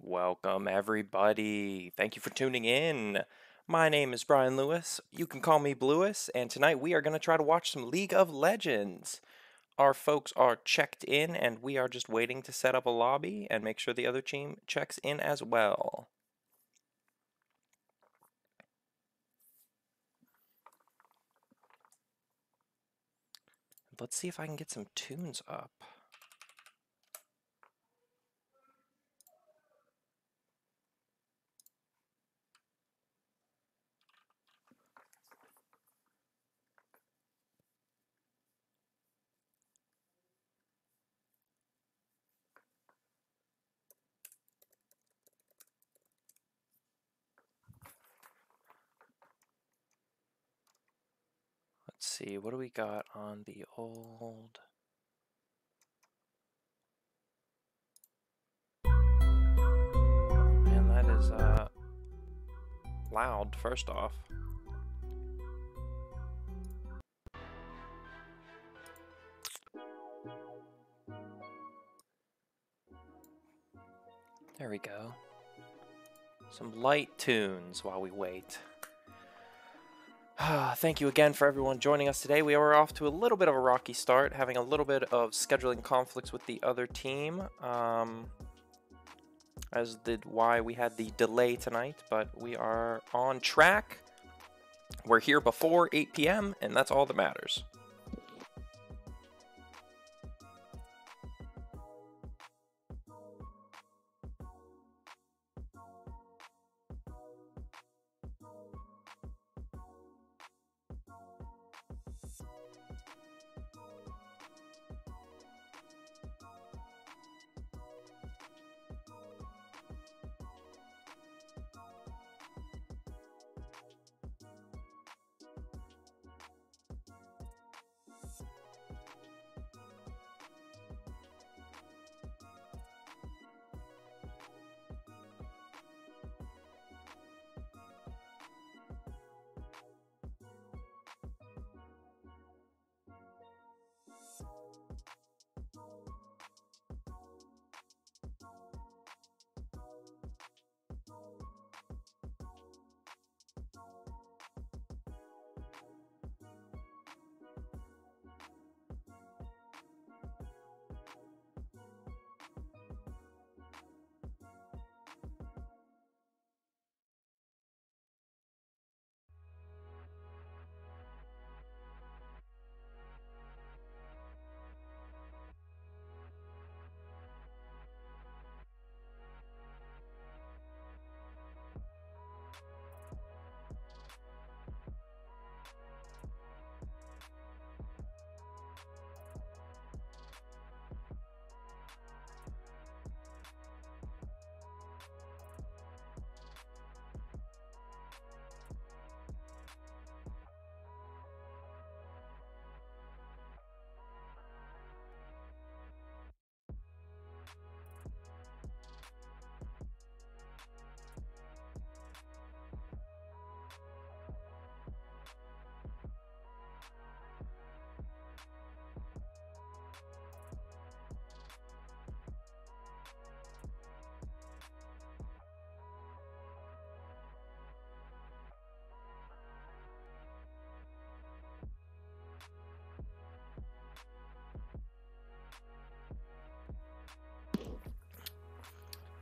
Welcome, everybody. Thank you for tuning in. My name is Brian Lewis. You can call me Bluis, and tonight we are going to try to watch some League of Legends. Our folks are checked in, and we are just waiting to set up a lobby and make sure the other team checks in as well. Let's see if I can get some tunes up. Let's see, what do we got on the old... Man, that is loud, first off. There we go. Some light tunes while we wait. Thank you again for everyone joining us today. We are off to a little bit of a rocky start, having a little bit of scheduling conflicts with the other team, as did why we had the delay tonight, but we are on track. We're here before 8 p.m., and that's all that matters.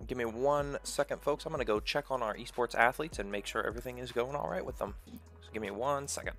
Give me 1 second, folks. I'm going to go check on our esports athletes and make sure everything is going all right with them. So give me 1 second.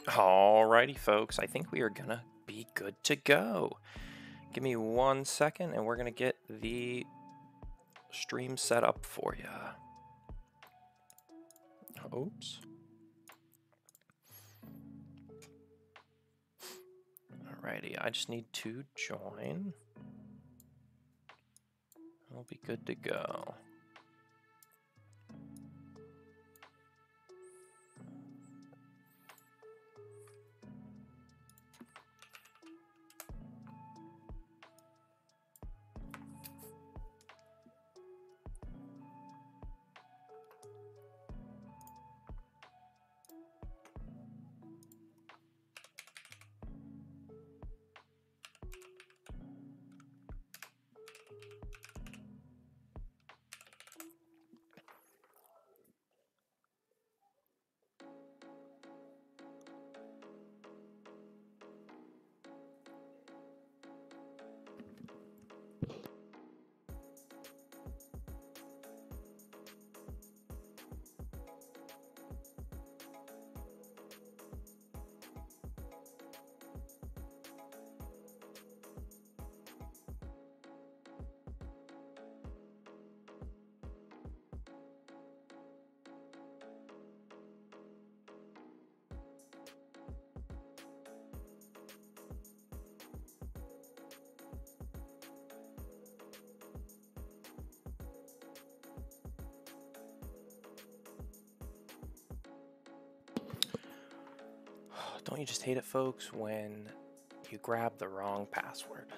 Alrighty, folks, I think we are gonna be good to go. Give me 1 second and we're gonna get the stream set up for you. Oops. Alrighty, I just need to join. We'll be good to go. Don't you just hate it, folks, when you grab the wrong password?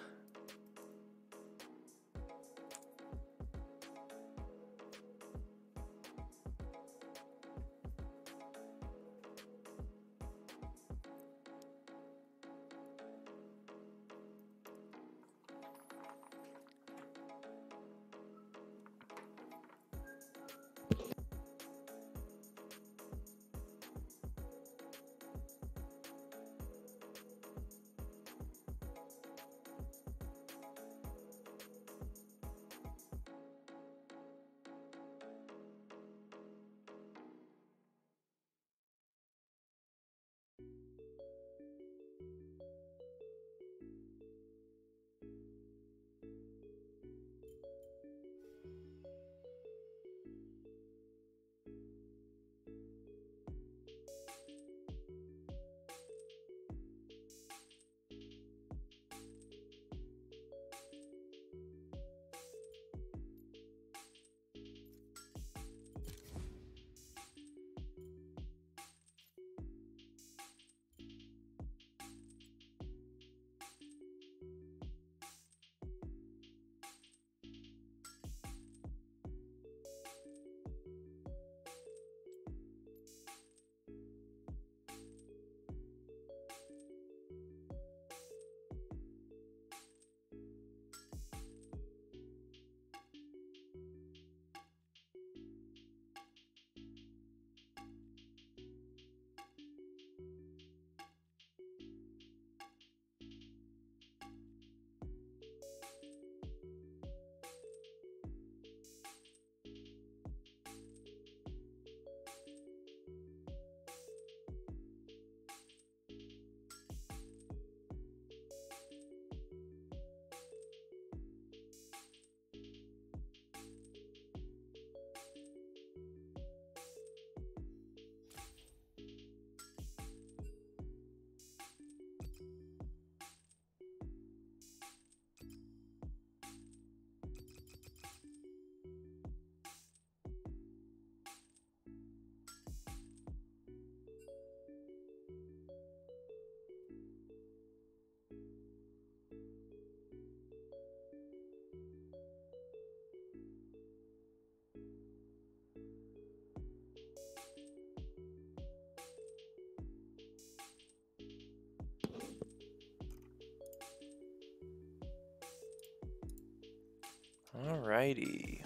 Alrighty.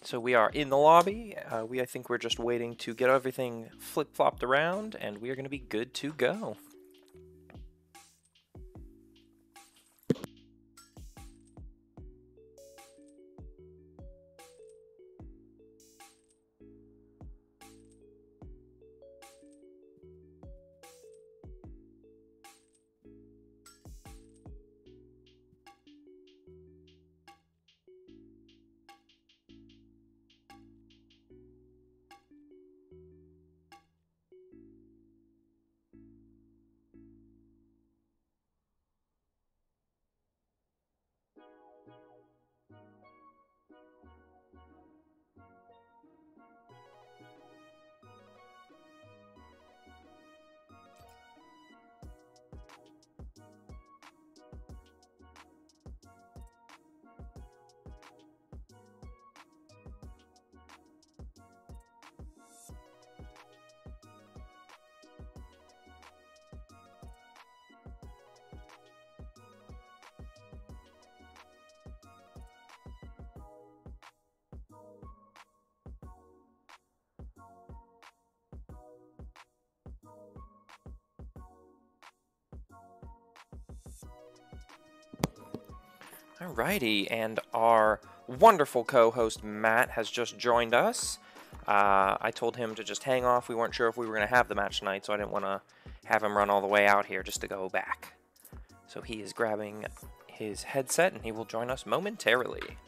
So we are in the lobby. I think we're just waiting to get everything flip-flopped around, and we are going to be good to go. Alrighty, and our wonderful co-host Matt has just joined us. I told him to just hang off. We weren't sure if we were going to have the match tonight, so I didn't want to have him run all the way out here just to go back. So he is grabbing his headset, and he will join us momentarily.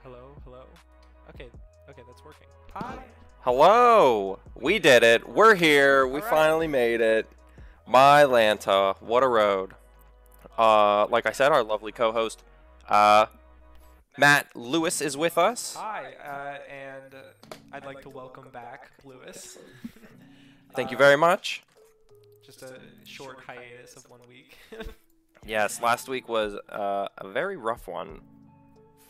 Hello, hello. Okay, that's working. Hi. Hello! We did it. We're here. We All right. finally made it. My Lanta. What a road. Like I said, our lovely co-host, Matt Lewis is with us. Hi, and I'd like to welcome back Lewis. Thank you very much. Just a short hiatus of 1 week. Yes, last week was a very rough one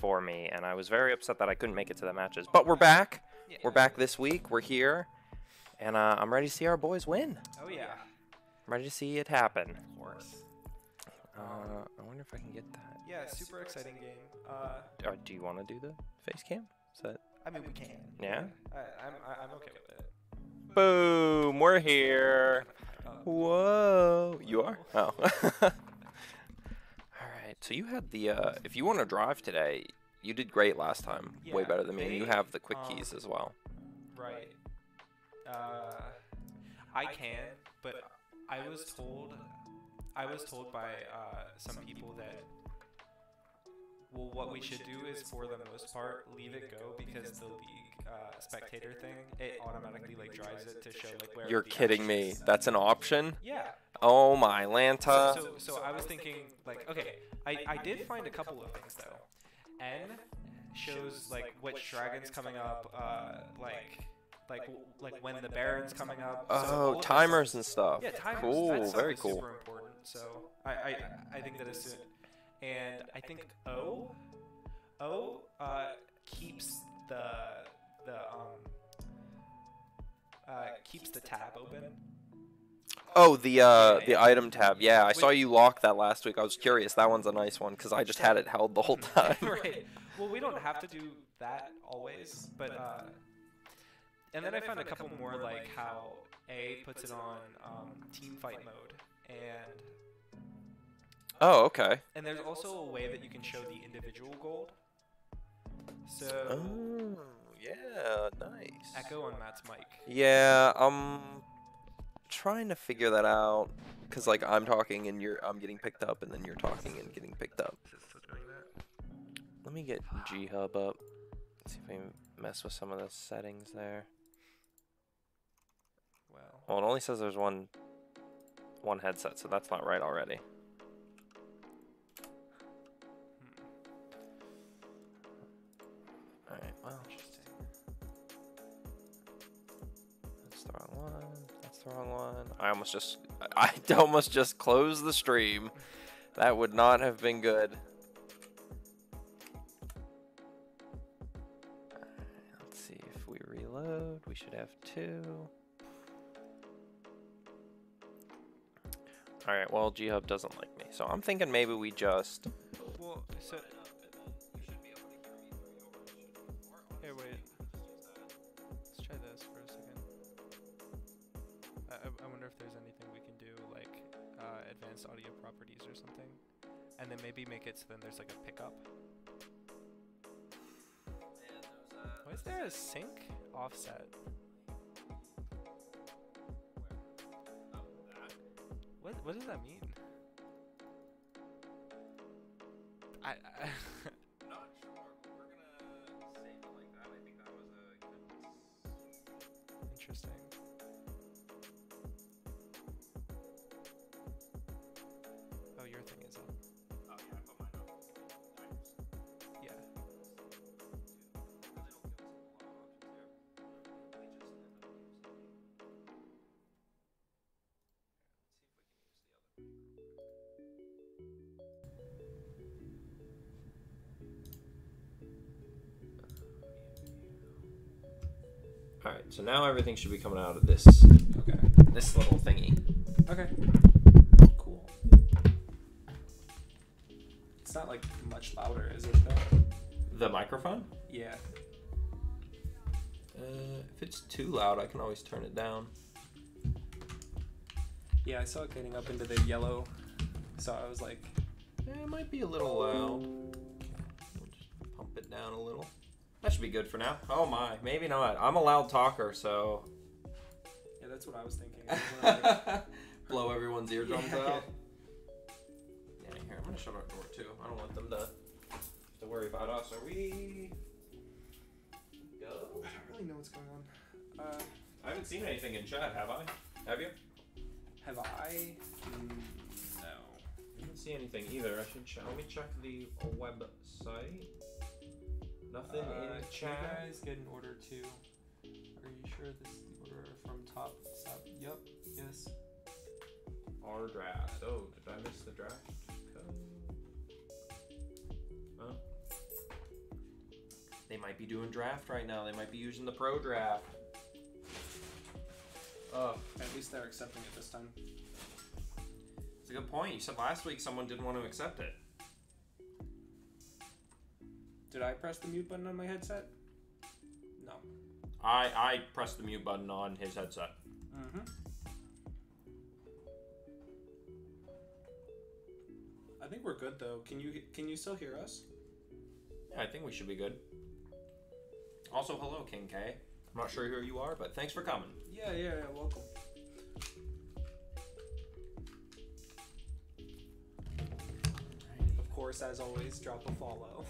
for me, and I was very upset that I couldn't make it to the matches. But we're back. Yeah. We're back this week. We're here, and I'm ready to see our boys win. Oh yeah. I'm ready to see it happen. Of course. I wonder if I can get that. Yeah, super exciting game. Do you want to do the face cam? Is that? I mean, we can. Yeah. I'm okay with it. Boom! We're here. Whoa! You are? Oh. Alright, so you had the, if you want to drive today, you did great last time. Way Yeah, better than me. And you have the quick keys as well. Right. I can, but I was told by some people that, well, what we should do is, for the most part, leave it go, because the league spectator thing, it automatically like drives it to show like where. You're the kidding action me. is. That's an option? Yeah. Oh my Lanta. So I was thinking, like, okay, I did find a couple of things though. N shows like which dragon's coming up, like when the Baron's coming up. So all Oh, of this timers and stuff. Yeah, timers. Cool, That stuff very is cool. super important. So I think that is soon. And I think O keeps keeps the tab open. Oh, the item tab. Yeah, I saw you lock that last week. I was curious. That one's a nice one because I just had it held the whole time. Right. Well, we don't have to do that always, but and then I found a couple more, like how A puts it on team fight mode, Oh, okay. and there's also a way that you can show the individual gold. So Oh, yeah, nice. echo on Matt's mic. Yeah, I'm trying to figure that out because like I'm talking and I'm getting picked up, and then you're talking and getting picked up. Is it still doing that? Let me get G-Hub up. See if we can mess with some of the settings there. Well, it only says there's one headset, so that's not right already. Alright, well. That's the wrong one. That's the wrong one. I almost just closed the stream. That would not have been good. Let's see if we reload. We should have 2. Alright, well, G-Hub doesn't like me. So I'm thinking maybe we just... Well, so... Hey, wait. Let's try this for a second. I wonder if there's anything we can do, like advanced audio properties or something. And then maybe make it so then there's like a pickup. Why is there a sync offset? What does that mean? I'm not sure. We're gonna save it like that. I think that was a interesting. Oh, your thing is up. Oh yeah, I put mine up. Nice. Yeah. Alright, so now everything should be coming out of this. Okay. This little thingy. Okay. Cool. It's not like much louder, is it though? The microphone? Yeah. If it's too loud, I can always turn it down. Yeah, I saw it getting up into the yellow, so I was like... it might be a little loud. We'll just pump it down a little. That should be good for now. Oh my, maybe not. I'm a loud talker, so... Yeah, that's what I was thinking. Blow everyone's eardrums out. Yeah. Yeah, here, I'm gonna shut our door too. I don't want them to worry about us. Are we... Go? I don't really know what's going on. I haven't seen anything in chat, have I? Have you? Have I? No. I didn't see anything either. I should check. Let me check the website. Nothing in chat. Can you guys get an order too? Are you sure this is the order from top to sub? Yep. Yes. Our draft. Oh, did I miss the draft code? Huh? They might be doing draft right now. They might be using the pro draft. At least they're accepting it this time. It's a good point. You said last week someone didn't want to accept it. Did I press the mute button on my headset? No. I pressed the mute button on his headset. Mm-hmm. I think we're good though. Can you still hear us? Yeah, I think we should be good. Also, hello, King K. I'm not sure who you are, but thanks for coming. Yeah, welcome. Of course, as always, drop a follow.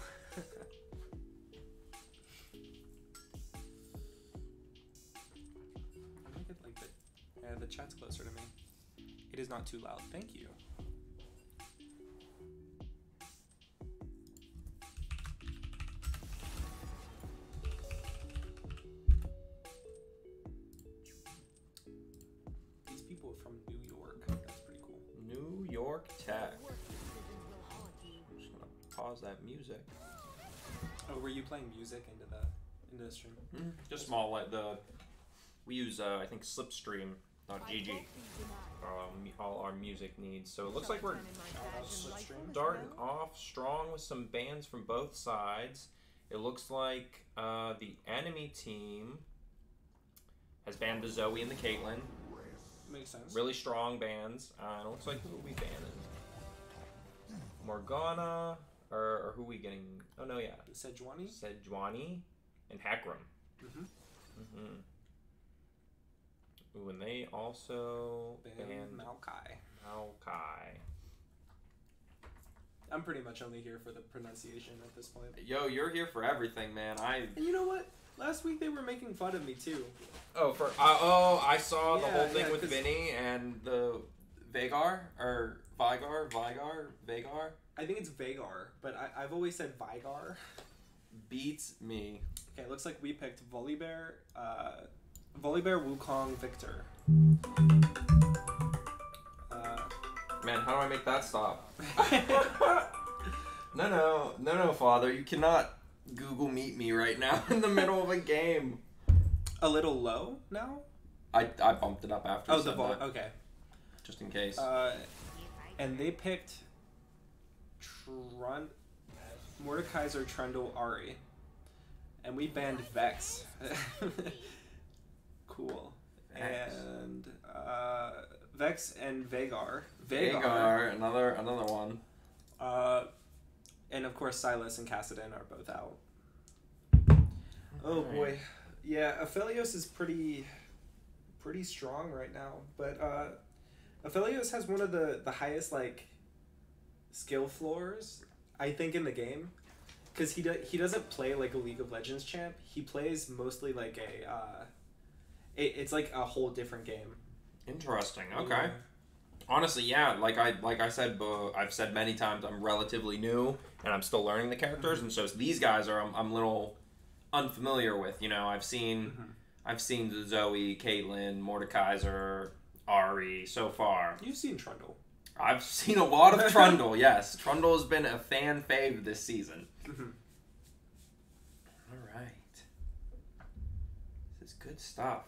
The chat's closer to me. It is not too loud. Thank you. These people are from New York. That's pretty cool. New York Tech. I'm just gonna pause that music. Oh, were you playing music into the stream? Mm-hmm. Just small. Like we use I think Slipstream.gg all our music needs. So it looks like we're starting off strong with some bands from both sides. It looks like the enemy team has banned the Zoe and the Caitlyn. Makes sense. Really strong bands. It looks like who are we banning? Morgana, or who are we getting? Oh no, yeah. Sejuani and Hecarim. Mm-hmm. Ooh, and they also banned Maokai. I'm pretty much only here for the pronunciation at this point. Yo, you're here for everything, man. And you know what? Last week they were making fun of me too. I saw the Yeah, whole thing yeah, with 'cause- Vinny and the Vagar or Vagar. I think it's Vagar, but I've always said Vigar. Beats me. Okay, looks like we picked Volibear, Wukong, Victor. Man, how do I make that stop? No, Father. You cannot Google Meet me right now in the middle of a game. A little low now? I bumped it up after. Oh, you the said volume. that, Okay. just in case. And they picked Mordekaiser, Trundle, Ari. And we banned Vex. Cool. Vex. And Vex and Vagar. Vagar, another one. And of course Silas and Cassidon are both out. Oh boy. Yeah, Aphelios is pretty strong right now. But Aphelios has one of the highest like skill floors, I think, in the game. Because he doesn't play like a League of Legends champ. He plays mostly like it's like a whole different game. Interesting. Okay. Yeah. Honestly, yeah. Like I said, I've said many times, I'm relatively new and I'm still learning the characters, and so these guys are I'm a little unfamiliar with. You know, I've seen the Zoe, Caitlyn, Mordekaiser, Ari so far. You've seen Trundle. I've seen a lot of Trundle. Yes, Trundle has been a fan fave this season. All right, this is good stuff.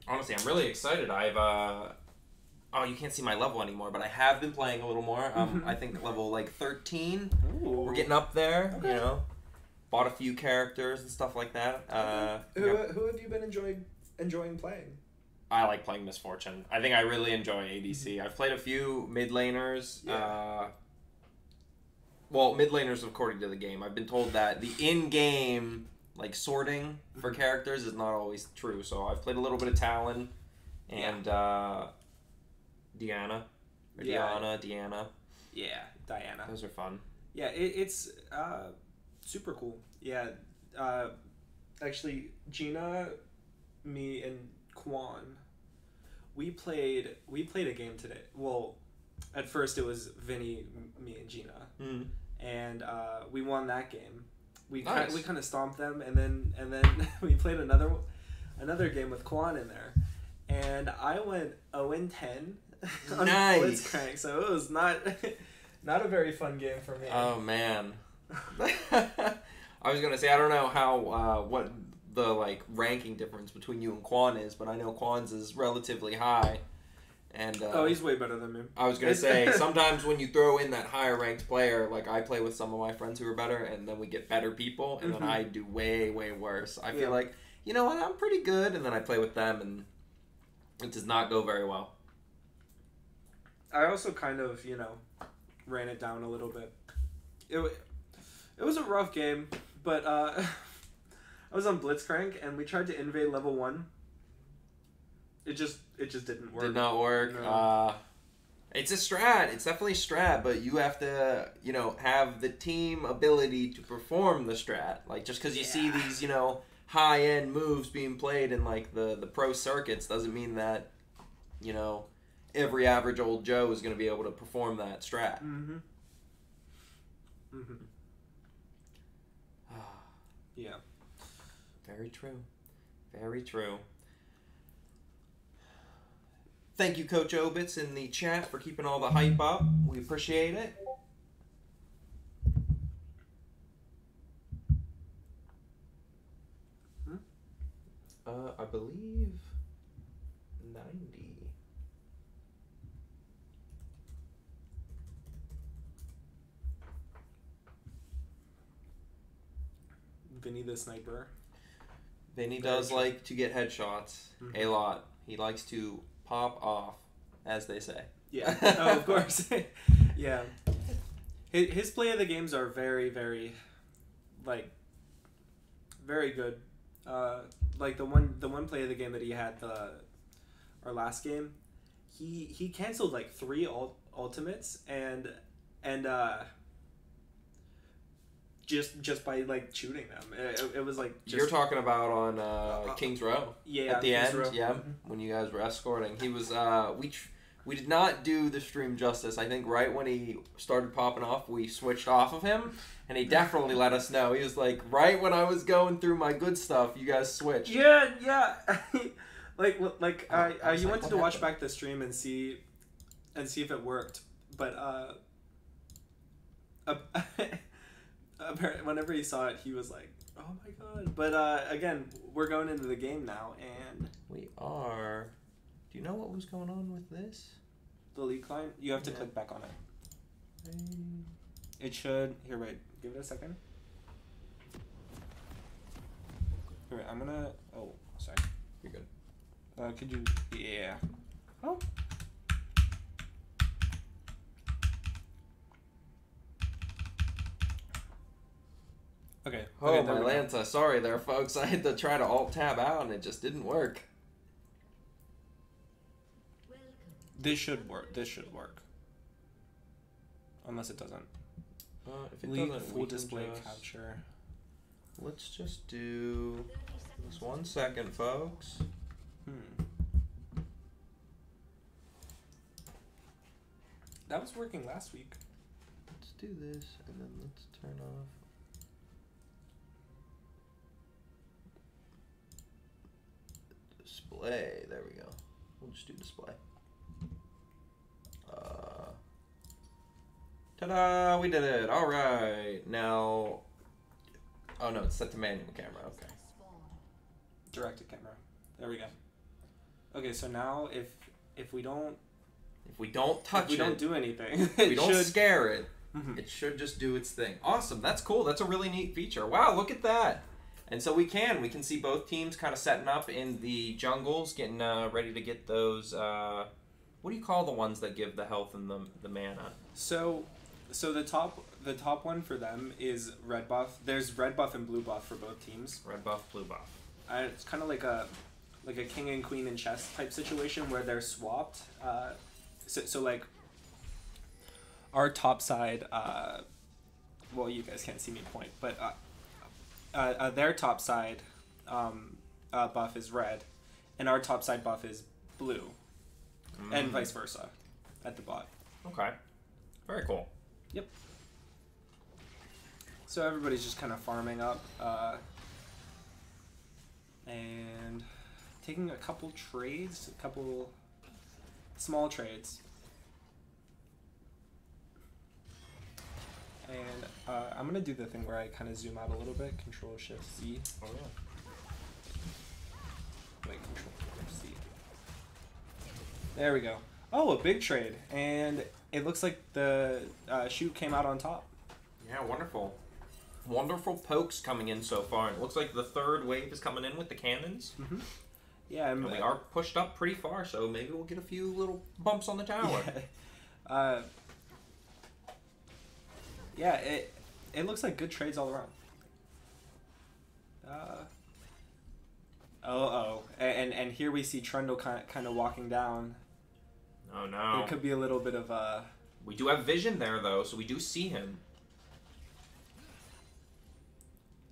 Honestly, I'm really excited. You can't see my level anymore, but I have been playing a little more. I think level like 13. Ooh. We're getting up there. Okay. You know, bought a few characters and stuff like that. Who have you been enjoying playing? I like playing Misfortune. I think I really enjoy ADC. I've played a few mid laners. Yeah. Mid laners according to the game. I've been told that the in-game like sorting for characters is not always true. So I've played a little bit of Talon and Diana. Diana. Yeah, Diana. Those are fun. Yeah, it's super cool. Yeah, actually, Gina, me, and Quan, we played a game today. Well, at first it was Vinny, me, and Gina, and we won that game. We kind of stomped them, and then we played another game with Quan in there, and I went 0-10 on Blitzcrank, so it was not a very fun game for me. Oh man. I was gonna say I don't know how what the like ranking difference between you and Quan is, but I know Quan's is relatively high. And he's way better than me. I was gonna say sometimes when you throw in that higher ranked player, like I play with some of my friends who are better, and then we get better people, and then I do way worse. I feel like, you know what, I'm pretty good, and then I play with them, and it does not go very well. I also kind of ran it down a little bit. It was a rough game, but I was on Blitzcrank and we tried to invade level 1. It just didn't work. Did not work. No. It's a strat. It's definitely a strat, but you have to, have the team ability to perform the strat. Like, just because you see these, high-end moves being played in, like, the pro circuits doesn't mean that, every average old Joe is going to be able to perform that strat. Yeah. Very true. Very true. Thank you, Coach Obitz, in the chat for keeping all the hype up. We appreciate it. I believe 90. Vinny the Sniper. Vinny does like to get headshots a lot. He likes to pop off, as they say. Yeah. Oh, of course. Yeah. His play of the games are very, very, very good. Like the one play of the game that he had our last game, he canceled like 3 ultimates and just by like shooting them. It was like just, You're talking about on Kings Row. Yeah, At the Kings end, Row. yeah, Mhm. when you guys were escorting, he was we did not do the stream justice. I think right when he started popping off, we switched off of him, and he definitely let us know. He was like, right when I was going through my good stuff, you guys switched. Yeah. like I was you like, wanted what to watch happened? back the stream and see if it worked, but apparently whenever he saw it, he was like, "Oh my god!" But again, we're going into the game now, and We are. Do you know what was going on with this? the league client, you have to Yeah. click back on it. It should. Here, wait. Give it a second. Here, wait, I'm gonna. Oh, sorry. You're good. Could you? Yeah. Oh. Okay. Oh, okay, my there we go. Lanta. Sorry there, folks. I had to try to alt-tab out, and it just didn't work. This should work. This should work. Unless it doesn't. If it League doesn't, full we can display just- capture. Let's just do this 1 second, folks. That was working last week. Let's do this, and then let's turn off. Display. There we go. We'll just do display. Ta-da! We did it. All right. Now. Oh no, it's set to manual camera. Okay. Directed camera. There we go. Okay, so now if we don't touch we it, don't do anything, if we it don't should. scare it, Mhm. it should just do its thing. Awesome. That's cool. That's a really neat feature. Wow, look at that. And so we can see both teams kind of setting up in the jungles, getting ready to get those. What do you call the ones that give the health and the mana? So the top one for them is red buff. There's red buff and blue buff for both teams. Red buff, blue buff. It's kind of like a king and queen and chess type situation where they're swapped. So like our top side, well, you guys can't see me point, but their top side buff is red, and our top side buff is blue, and vice versa at the bot. Okay. Very cool. Yep. So everybody's just kind of farming up and taking a couple trades, a couple small trades. And I'm going to do the thing where I kind of zoom out a little bit, Control Shift C. Oh yeah. Wait, Control Shift C. There we go. Oh, a big trade. And it looks like the SHU came out on top. Yeah, wonderful. Wonderful pokes coming in so far. And it looks like the third wave is coming in with the cannons. Mm-hmm. Yeah, And we are pushed up pretty far, so maybe we'll get a few little bumps on the tower. Yeah, it looks like good trades all around. And here we see Trundle kind of walking down. Oh no. It could be a little bit of We do have vision there though, so we do see him.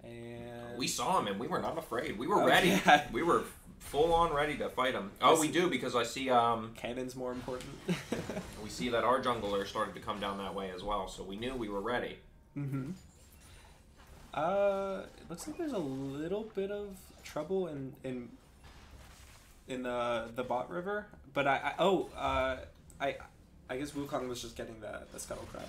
and We saw him and we were not afraid. We were Oh, ready. yeah. We were full on ready to fight him. Oh, we do because I see cannon's more important. we see that our jungler started to come down that way as well, so we knew we were ready. Mm-hmm. It looks like there's a little bit of trouble in the bot river, but I guess Wukong was just getting the scuttle crab.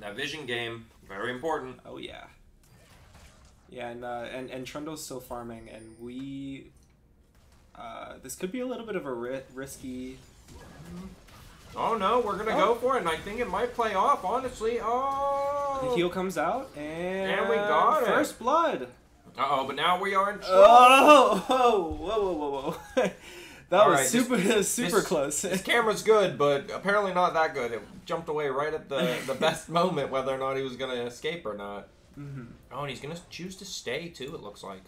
That vision game, very important. Oh yeah. Yeah, and Trundle's still farming, and we this could be a little bit of a risky. Oh no, we're gonna go for it, and I think it might play off. Honestly, The heal comes out, and we got it. First blood. Uh-oh, but now we are in trouble. Whoa. That All was right, super close. This camera's good, but apparently not that good. It jumped away right at the best moment, whether or not he was going to escape or not. Mm-hmm. Oh, and he's going to choose to stay, too, it looks like.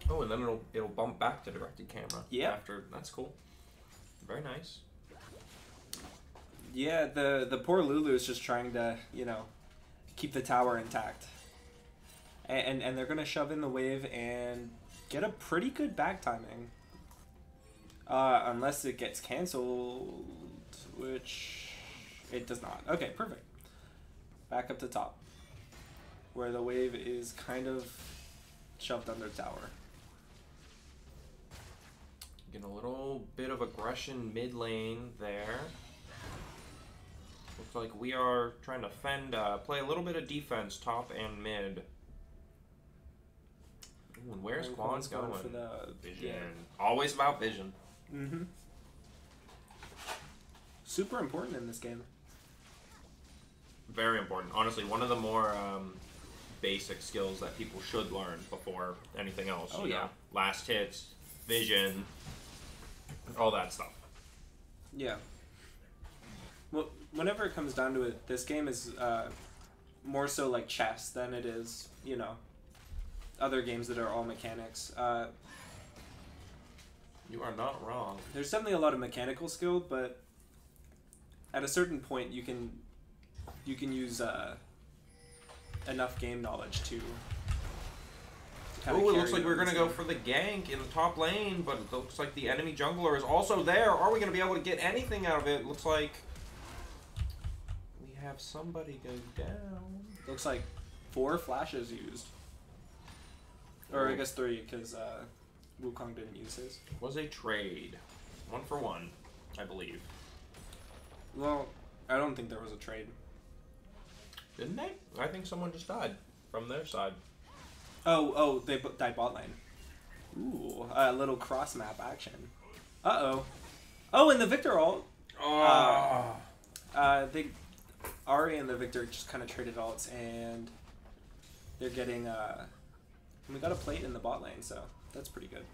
Oh, Oh, and then it'll bump back to directed camera. Yeah. After that's cool. Very nice. Yeah, the poor Lulu is just trying to, you know, keep the tower intact. And they're gonna shove in the wave and get a pretty good back timing. Unless it gets canceled, which it does not. Okay, perfect. Back up to top, where the wave is kind of shoved under tower. Getting a little bit of aggression mid lane there. Looks like we are trying to play a little bit of defense top and mid. Ooh, and where's Quan's going? For the Vision. Yeah. Always about vision. Mm-hmm. Super important in this game. Very important. Honestly, one of the more basic skills that people should learn before anything else. Oh, you yeah. know? Last hits, vision, all that stuff. Yeah. Well, whenever it comes down to it, this game is more so like chess than it is, you know, other games that are all mechanics. You are not wrong. There's definitely a lot of mechanical skill, but at a certain point, you can use enough game knowledge to Oh, it looks like we're going to go for the gank in the top lane, but it looks like the enemy jungler is also there. Are we going to be able to get anything out of it? Looks like we have somebody go down. Looks like 4 flashes used. Or I guess 3, because Wukong didn't use his. Was a trade. 1 for 1, I believe. Well, I don't think there was a trade. Didn't they? I think someone just died from their side. Oh, they died bot lane. Ooh, a little cross map action. Uh-oh. Oh, and the Victor ult. Oh. Ari and the Victor just kind of traded ults, and they're getting, we got a plate in the bot lane, so that's pretty good.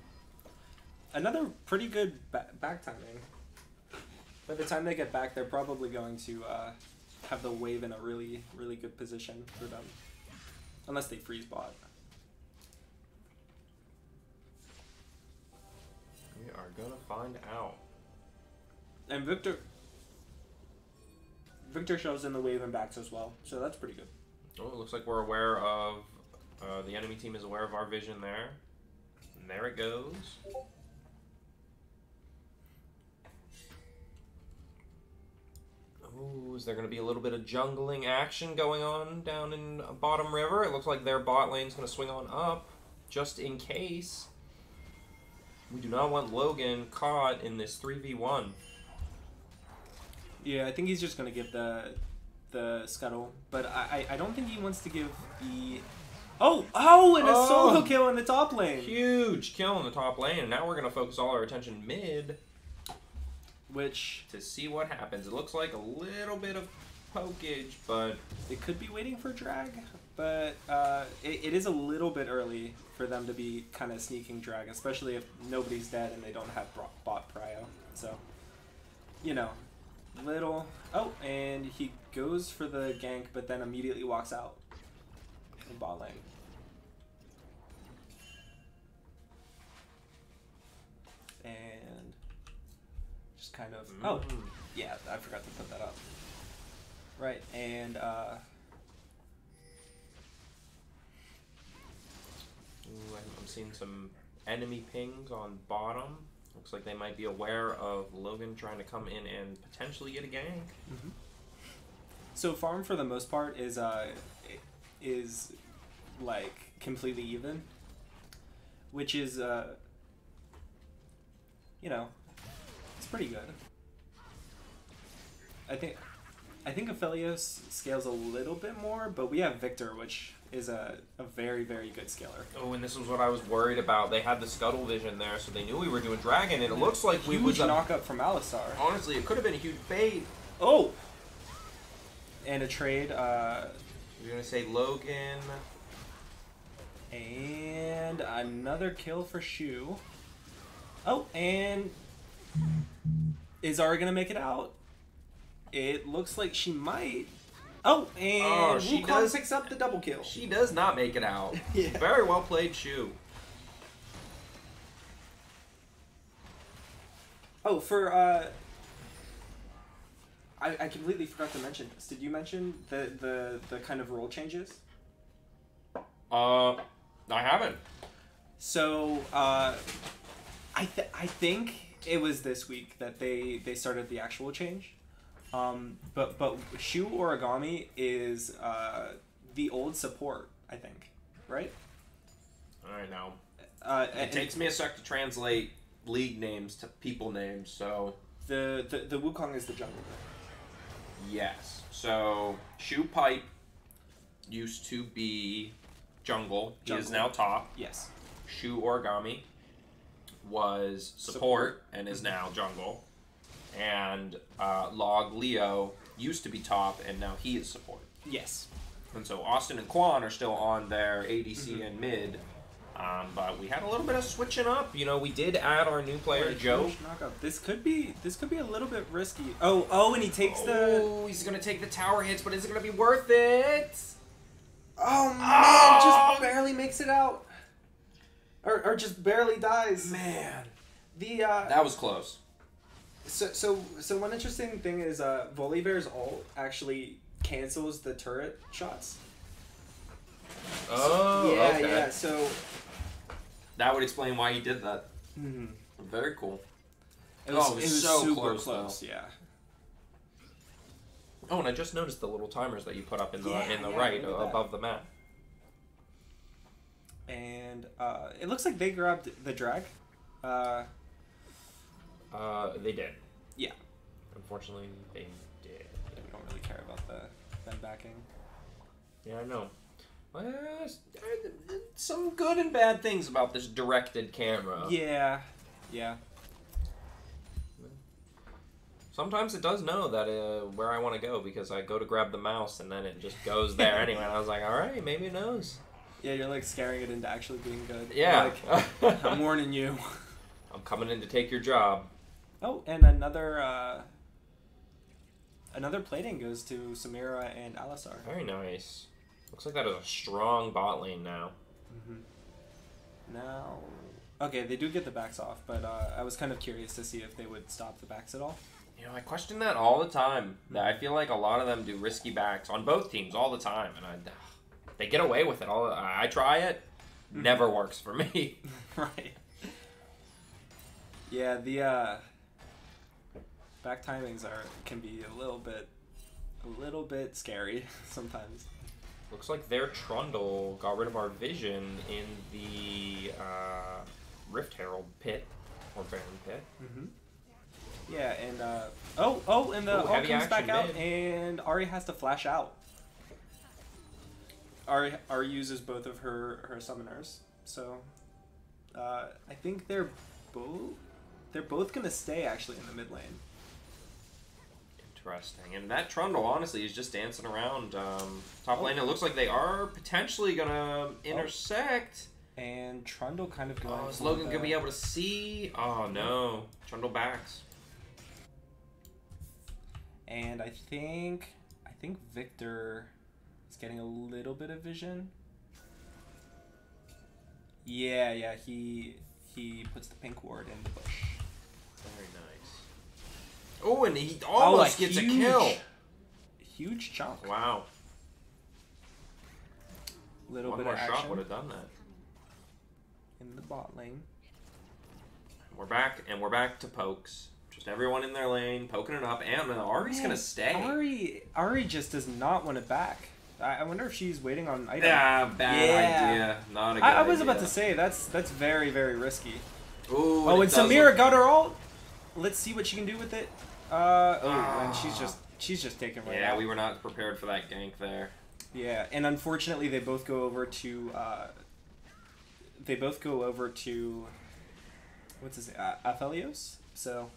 Another pretty good back timing. By the time they get back, they're probably going to have the wave in a really, really good position for them. Unless they freeze bot. We are going to find out. And Victor shows in the wave and backs as well, so that's pretty good. Oh, it looks like we're aware of, the enemy team is aware of our vision there. And there it goes. Ooh, is there going to be a little bit of jungling action going on down in bottom river? It looks like their bot lane's going to swing on up, just in case. We do not want Logan caught in this 3v1. Yeah, I think he's just going to give the scuttle, but I don't think he wants to give the... Oh, and a solo kill in the top lane! Huge kill in the top lane, and now we're going to focus all our attention mid. Which... To see what happens. It looks like a little bit of pokage, but... It could be waiting for drag, but it is a little bit early for them to be kind of sneaking drag, especially if nobody's dead and they don't have bot prio. So, you know, little... Oh, and he goes for the gank, but then immediately walks out in bot lane. And just kind of... Oh, yeah, I forgot to put that up. Right, and... Ooh, I'm seeing some enemy pings on bottom. Looks like they might be aware of Logan trying to come in and potentially get a gank. Mm-hmm. So farm for the most part is like completely even, which is you know, it's pretty good. I think Aphelios scales a little bit more, but we have Victor, which is a very, very good scaler. Oh, and this was what I was worried about. They had the scuttle vision there, so they knew we were doing dragon, and it looks like we huge knock up from Alistar. Honestly, it could have been a huge bait. Oh, and a trade. You're gonna say Logan, and another kill for SHU. Oh, and is Ari gonna make it out? It looks like she might. Oh, and she Wukong picks up the double kill. She does not make it out. Yeah. Very well played, SHU. Oh, for I completely forgot to mention this. Did you mention the kind of role changes? I haven't. So I think it was this week that they started the actual change. But SHU Origami is the old support, I think, right? All right, now. It And takes me a sec to translate league names to people names, so... the Wukong is the jungle. Yes. So, Shu Pipe used to be jungle. He is now top. Yes. Shu Origami was support and is now jungle. And Log Leo used to be top, and now he is support. Yes. And so Austin and Quan are still on their ADC and mid. But we had a little bit of switching up. You know, we did add our new player, Joe. This could be a little bit risky. Oh, and he takes the... Oh, he's going to take the tower hits, but is it going to be worth it? Oh, man, just barely makes it out. Or just barely dies. Man. That was close. So one interesting thing is Volibear's ult actually cancels the turret shots. Oh, yeah, okay. yeah. So that would explain why he did that. mm-hmm. Very cool. It was so super close. Yeah. Oh, and I just noticed the little timers that you put up in the Yeah, right look at above the map. And it looks like they grabbed the drag. They did. Yeah. Unfortunately, they did. We don't really care about them backing. Yeah, I know. Some good and bad things about this directed camera. Yeah. Yeah. Sometimes it does know that where I want to go because I go to grab the mouse and then it just goes there anyway. And I was like, all right, maybe it knows. Yeah, you're like scaring it into actually being good. Yeah. Like, I'm warning you. I'm coming in to take your job. Oh, and another plating goes to Samira and Alisar. Very nice. Looks like that is a strong bot lane now. Mm-hmm. Now, okay, they do get the backs off, but I was kind of curious to see if they would stop the backs at all. You know, I question that all the time. I feel like a lot of them do risky backs on both teams all the time, and they get away with it. I try it, never works for me. Right. Yeah, the back timings can be a little bit scary sometimes. Looks like their Trundle got rid of our vision in the Rift Herald pit or Baron pit. Mm-hmm. Yeah, and and the ult comes back out, and Ahri has to flash out. Ahri uses both of her summoners, so I think they're both gonna stay actually in the mid lane. Interesting, and that Trundle honestly is just dancing around top lane. It looks like they are potentially gonna intersect. And Trundle kind of going. Is Logan gonna be able to see? Oh no, Trundle backs. And I think Victor is getting a little bit of vision. Yeah, he puts the pink ward in the bush. Very nice. Oh, and he almost gets a kill. Huge chunk. Wow. Little One bit more of shot action would have done that. in the bot lane. We're back to pokes. Just everyone in their lane, poking it up, and Ahri's gonna stay. Ahri just does not want it back. I wonder if she's waiting on item. Yeah, bad idea. Not a good I was about idea. to say that's very, very risky. Ooh, Oh, and Samira got her ult. Let's see what she can do with it. And she's just taken right out. Yeah, we were not prepared for that gank there. Yeah, and unfortunately they both go over to what's his Aphelios. So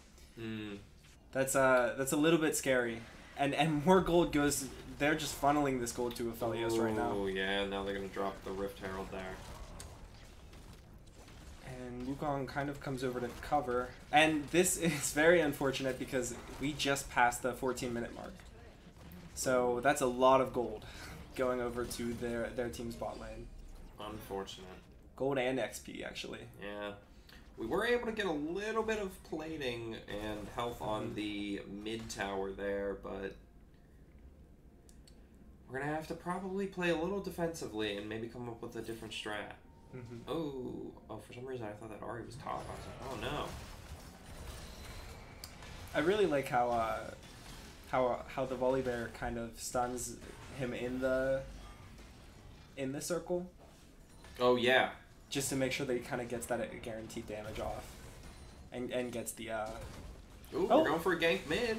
that's a little bit scary. And more gold goes. They're just funneling this gold to Aphelios right now. Oh yeah, now they're gonna drop the Rift Herald there. And Wukong kind of comes over to cover. And this is very unfortunate because we just passed the 14-minute mark. So that's a lot of gold going over to their team's bot lane. Unfortunate. Gold and XP, actually. Yeah. We were able to get a little bit of plating and health on the mid tower there, but we're going to have to probably play a little defensively and maybe come up with a different strat. Oh, for some reason I thought that Ari was top. I was like, oh no. I really like how the Volibear kind of stuns him in the circle. Oh yeah. Just to make sure that he kind of gets that guaranteed damage off, and gets the. Ooh, we're going for a gank mid.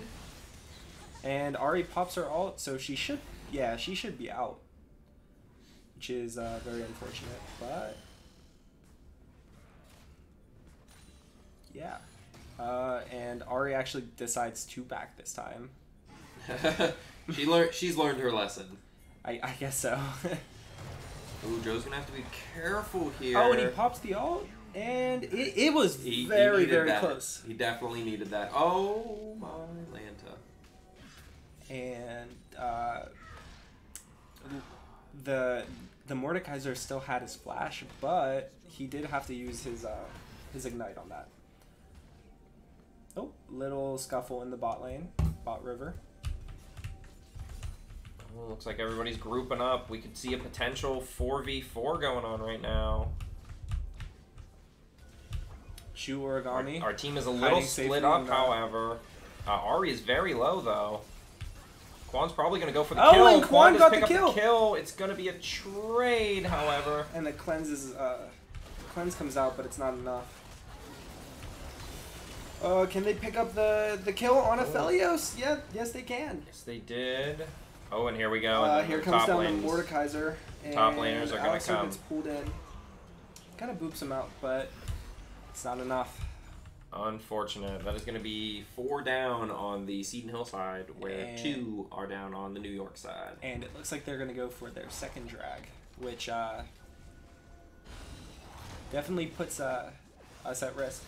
And Ari pops her ult, so she should be out, which is very unfortunate. But yeah, and Ari actually decides to back this time. She's learned her lesson. I guess so. Ooh, Joe's gonna have to be careful here. Oh, and he pops the ult, and it was very close. He definitely needed that. Oh my Lanta. And the Mordekaiser still had his flash, but he did have to use his ignite on that. Oh, little scuffle in the bot lane, bot river. Well, looks like everybody's grouping up. We could see a potential 4v4 going on right now. SHU origami. Our team is a little split up, however. Ari is very low, though. Quan's probably going to go for the kill. Oh, and Quan got the kill. It's going to be a trade, however. And the cleanse comes out, but it's not enough. Can they pick up the kill on Aphelios? Yeah, yes they can. Yes, they did. Oh, and here we go. Here comes down the Mordekaiser. Top laners are going to come. Gets pulled in. Kind of boops him out, but it's not enough. Unfortunate. That is going to be 4 down on the Seton Hill side, where 2 are down on the New York side. And it looks like they're going to go for their second drag, which definitely puts us at risk.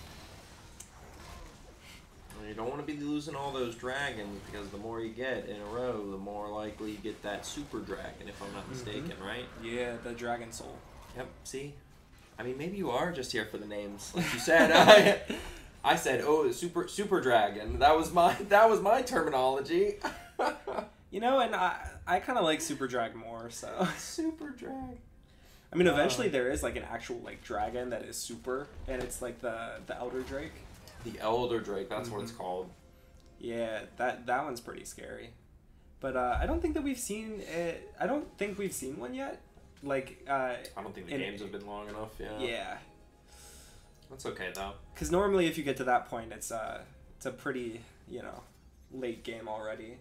You don't want to be losing all those dragons, because the more you get in a row, the more likely you get that super dragon, if I'm not mistaken, right? Yeah, the dragon soul. Yep, see? I mean, maybe you are just here for the names. Like you said, I said, oh, super dragon. That was my terminology. You know, and I kind of like super drag more, so. Super drag. I mean, eventually there is like an actual like dragon that is super, and it's like the Elder Drake. The Elder Drake, that's what it's called. Yeah, that one's pretty scary. But I don't think that we've seen it. I don't think we've seen one yet. Like I don't think the games have been long enough. Yeah. Yeah. That's okay though. Because normally, if you get to that point, it's a pretty late game already.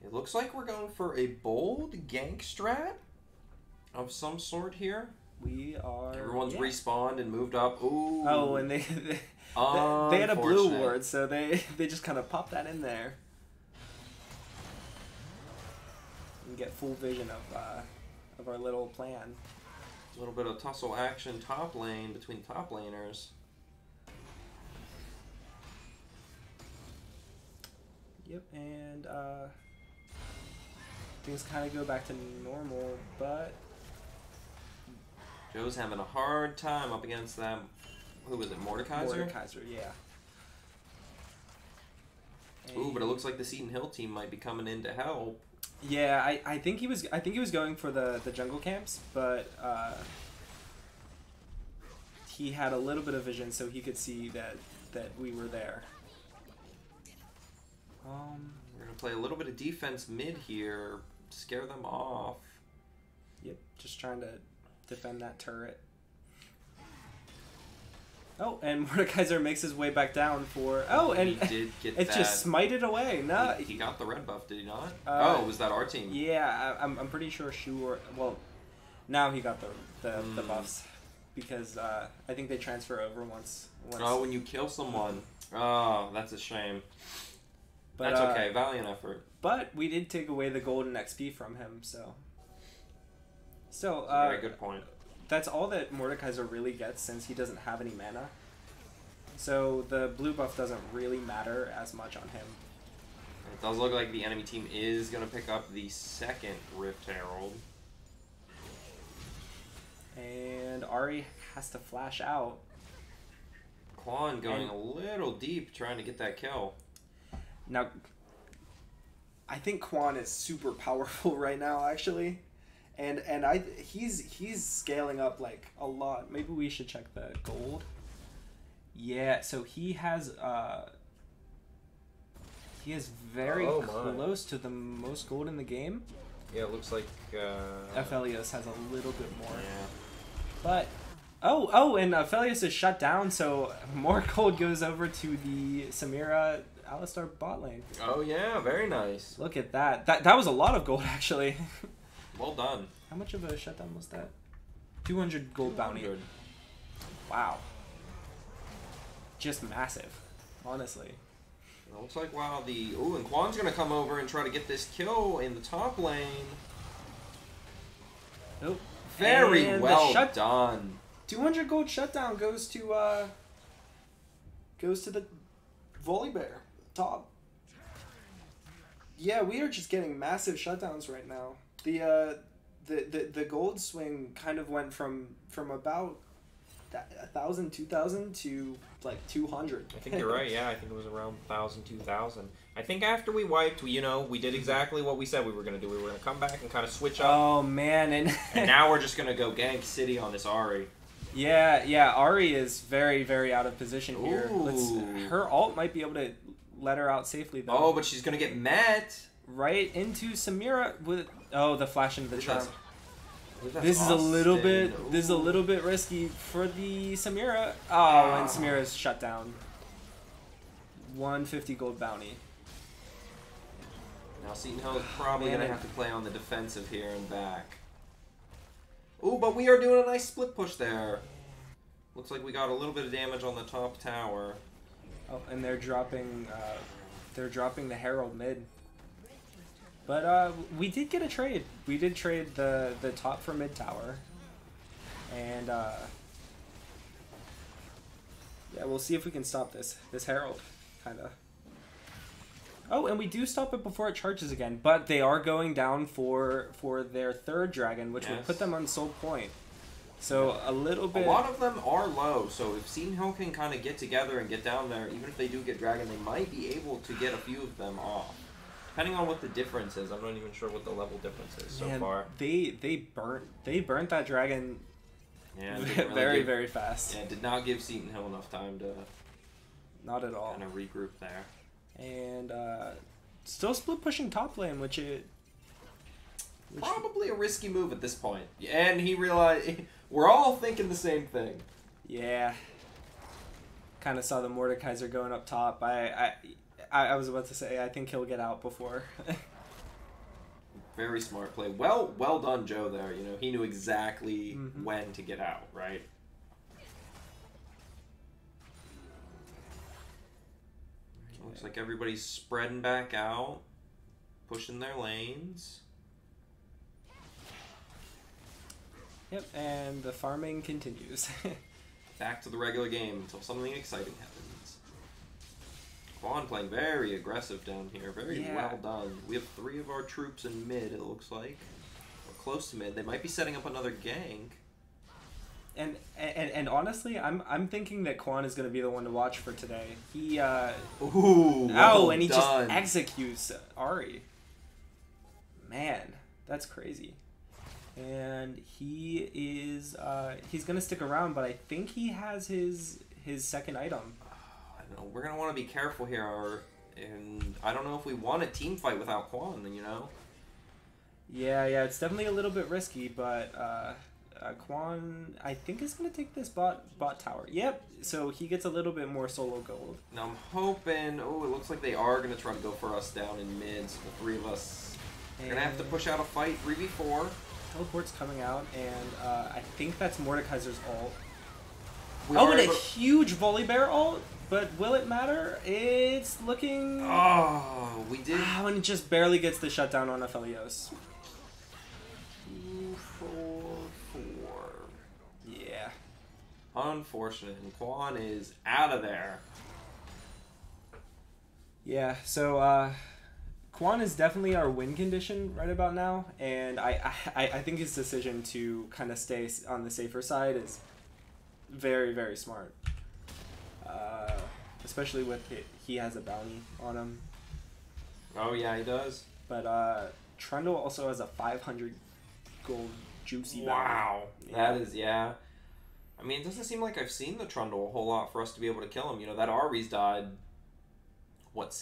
It looks like we're going for a bold gank strat of some sort here. We are. Everyone's respawned and moved up. Ooh. Oh, and they had a blue ward, so they just kind of popped that in there. And get full vision of our little plan. A little bit of tussle action top lane between top laners. Yep, and things kind of go back to normal, but Joe's having a hard time up against them. Who was it, Mordekaiser? Mordekaiser, yeah. Ooh, but it looks like the Seton Hill team might be coming in to help. Yeah, I think he was going for the jungle camps, but he had a little bit of vision, so he could see that we were there. We're gonna play a little bit of defense mid here, scare them off. Yep, just trying to defend that turret. Oh, and Mordekaiser makes his way back down for... Oh, and he did get it's just smited away. No, he got the red buff, did he not? Was that our team? Yeah, I'm pretty sure SHU well, now he got the buffs because I think they transfer over once. Oh, when you kill someone. Oh, that's a shame. But, that's okay. Valiant effort. But we did take away the golden XP from him, so... Still, very good point. That's all that Mordekaiser really gets since he doesn't have any mana. So the blue buff doesn't really matter as much on him. It does look like the enemy team is going to pick up the second Rift Herald. And Ari has to flash out. Quan going a little deep trying to get that kill. Now, I think Quan is super powerful right now, actually, and he's scaling up like a lot. Maybe we should check the gold. Yeah, so he has very close to the most gold in the game. Yeah, it looks like Aphelios has a little bit more. Yeah. But and Aphelios is shut down, so more gold goes over to the Samira Alistar bot lane. Oh yeah, very nice. Look at that. That was a lot of gold, actually. Well done. How much of a shutdown was that? 200 gold bounty. Wow. Just massive, honestly. It looks like, wow, ooh, and Quan's gonna come over and try to get this kill in the top lane. Nope. Very And well done. 200 gold shutdown goes to the Volibear top. Yeah, we are just getting massive shutdowns right now. The gold swing kind of went from about 1,000, 2,000 to like 200. I think you're right. Yeah, I think it was around 1,000, 2,000. I think after we wiped, we did exactly what we said we were gonna do. We were gonna come back and kind of switch up. Oh man, and now we're just gonna go gank City on this Ahri. Yeah, Ahri is very, very out of position here. Ooh. Her ult might be able to let her out safely though. Oh, but she's gonna get met. Right into Samira with the flash into the charm. This is a little bit risky for the Samira. Oh, and Samira's shut down. 150 gold bounty. Now Seton Hill is probably gonna have to play on the defensive here and back. Ooh, but we are doing a nice split push there. Looks like we got a little bit of damage on the top tower. Oh, and they're dropping the Herald mid. But we did get a trade. We did trade the top for mid tower. And yeah, we'll see if we can stop this Herald, kinda. Oh, and we do stop it before it charges again, but they are going down for their third dragon, which would put them on soul point. So a little bit. A lot of them are low, so if Seton Hill can kind of get together and get down there, even if they do get dragon, they might be able to get a few of them off. Depending on what the difference is, I'm not even sure what the level difference is so far. They burnt that dragon. Yeah, really very fast. Yeah, did not give Seton Hill enough time to. Not at all. Kind of regroup there. And still split pushing top lane, which probably a risky move at this point. And he realized we're all thinking the same thing. Yeah. Kind of saw the Mordekaiser going up top. I was about to say I think he'll get out before. Very smart play. Well done, Joe. There, he knew exactly when to get out, right? Looks like everybody's spreading back out, pushing their lanes. Yep, and the farming continues. Back to the regular game until something exciting happens. Quan playing very aggressive down here. Very well done. We have 3 of our troops in mid, it looks like. Or close to mid. They might be setting up another gank. And honestly, I'm thinking that Quan is going to be the one to watch for today. He and he just executes Ahri. Man, that's crazy. And he is he's going to stick around, but I think he has his second item. I don't know. We're going to want to be careful here, and I don't know if we want a team fight without Quan, Yeah, it's definitely a little bit risky, but Quan, I think, is going to take this bot tower. Yep, so he gets a little bit more solo gold. Now I'm hoping... Oh, it looks like they are going to try to go for us down in mid, so the 3 of us are going to have to push out a fight, 3v4. Teleport's coming out, and I think that's Mordekaiser's ult. And a huge Volibear ult, but will it matter? It's looking... Oh, we did... and it just barely gets the shutdown on Aphelios. 2-4-4. Yeah. Unfortunate, and Quan is out of there. Yeah, so Quan is definitely our win condition right about now, and I think his decision to kind of stay on the safer side is very, very smart. especially with he has a bounty on him. Oh yeah, he does. But Trundle also has a 500 gold juicy bounty. Wow, Yeah. that is, yeah. I mean, it doesn't seem like I've seen the Trundle a whole lot for us to be able to kill him. You know, that Ari's died, what,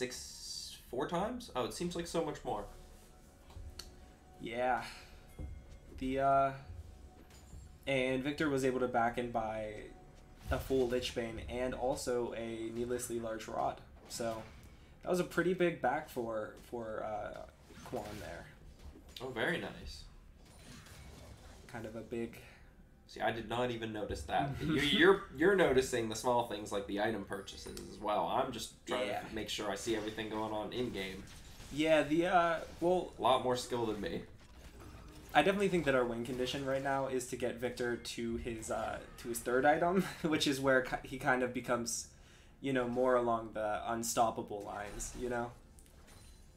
4 times? Oh, it seems like so much more. Yeah. And Victor was able to back in by a full Lichbane and also a needlessly large rod. So that was a pretty big back for Quan there. Oh, very nice. Kind of a big. See, I did not even notice that. You're noticing the small things like the item purchases as well. I'm just trying to make sure I see everything going on in game. Yeah, well, a lot more skill than me. I definitely think that our win condition right now is to get Victor to his third item, which is where he kind of becomes, you know, more along the unstoppable lines, you know,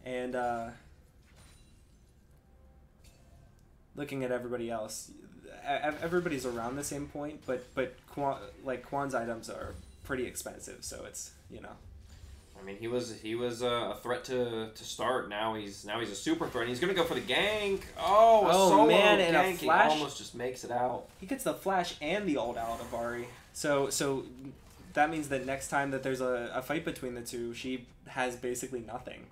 and looking at everybody else, everybody's around the same point, but Quan's items are pretty expensive, so it's, you know. I mean, he was a threat to start. Now he's a super threat. He's gonna go for the gank. Oh, solo man, gank. and a flash. He almost just makes it out. He gets the flash and the ult out of Ari. So that means that next time that there's a fight between the two, she has basically nothing.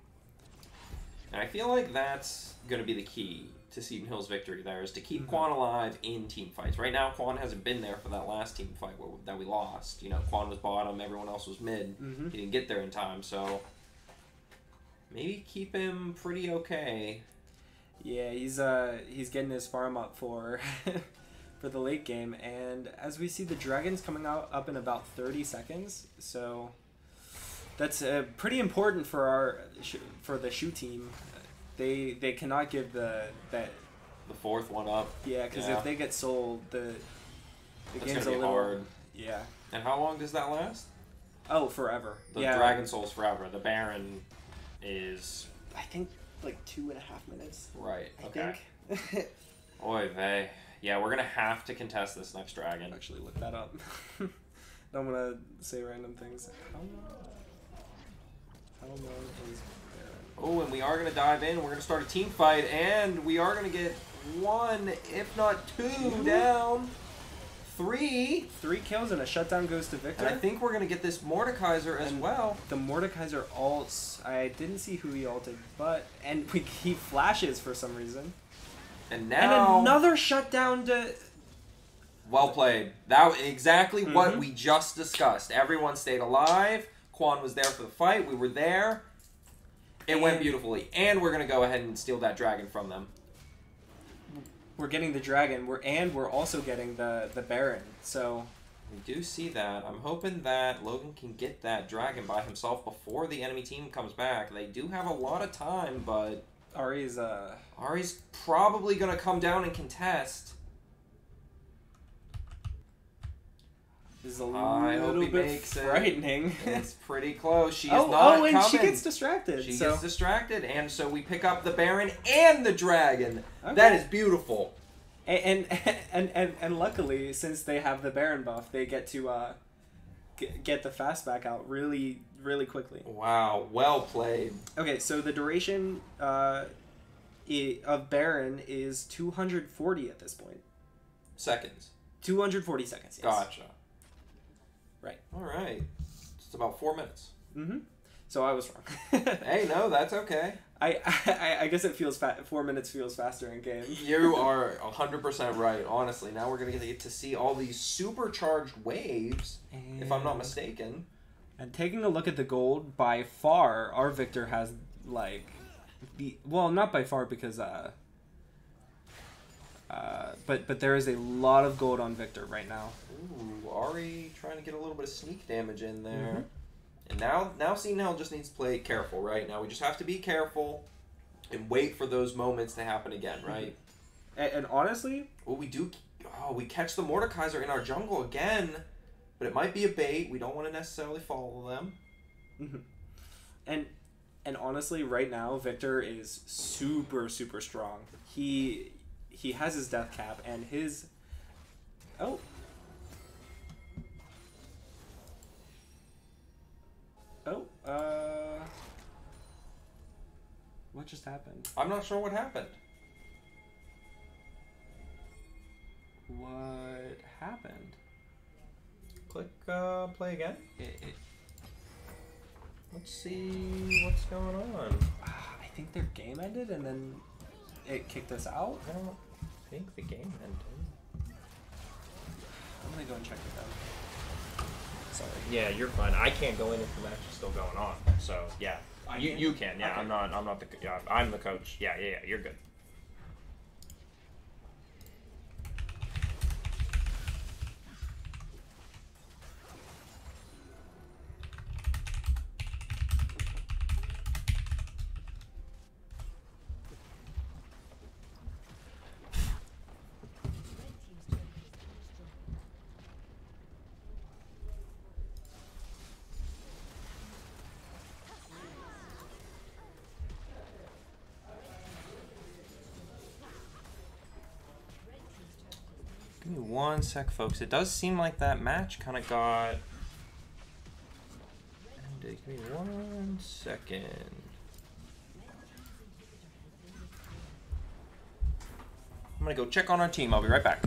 And I feel like that's gonna be the key to Seton Hill's victory there, is to keep Quan alive in team fights. Right now, Quan hasn't been there for that last team fight that we lost. You know, Quan was bottom, everyone else was mid. He didn't get there in time, so maybe keep him pretty okay. Yeah, he's getting his farm up for for the late game, and as we see, the dragon's coming up in about 30 seconds. So that's pretty important for the SHU team. They cannot give the fourth one up. Yeah, because if they get sold, the game's gonna be hard. Yeah. And how long does that last? Oh, forever. The Dragon Soul's forever. The Baron is, I think, like 2.5 minutes. Right. Okay. I think. Oy vey. Yeah, we're gonna have to contest this next dragon. Actually, look that up. Don't want to say random things. How long is Oh, and we are going to dive in. We're going to start a team fight, and we are going to get 1, if not 2 down. 3. 3 kills and a shutdown goes to Victor. And I think we're going to get this Mordekaiser as well. The Mordekaiser ults, I didn't see who he ulted, but he flashes for some reason. And now... And another shutdown to... Well played. That exactly what we just discussed. Everyone stayed alive. Quan was there for the fight. We were there. It went beautifully. And we're going to go ahead and steal that dragon from them. We're getting the dragon. We're also getting the Baron. So we do see that. I'm hoping that Logan can get that dragon by himself before the enemy team comes back. They do have a lot of time, but Ari's probably going to come down and contest. This is a little bit frightening. It's pretty close. She's not coming. And she gets distracted. She gets distracted, and so we pick up the Baron and the dragon. Okay. That is beautiful. And luckily, since they have the Baron buff, they get to get the fast back out really quickly. Wow, well played. Okay, so the duration of Baron is 240 at this point. Seconds. 240 seconds. Yes. Gotcha. Right. All right. It's about 4 minutes. So I was wrong. Hey, no, that's okay. I guess it feels 4 minutes feels faster in game. You are 100% right. Honestly, now we're gonna get to see all these supercharged waves, if I'm not mistaken. And taking a look at the gold, by far our Victor has like not by far because but there is a lot of gold on Victor right now. Ooh, Ari trying to get a little bit of sneak damage in there. And now Seton Hill just needs to play careful, right? Now we just have to be careful and wait for those moments to happen again, right? And honestly... Well, we catch the Mordekaiser in our jungle again, but it might be a bait. We don't want to necessarily follow them. And honestly, right now, Victor is super strong. He has his death cap and his... Oh... What just happened? I'm not sure what happened. What happened? Click play again. It Let's see what's going on. I think their game ended and then it kicked us out. I don't think the game ended. I'm gonna go and check with them. Sorry. Yeah, you're fine. I can't go in if the match is still going on. So yeah, you can. Yeah, Okay. I'm not the. Yeah, I'm the coach. Yeah, you're good. Give me 1 sec, folks. It does seem like that match kind of got... Give me 1 second. I'm gonna go check on our team. I'll be right back.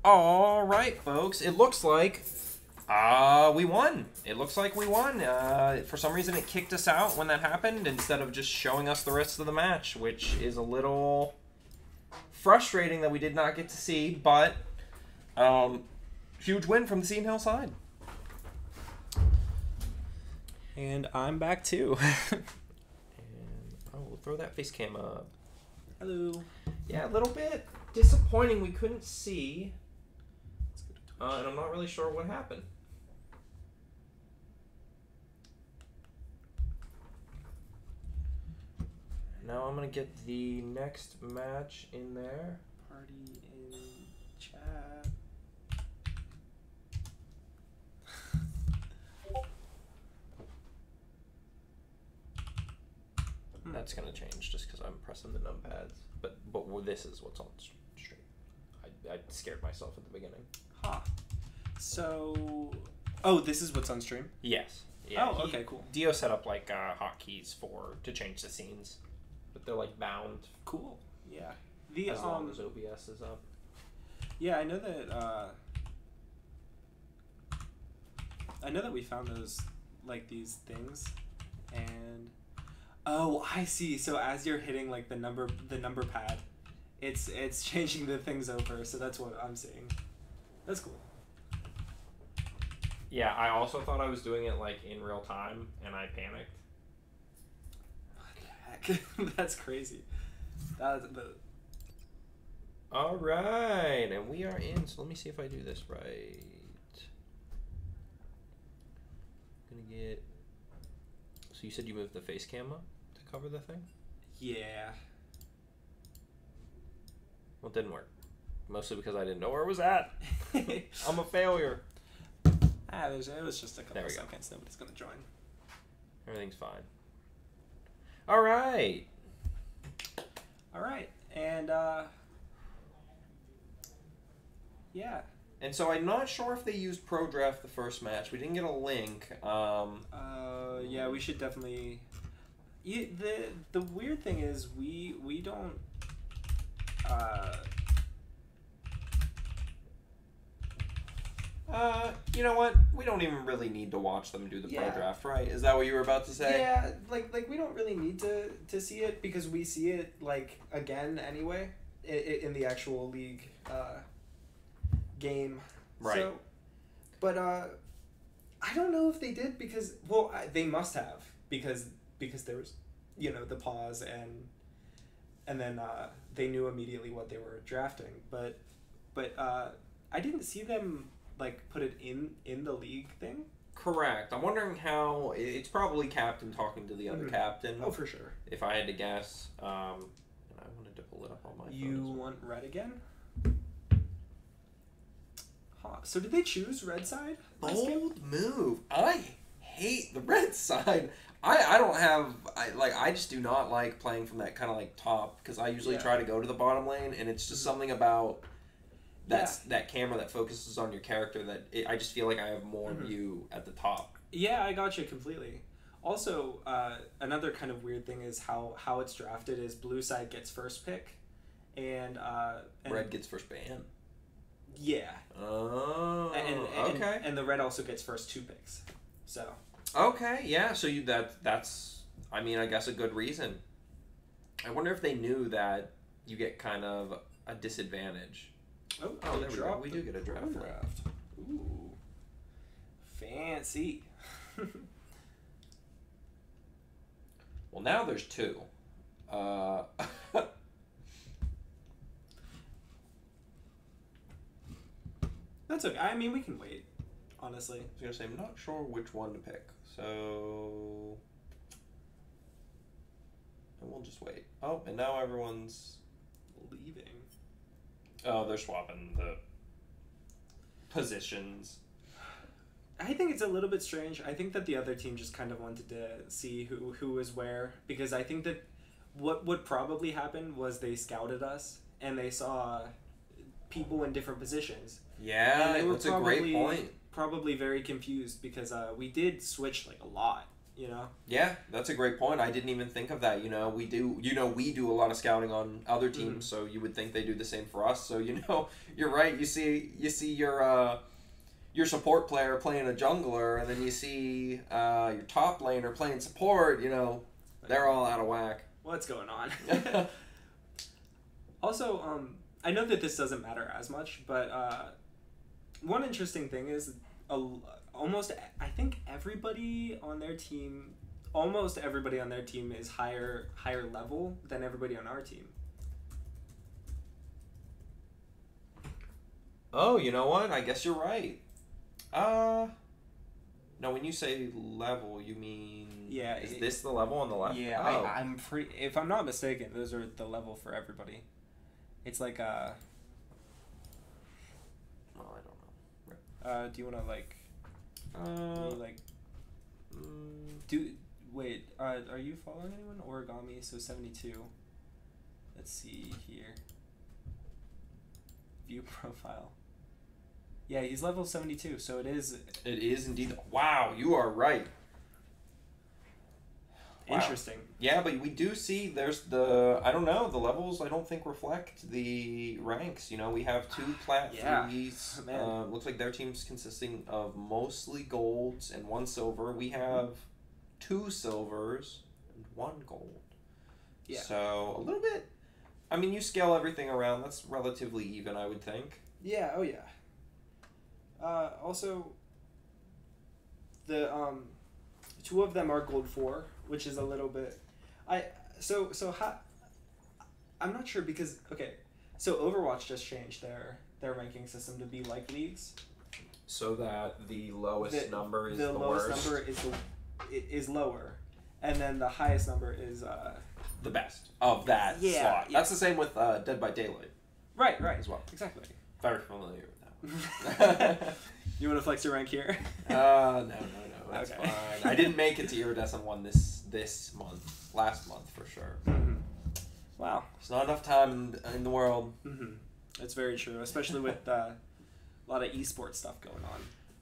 All right, folks. It looks like we won. It looks like we won. For some reason, it kicked us out when that happened instead of just showing us the rest of the match, which is a little frustrating that we did not get to see, but huge win from the Seton Hill side. And I'm back too. And we'll throw that face cam up. Hello. Yeah, a little bit disappointing we couldn't see. And I'm not really sure what happened. Now I'm going to get the next match in there. Party in chat. that's gonna change just because I'm pressing the numpads. But this is what's on stream. I scared myself at the beginning. Huh. So, oh, this is what's on stream? Yes. Yeah. Oh, okay, cool. Dio set up like hotkeys to change the scenes, but they're like bound. Cool. Yeah. As long as OBS is up. Yeah, I know that we found those, like, these things, and oh, I see. So as you're hitting like the number pad, it's changing the things over. So that's what I'm seeing. That's cool. Yeah, I also thought I was doing it like in real time, and I panicked. What the heck? That's crazy. All right, and we are in. So let me see if I do this right. Gonna get. So you said you moved the face cam up to cover the thing? Yeah. Well, it didn't work. Mostly because I didn't know where it was at. I'm a failure. It was just a couple of seconds. Nobody's gonna join. Everything's fine. All right. All right, and yeah. And so I'm not sure if they used Pro Draft the first match. We didn't get a link. Yeah, we should definitely. The weird thing is we don't. You know what? We don't even really need to watch them do the Pro Draft, right? Is that what you were about to say? Yeah, like we don't really need to see it because we see it like again anyway in the actual league game. Right. So, but I don't know if they did because they must have because there was the pause and then they knew immediately what they were drafting, but I didn't see them like put it in the league thing. Correct. I'm wondering how it's probably captain talking to the other captain. Oh, for sure. If I had to guess, and I wanted to pull it up on my phone. You want red again? Huh. So did they choose red side? Bold move. I hate the red side. I don't have I just do not like playing from that kind of like top because I usually try to go to the bottom lane and it's just something about that camera that focuses on your character that I just feel like I have more view at the top. Yeah, I got you completely. Also, another kind of weird thing is how it's drafted is blue side gets first pick, and red gets first ban. Yeah. Oh. Okay. And the red also gets first 2 picks. So. Okay. Yeah. So that's I mean I guess a good reason. I wonder if they knew that you get kind of a disadvantage. Oh, there we go. We do get a draft. Ooh. Fancy. Well, now there's 2. That's okay. I mean, we can wait, honestly. I was going to say, I'm not sure which one to pick. So... And we'll just wait. Oh, and now everyone's leaving. Oh, they're swapping the positions. I think it's a little bit strange. I think that the other team just kind of wanted to see who was where, because I think that what probably happened was they scouted us and they saw people in different positions. Yeah, that's a great point. Probably very confused because we did switch like a lot. Yeah, that's a great point. I didn't even think of that. We do a lot of scouting on other teams, so you would think they do the same for us. So you're right. You see your support player playing a jungler, and then you see your top laner playing support. They're all out of whack. What's going on? Also, I know that this doesn't matter as much, but one interesting thing is I think everybody on their team is higher level than everybody on our team. Oh, you know what? I guess you're right. No, when you say level, you mean is this the level on the left? Yeah, oh. I'm pretty. If I'm not mistaken, those are the level for everybody. It's like Oh, I don't know. do you want to like? Wait, are you following anyone? Origami, so 72. Let's see here. View profile. Yeah, he's level 72, so it is It is indeed. Wow, you are right. Wow. interesting. Yeah, but we do see there's the, I don't know, the levels I don't think reflect the ranks. You know, we have 2 plat Yeah. 3s. Man. Looks like their team's consisting of mostly golds and 1 silver. We have 2 silvers and 1 gold. Yeah. So a little bit, I mean, you scale everything around, that's relatively even, I would think. Yeah, oh yeah. Also, the 2 of them are gold 4, which is a little bit. I'm not sure because okay, so Overwatch just changed their ranking system to be like leagues. So that the lowest number is the the lowest worst. number is lower, and then the highest number is The best of that Yeah, slot. yeah. That's the same with Dead by Daylight right as well. exactly. Very familiar with that one. You want to flex your rank here? No, that's Okay. fine. I didn't make it to Iridescent 1 this month. Last month, for sure. Mm-hmm. Wow. There's not enough time in the world. Mm-hmm. That's very true, especially with a lot of esports stuff going on.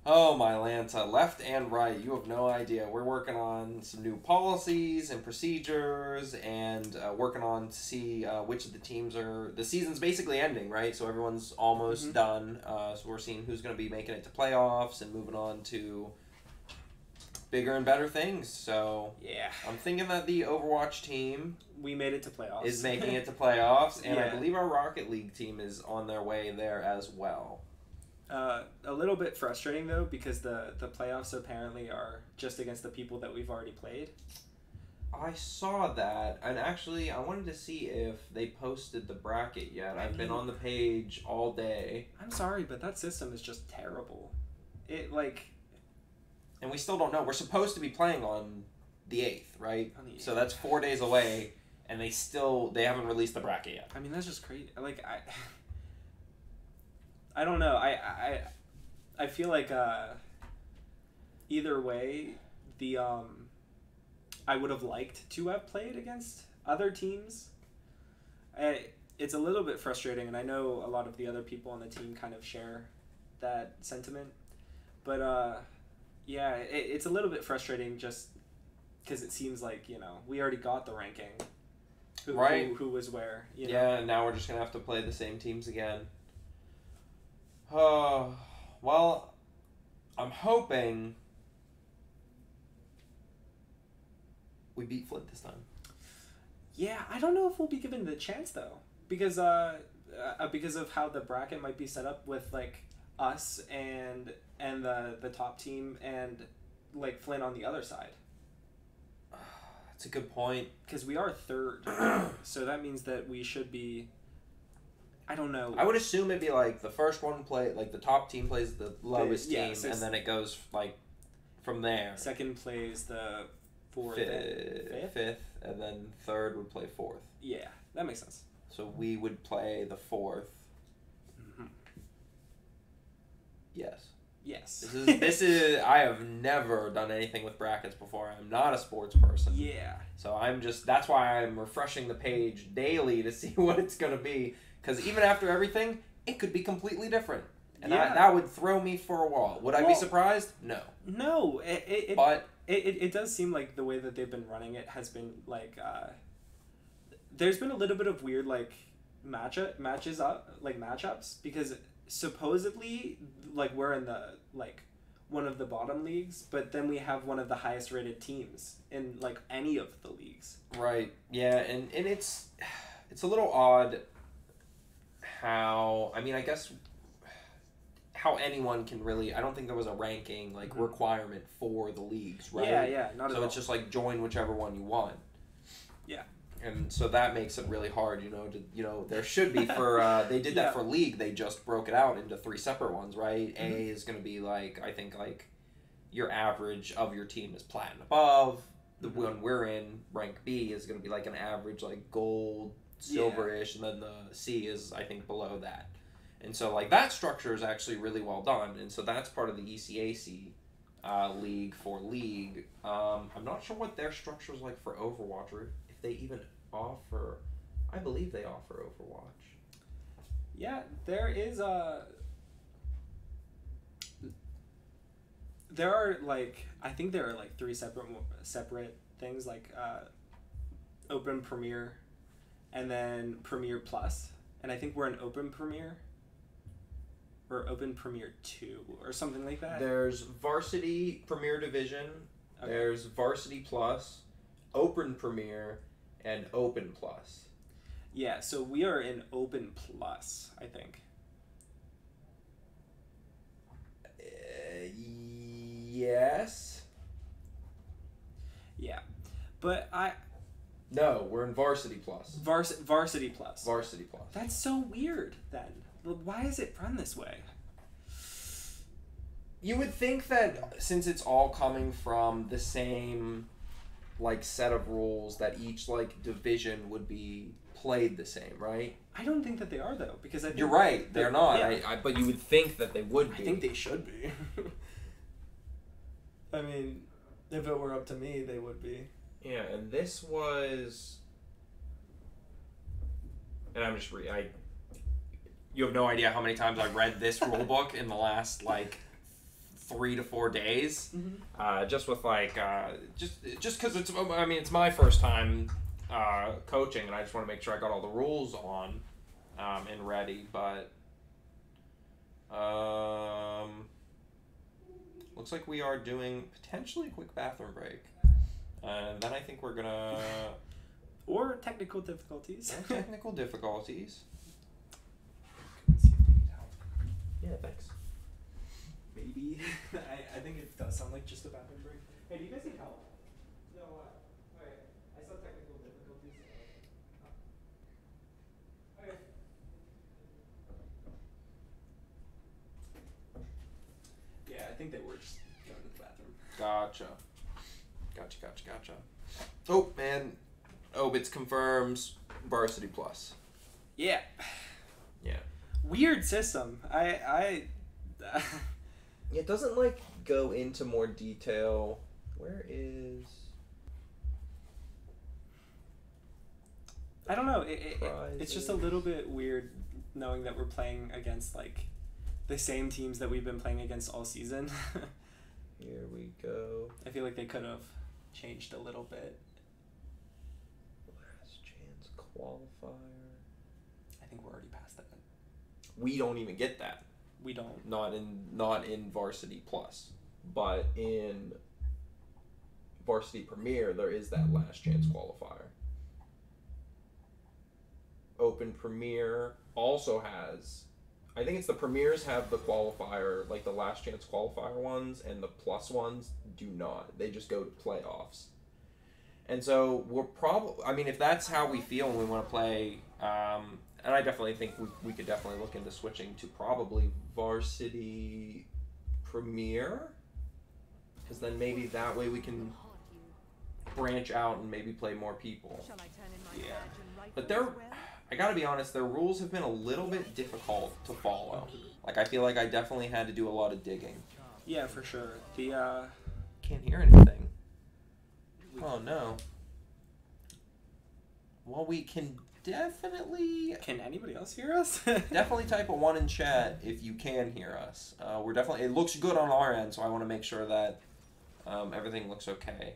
Oh, my Lanta. Left and right. You have no idea. We're working on some new policies and procedures and working on to see which of the teams are... The season's basically ending, right? So everyone's almost done. So we're seeing who's going to be making it to playoffs and moving on to bigger and better things. So Yeah. I'm thinking that the Overwatch team We made it to playoffs. is making it to playoffs, and I Yeah. believe our Rocket League team is on their way there as well. A little bit frustrating though because the playoffs apparently are just against the people that we've already played. I saw that, and actually I wanted to see if they posted the bracket yet. I've been on the page all day. I'm sorry, but that system is just terrible. And we still don't know. We're supposed to be playing on the 8th, right? On the So that's 4 days away, and they haven't released the bracket yet. I mean, that's just crazy. I don't know. I feel like either way, I would have liked to have played against other teams. It's a little bit frustrating, and I know a lot of the other people on the team kind of share that sentiment. But yeah, it's a little bit frustrating just because it seems like we already got the ranking. Right. Who was where? Yeah, and now we're just gonna have to play the same teams again. Well, I'm hoping we beat Flint this time. Yeah, I don't know if we'll be given the chance though, because of how the bracket might be set up with like us and the top team and like Flint on the other side. That's a good point. Because we are third, so that means that we should be. I don't know. I would assume it'd be like the first one like the top team plays the lowest Yeah, team, so and then it goes like from there. Second plays the fourth, Fifth, and then third would play fourth. Yeah, that makes sense. So we would play the fourth. Mm-hmm. Yes. Yes. This is I have never done anything with brackets before. I'm not a sports person. Yeah. So that's why I'm refreshing the page daily to see what it's going to be. Because even after everything, it could be completely different. And Yeah. that would throw me for a wall. Would I be surprised? No. No, But it does seem like the way that they've been running it has been like there's been a little bit of weird like matchups because supposedly like we're in the like one of the bottom leagues, but then we have one of the highest rated teams in like any of the leagues. right, yeah, and it's a little odd how I guess how anyone can really. I don't think there was a ranking like requirement for the leagues, right? Yeah, not at all. So it's just like join whichever one you want. Yeah. And so that makes it really hard, there should be for, they did that for League, they just broke it out into 3 separate ones, right? Mm-hmm. A is going to be like, I think like, your average of your team is plat and above. The one we're in, rank B, is going to be like an average like gold, silverish, and then the C is, I think, below that. And so like that structure is actually really well done, and so that's part of the ECAC league for League. I'm not sure what their structure is like for Overwatch, or if they even offer. I believe they offer Overwatch. Yeah, there is there are like I think there are like three separate things like Open Premier, and then Premier Plus, and I think we're an Open Premier. Or Open Premier 2 or something like that. There's Varsity Premier Division. Okay. There's Varsity Plus, Open Premier, and Open Plus. Yeah, so we are in Open Plus, I think. Yes. Yeah, but No, we're in Varsity Plus. Varsity Plus. Varsity Plus. That's so weird. Then why is it run this way? You would think that since it's all coming from the same like set of rules, that each like division would be played the same, right? I don't think that they are though, because I think you're right, they're not. Yeah. But you would think that they would be. I think they should be. I mean, if it were up to me, they would be. Yeah, and this was, and I'm just you have no idea how many times I read this rule book in the last like 3 to 4 days. Mm-hmm. Just with like just because it's my first time coaching, and I just want to make sure I got all the rules on and ready. But looks like we are doing potentially a quick bathroom break, and then I think we're gonna or technical difficulties. Technical difficulties. Yeah, thanks. Maybe. I think it does sound like just a bathroom break. Hey, do you guys need help? No, okay. I saw technical difficulties. Okay. Yeah, I think they were just going to the bathroom. Gotcha. Oh, man. Obits confirms Varsity Plus. Yeah. Yeah. Weird system. It doesn't like go into more detail. Where is? I don't know. It's just a little bit weird knowing that we're playing against like the same teams that we've been playing against all season. Here we go. I feel like they could have changed a little bit. Last chance qualifier. I think we're already past that. We don't even get that. We don't. Not in Varsity Plus, but in Varsity Premier there is that last chance qualifier. Open Premier also has, I think it's the Premiers have the qualifier, like the last chance qualifier ones, and the Plus ones do not. They just go to playoffs. And so we're probably, I mean, if that's how we feel and we want to play, and I definitely think we could definitely look into switching to probably Varsity Premier, because then maybe that way we can branch out and maybe play more people. Yeah. But I gotta be honest, their rules have been a little bit difficult to follow. Like, I feel like I definitely had to do a lot of digging. Yeah, for sure. Can't hear anything. Oh, no. Well, we can definitely... Can anybody else hear us? Definitely type a 1 in chat if you can hear us. We're definitely... It looks good on our end, so I want to make sure that everything looks okay.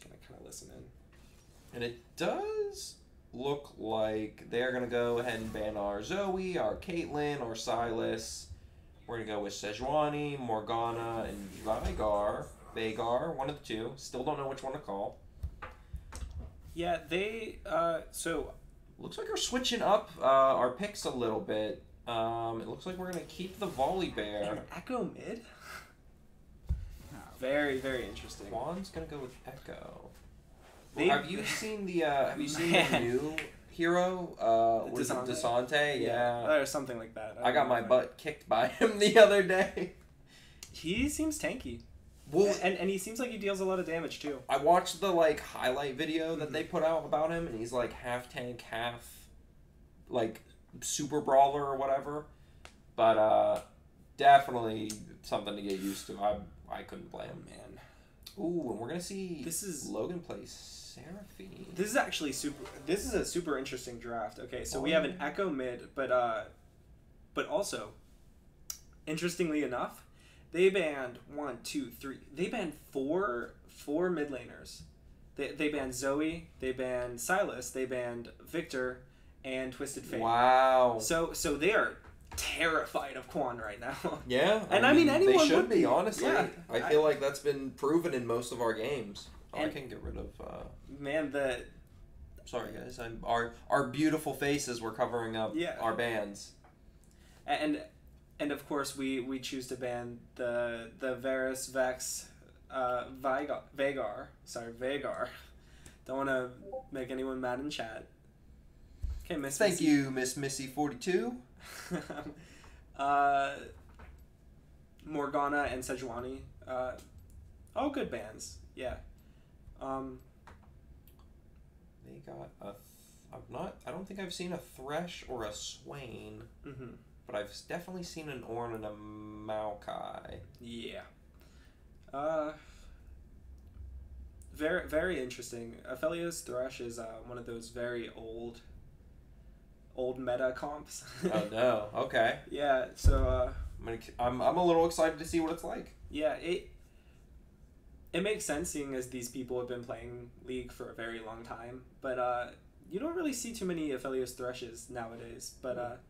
Gonna kind of listen in. And it does look like they're going to go ahead and ban our Zoe, our Caitlyn, our Silas. We're going to go with Sejuani, Morgana, and Vagar, one of the two. Still don't know which one to call. Yeah, so... Looks like we're switching up our picks a little bit. It looks like we're going to keep the Volley Bear. An Echo mid? Very, very interesting. Juan's going to go with Echo. They- Have you seen the new hero? Desante? Yeah. Or something like that. I got my butt kicked by him the other day. He seems tanky. Well, And he seems like he deals a lot of damage too. I watched the highlight video that they put out about him, and he's like half tank, half like super brawler or whatever. But definitely something to get used to. I couldn't play him. Man. Ooh, and we're gonna see This Logan play Seraphine. is actually this is a super interesting draft. Okay, so we have an Echo mid, but also, interestingly enough, they banned 1, 2, 3. They banned four mid laners. They banned Zoe, they banned Silas, they banned Victor, and Twisted Fate. Wow. So they are terrified of Quan right now. Yeah, and I mean anyone they should would be, honestly. Yeah, I feel like that's been proven in most of our games. I And- can get rid of. Man, Sorry, guys. Our beautiful faces were covering up our bands. and of course we choose to ban the Varus Vex Vagar. Sorry, Vagar. Don't want to make anyone mad in chat. Okay, Miss. Thank you, Miss Missy 42. Morgana and Sejuani. All good bands. Yeah. They got a. I don't think I've seen a Thresh or a Swain, but I've definitely seen an Ornn and a Maokai. Yeah. Very very interesting. Aphelios Thresh is one of those very old meta comps. Oh no! Okay. Yeah. So. I'm a little excited to see what it's like. Yeah. It makes sense seeing as these people have been playing League for a very long time, but you don't really see too many Aphelios Threshes nowadays. But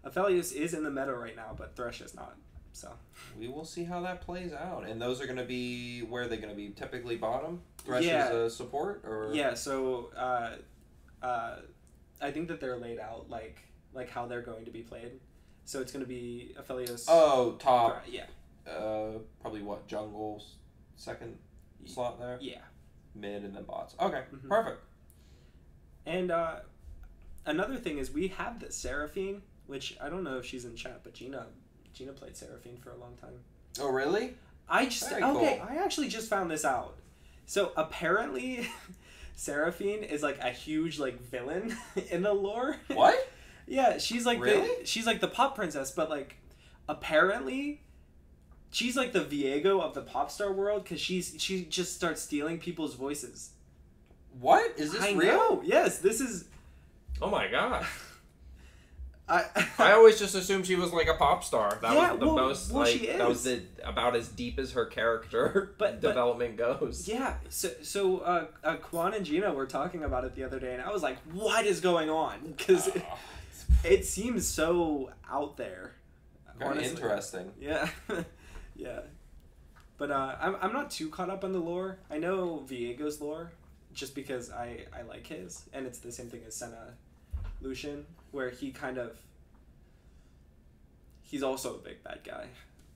Aphelios is in the meta right now, but Thresh is not. So we will see how that plays out. And those are going to be, where are they going to be? Typically bottom? Thresh Yeah. is a support? Or yeah, so I think that they're laid out like how they're going to be played. So it's going to be Aphelios. Oh, top. Yeah. Probably what? Jungle's second slot there? Yeah. Mid and then bots. Okay, perfect. And another thing is we have the Seraphine, which I don't know if she's in chat, but Gina played Seraphine for a long time. Oh, really? Okay, I actually just found this out. So apparently Seraphine is like a huge like villain in the lore. What? Yeah, she's like Really? she's like the pop princess, but like apparently she's like the Viego of the pop star world because she just starts stealing people's voices. What? Is this real? Know. Yes, this is. Oh my god. I always just assumed she was like a pop star. That Yeah, was the well, most well, like she that was is. about as deep as her character But- development goes. Yeah, so Quan and Gina were talking about it the other day, and I was like, "What is going on?" Because it seems so out there. Very honestly. interesting. Yeah, yeah. But I'm not too caught up on the lore. I know Viego's lore, just because I like his, and it's the same thing as Senna Lucian, where he's also a big bad guy.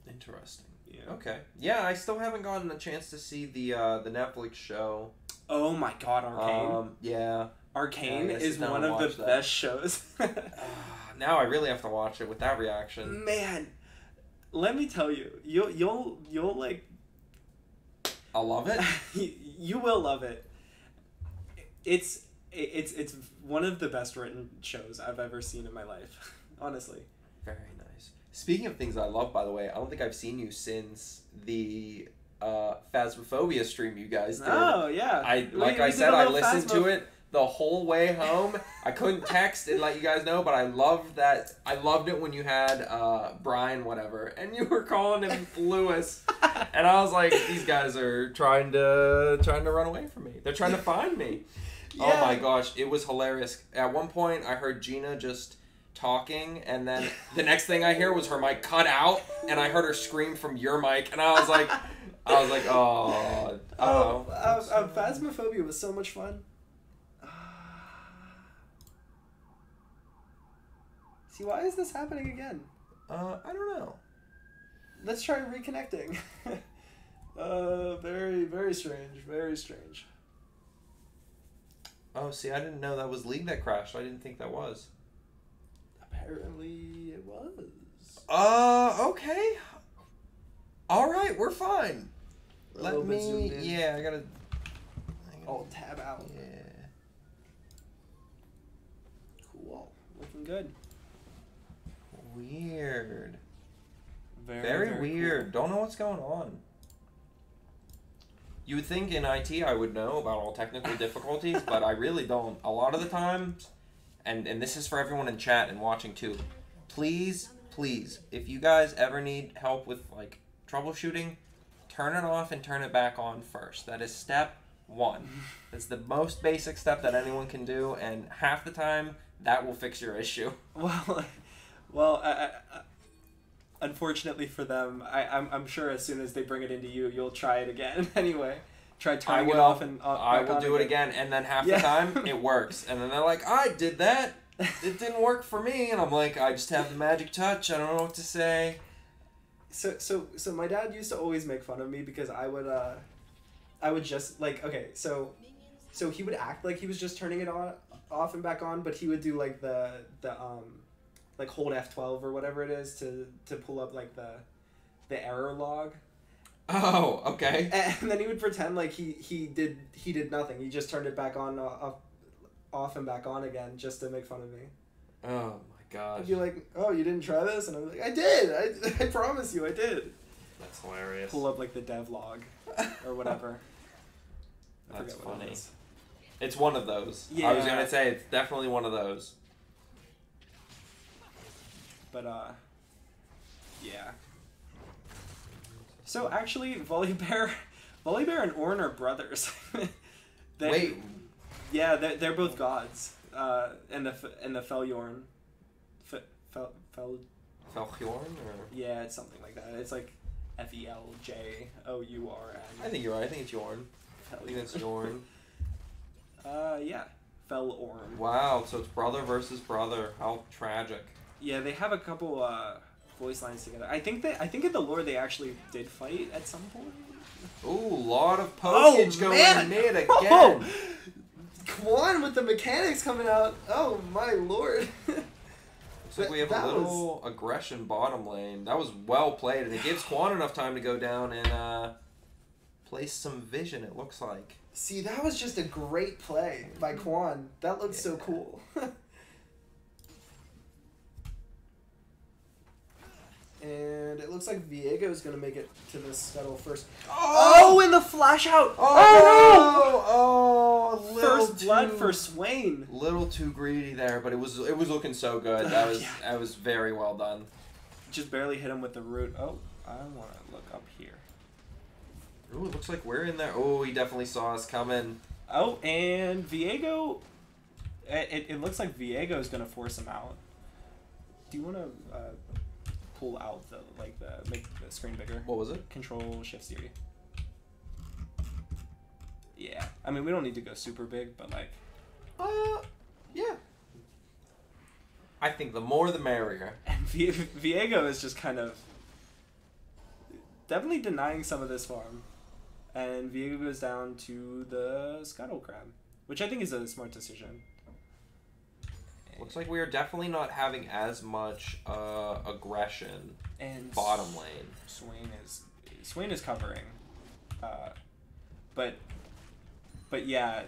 Interesting. Yeah. Okay. Yeah, I still haven't gotten a chance to see the Netflix show. Oh my God, Arcane! Yeah. Arcane Yeah, I is sit down one and of watch the that. best shows. Now I really have to watch it with that reaction. Man, let me tell you, you'll like I love it. you will love it. It's one of the best written shows I've ever seen in my life, honestly. Very nice. Speaking of things I love, by the way, I don't think I've seen you since the Phasmophobia stream you guys did. Oh yeah. I We did said, a I little listened to it the whole way home. I couldn't text and let you guys know, but I loved that. I loved it when you had Brian, whatever, and you were calling him Lewis, and I was like, these guys are trying to run away from me. They're trying to find me. Yeah. Oh my gosh, it was hilarious. At one point, I heard Gina just talking, and then the next thing I hear was her mic cut out, and I heard her scream from your mic, and I was like, oh. Phasmophobia was so much fun. See, why is this happening again? I don't know. Let's try reconnecting. Very, very strange. Very strange. Oh, see, I didn't know that was League that crashed. I didn't think that was. Apparently it was. Okay. All right, we're fine. We're a little bit zoomed in. Yeah, I gotta. Alt tab out. Yeah. Cool. Looking good. Weird. Very weird. Cool. Don't know what's going on. You would think in IT I would know about all technical difficulties, but I really don't. A lot of the times, and this is for everyone in chat and watching too, please, if you guys ever need help with like troubleshooting, turn it off and turn it back on first. That is step 1. It's the most basic step that anyone can do, and half the time that will fix your issue. Well, unfortunately for them, I'm sure as soon as they bring it into you, you'll try it again anyway. Try turning it off and I will do it again, and then half the time it works, and then they're like, "I did that. It didn't work for me," and I'm like, "I just have the magic touch. I don't know what to say." So my dad used to always make fun of me because I would just like so he would act like he was just turning it off and back on, but he would do like the like hold F12 or whatever it is to pull up like the error log. Oh, okay. And then he would pretend like he did nothing. He just turned it back on, off and back on again just to make fun of me. Oh my gosh. I'd be like, "Oh, you didn't try this?" And I'm like, "I did. I promise you, I did." That's hilarious. Pull up like the dev log or whatever. That's funny. It's one of those. Yeah. I was gonna say it's definitely one of those. But yeah. So actually, Volibear and Ornn are brothers. Wait. Yeah, they're both gods. And the Felhjorn. Felhjorn or? Yeah, it's something like that. It's like Feljourn. I think you're right. I think it's Yorn. I think it's Yorn. Yeah, Felorn. Wow, so it's brother versus brother. How tragic. Yeah, they have a couple voice lines together. I think in the lore they actually did fight at some point. Ooh, lot of pokage going mid again. Oh, Quan with the mechanics coming out. Oh my lord. Looks like we have a little aggression bottom lane. That was well played, and it gives Quan enough time to go down and place some vision, it looks like. See, that was just a great play by Quan. That looked so cool. And it looks like Viego's gonna make it to the scuttle first. Oh, and the flash out! Oh, no! Oh, First blood for Swain. Little too greedy there, but it was looking so good. That was very well done. Just barely hit him with the root. Oh, I want to look up here. Ooh, it looks like we're in there. Oh, he definitely saw us coming. Oh, and Viego. It looks like Viego's gonna force him out. Do you want to pull out make the screen bigger? What was it? Control Shift C. Yeah, I mean we don't need to go super big, but like. Yeah. I think the more the merrier. And Viego is just kind of definitely denying some of this farm, and Viego goes down to the Scuttle Crab, which I think is a smart decision. Looks like we are definitely not having as much aggression And bottom lane. Swain is covering, but yeah,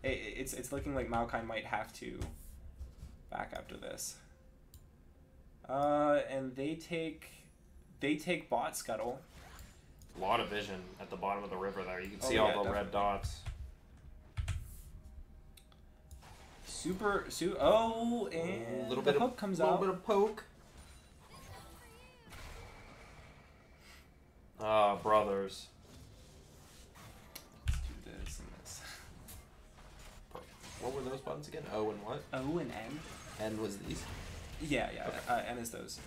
it's looking like Maokai might have to back after this. And they take bot Scuttle. A lot of vision at the bottom of the river there. You can see all the red dots. And a little bit hook comes out. A out. little bit of poke. Ah, brothers. Let's do this and this. What were those buttons again? O and what? O and N. N was these? Yeah. Okay. N is those.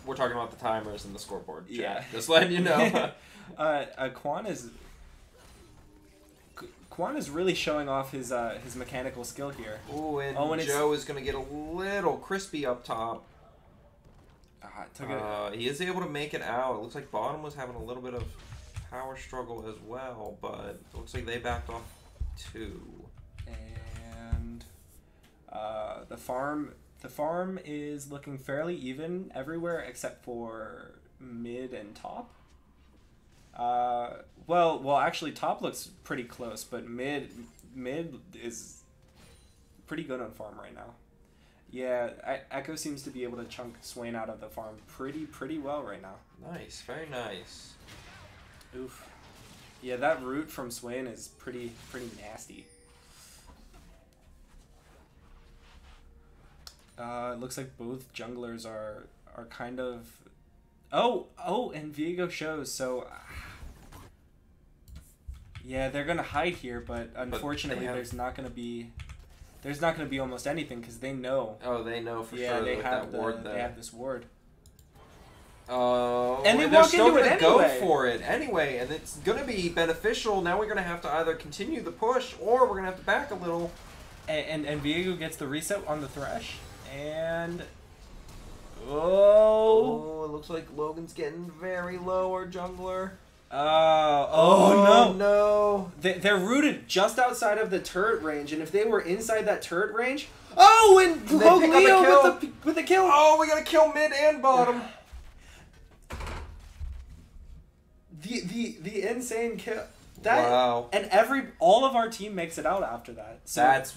We're talking about the timers and the scoreboard. Chat. Yeah. Just letting you know. Quan is really showing off his mechanical skill here. Ooh, and Joe is going to get a little crispy up top. He is able to make it out. It looks like bottom was having a little bit of power struggle as well, but it looks like they backed off too. And the farm is looking fairly even everywhere except for mid and top. Well, actually, top looks pretty close, but mid is pretty good on farm right now. Yeah, Echo seems to be able to chunk Swain out of the farm pretty well right now. Nice, very nice. Oof. Yeah, that root from Swain is pretty nasty. It looks like both junglers are kind of... Oh, and Viego shows, so... Yeah, they're gonna hide here, but unfortunately there's not gonna be almost anything because they know. Oh, they know for Yeah, sure they with have that ward there. they have this ward. Oh, And they they're walk still into it gonna anyway. go for it anyway, and it's gonna be beneficial. Now we're gonna have to either continue the push or we're gonna have to back a little. And Viego gets the reset on the Thresh, and oh, it looks like Logan's getting very low, our jungler. Oh no! No! They're rooted just outside of the turret range, and if they were inside that turret range, oh, and They pick up a Leo kill. with the kill. Oh, we gotta kill mid and bottom. The insane kill. That, Wow. And all of our team makes it out after that. So That's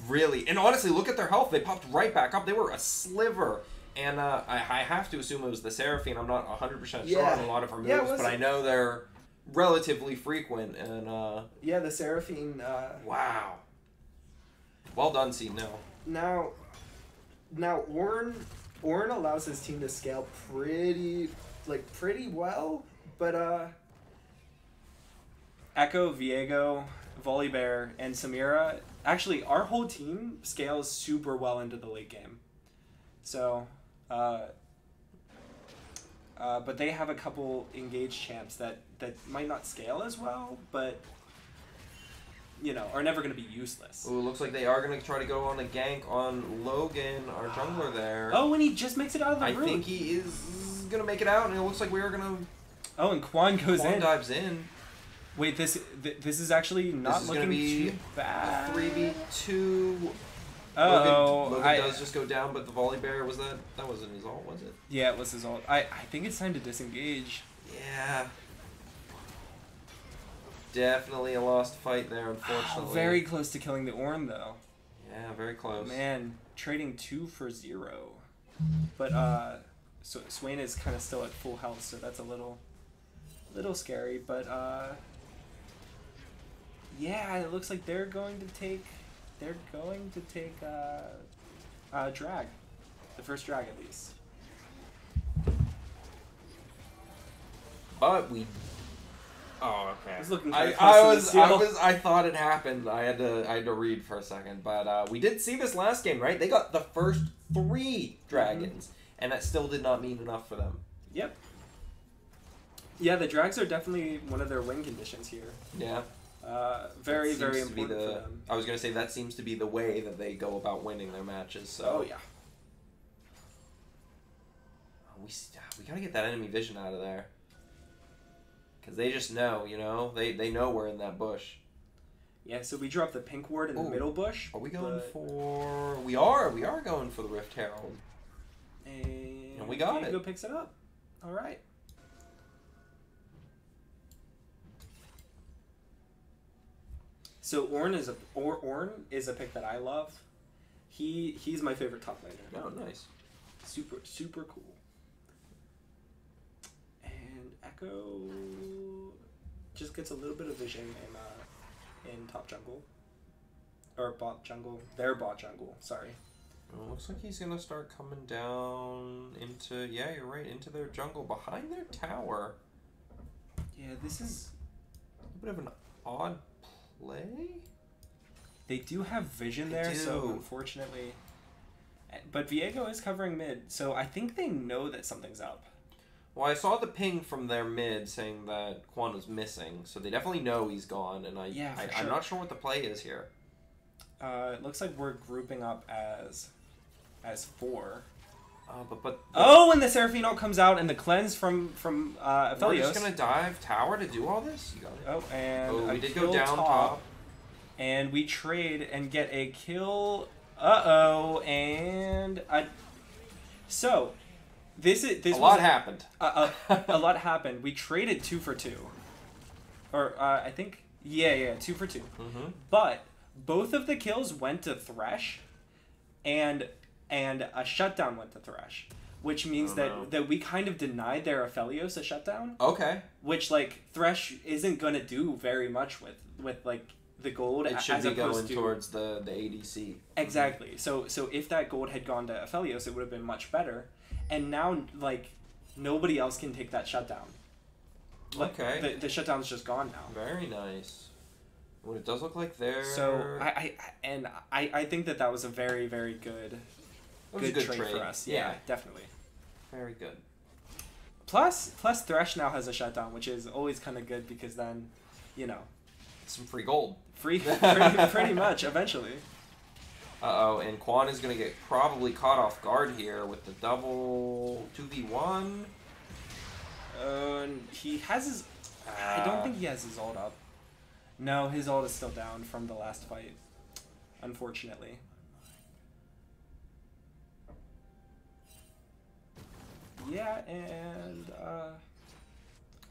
really... And honestly, look at their health. They popped right back up. They were a sliver. And I have to assume it was the Seraphine. I'm not 100% sure Yeah. on a lot of her moves, Yeah, it was- but I know they're relatively frequent. And, yeah, the Seraphine. wow. Well done, Seed. No. Now Ornn allows his team to scale pretty well, but Echo, Viego, Volibear, and Samira. Actually, our whole team scales super well into the late game. So, but they have a couple engaged champs that might not scale as well, but are never going to be useless. Ooh, looks like they are going to try to go on a gank on Logan, our jungler there. Oh, and he just makes it out of the room. I think he is going to make it out, and it looks like we are going to... Oh, and Quan goes in. dives in. Wait, this is actually not This is looking gonna be too bad. 3v2. Oh, Logan does just go down, but the Volibear, that wasn't his ult, was it? Yeah, it was his ult. I think it's time to disengage. Yeah. Definitely a lost fight there, unfortunately. Very close to killing the Ornn, though. Yeah, very close. Man, trading 2 for 0. But so Swain is kind of still at full health, so that's a little scary. But yeah, it looks like they're going to take drag, the first drag at least. But we... Oh, okay. It's looking I close to the seal. I thought it happened. I had to read for a second, but we did see this last game, right? They got the first 3 dragons, and that still did not mean enough for them. Yep. Yeah, the drags are definitely one of their win conditions here. Yeah. Very That seems to be important for them. I was gonna say that seems to be the way that they go about winning their matches. So. Oh yeah. We gotta get that enemy vision out of there. Because they just know, they know we're in that bush. Yeah, so we drop the pink ward in the middle bush. Are we going for... We are going for the Rift Herald. And we got Diego it. picks it up. All right. So Ornn is a pick that I love. He's my favorite top laner. Oh, nice. Super cool. And Echo just gets a little bit of vision in top jungle. Or bot jungle. Their bot jungle, sorry. Well, looks like he's gonna start coming down into... Yeah, you're right, into their jungle, behind their tower. Yeah, this is A bit of an odd play? They do have vision They there, so do. unfortunately... But Viego is covering mid, so I think they know that something's up. Well, I saw the ping from their mid saying that Quan was missing, so they definitely know he's gone, and I'm sure. not sure what the play is here. It looks like we're grouping up as 4. But Oh, and the Seraphine ult comes out, and the cleanse from Aphelios. we're just gonna dive tower to do all this? You got it. Oh, and Oh, a we did kill go down top. and we trade and get a kill. Uh-oh, and so this A lot happened. A lot happened. We traded 2 for 2, or I think 2 for 2. Mm-hmm. But both of the kills went to Thresh, and and a shutdown went to Thresh, which means that we kind of denied their Aphelios a shutdown. Okay. Which, like, Thresh isn't going to do very much with like, the gold. It should be going towards the ADC. Exactly. So if that gold had gone to Aphelios, it would have been much better. And now, like, nobody else can take that shutdown. Like, okay. The shutdown's just gone now. Very nice. Well, it does look like they're... So, I think that was a very, very good trade for us. Yeah, definitely. Very good. Plus Thresh now has a shutdown, which is always kind of good because then, you know... Some free gold. Pretty much, eventually. Uh-oh, and Quan is going to get probably caught off guard here with the double 2v1. He has his... I don't think he has his ult up. No, his ult is still down from the last fight, unfortunately. Yeah, and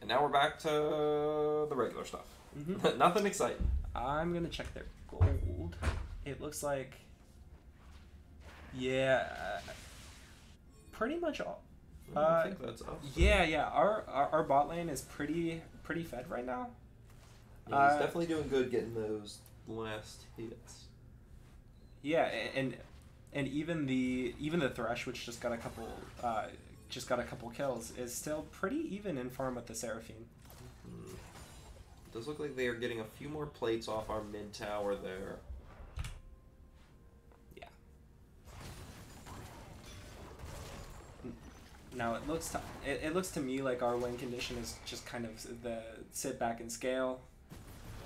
now we're back to the regular stuff. Mm-hmm. Nothing exciting. I'm going to check their gold. It looks like... Yeah, pretty much all. I think that's up. Yeah. Our bot lane is pretty fed right now. Yeah, he's definitely doing good getting those last hits. Yeah, and even the Thresh, which just got a couple kills, is still pretty even in farm with the Seraphine. Mm-hmm. It does look like they are getting a few more plates off our mid tower there. Now it looks to me like our win condition is just kind of the sit back and scale.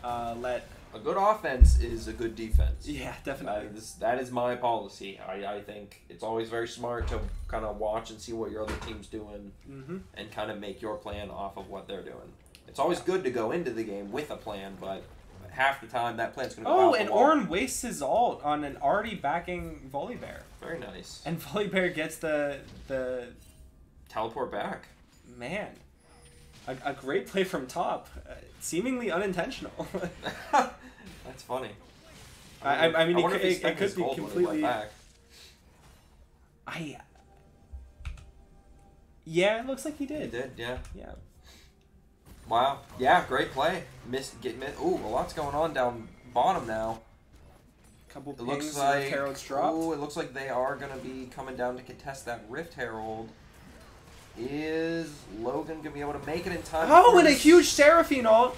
Let a good offense is a good defense. Yeah, definitely. That is my policy. I think it's always very smart to kind of watch and see what your other team's doing, and kind of make your plan off of what they're doing. It's always good to go into the game with a plan, but half the time that plan's going to go out the and wall. Ornn wastes his ult on an already backing Volibear. Very nice. And Volibear gets the teleport back. Man, a great play from top, seemingly unintentional. That's funny. I mean, it could be completely. Yeah, it looks like he did. He did, yeah. Yeah. Wow. Yeah, great play. Ooh, a lot's going on down bottom now. Couple it looks like Herald's dropped. Ooh, it looks like they are going to be coming down to contest that Rift Herald. Is Logan going to be able to make it in time? Oh, and a huge Seraphine ult.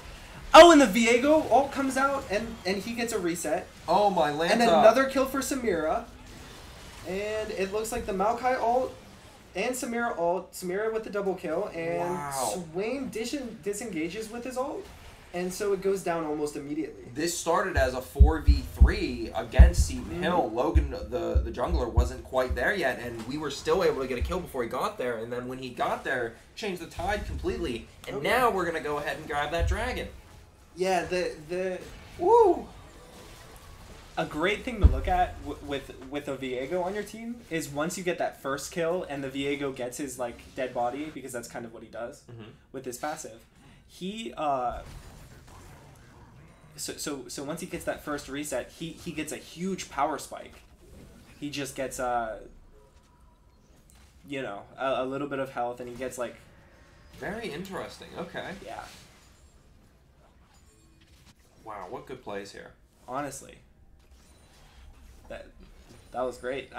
Oh, and the Viego ult comes out, and he gets a reset. Oh, my Lanta. And another kill for Samira. And it looks like the Maokai ult and Samira ult. Samira with the double kill. And Swain disengages with his ult. And so it goes down almost immediately. This started as a 4v3 against Seton Hill. Logan, the jungler, wasn't quite there yet, and we were still able to get a kill before he got there. And then when he got there, changed the tide completely. And now we're going to go ahead and grab that dragon. Yeah, woo! A great thing to look at with a Viego on your team is once you get that first kill and the Viego gets his dead body, because that's kind of what he does with his passive. He So once he gets that first reset, he gets a huge power spike. He just gets a little bit of health, and he gets Very interesting. Okay. Yeah. Wow, what good plays here. Honestly. That was great.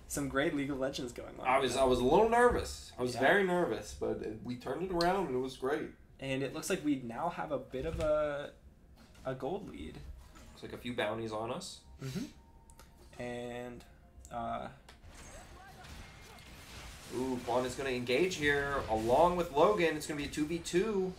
Some great League of Legends going on. I was a little nervous. I was very nervous, but we turned it around and it was great. And it looks like we now have a bit of a gold lead. Looks like a few bounties on us. And ooh, Quan is going to engage here along with Logan. It's going to be a 2v2.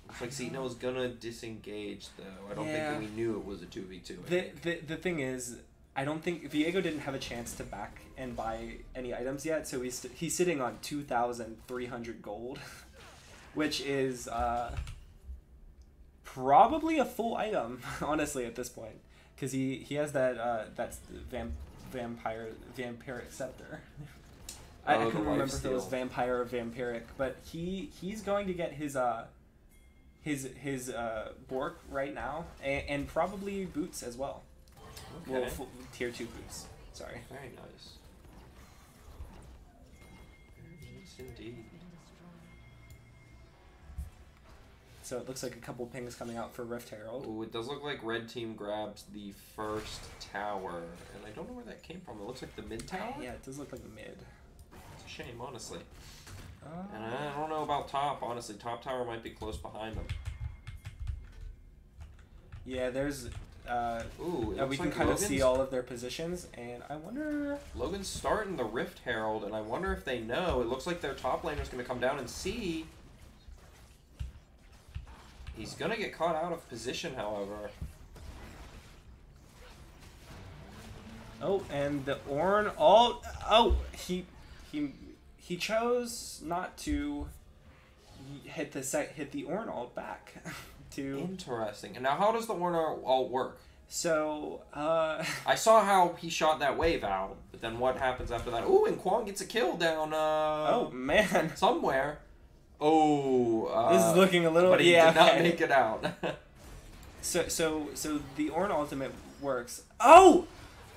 Looks like Seton is going to disengage, though. I don't think that we knew it was a 2v2. The thing is, I don't think Viego didn't have a chance to back and buy any items yet, so he's sitting on 2,300 gold, which is probably a full item, honestly, at this point, because he has that's vampiric scepter. I couldn't remember if it was vampire or vampiric, but he's going to get his Bork right now, and probably boots as well. Okay. Well, tier 2 boots. Sorry. Very nice. Very nice indeed. So it looks like a couple pings coming out for Rift Herald. Ooh, it does look like red team grabs the first tower, and I don't know where that came from. It looks like the mid tower? Yeah, it does look like mid. It's a shame, honestly. And I don't know about top, honestly. Top tower might be close behind them. Yeah, there's... Ooh, we can kind of see all of their positions, and I wonder... Logan's starting the Rift Herald, and I wonder if they know. It looks like their top laner's going to come down and see. He's going to get caught out of position, however. Oh, and the Ornn ult... Oh, he chose not to hit the Ornn ult back. Interesting. And now how does the Ornn ult work? So, I saw how he shot that wave out, but then what happens after that? Ooh, and Kwon gets a kill down, oh, man. somewhere. Oh, this is looking a little... But he yeah, did not make it out. So the Ornn ultimate works. Oh!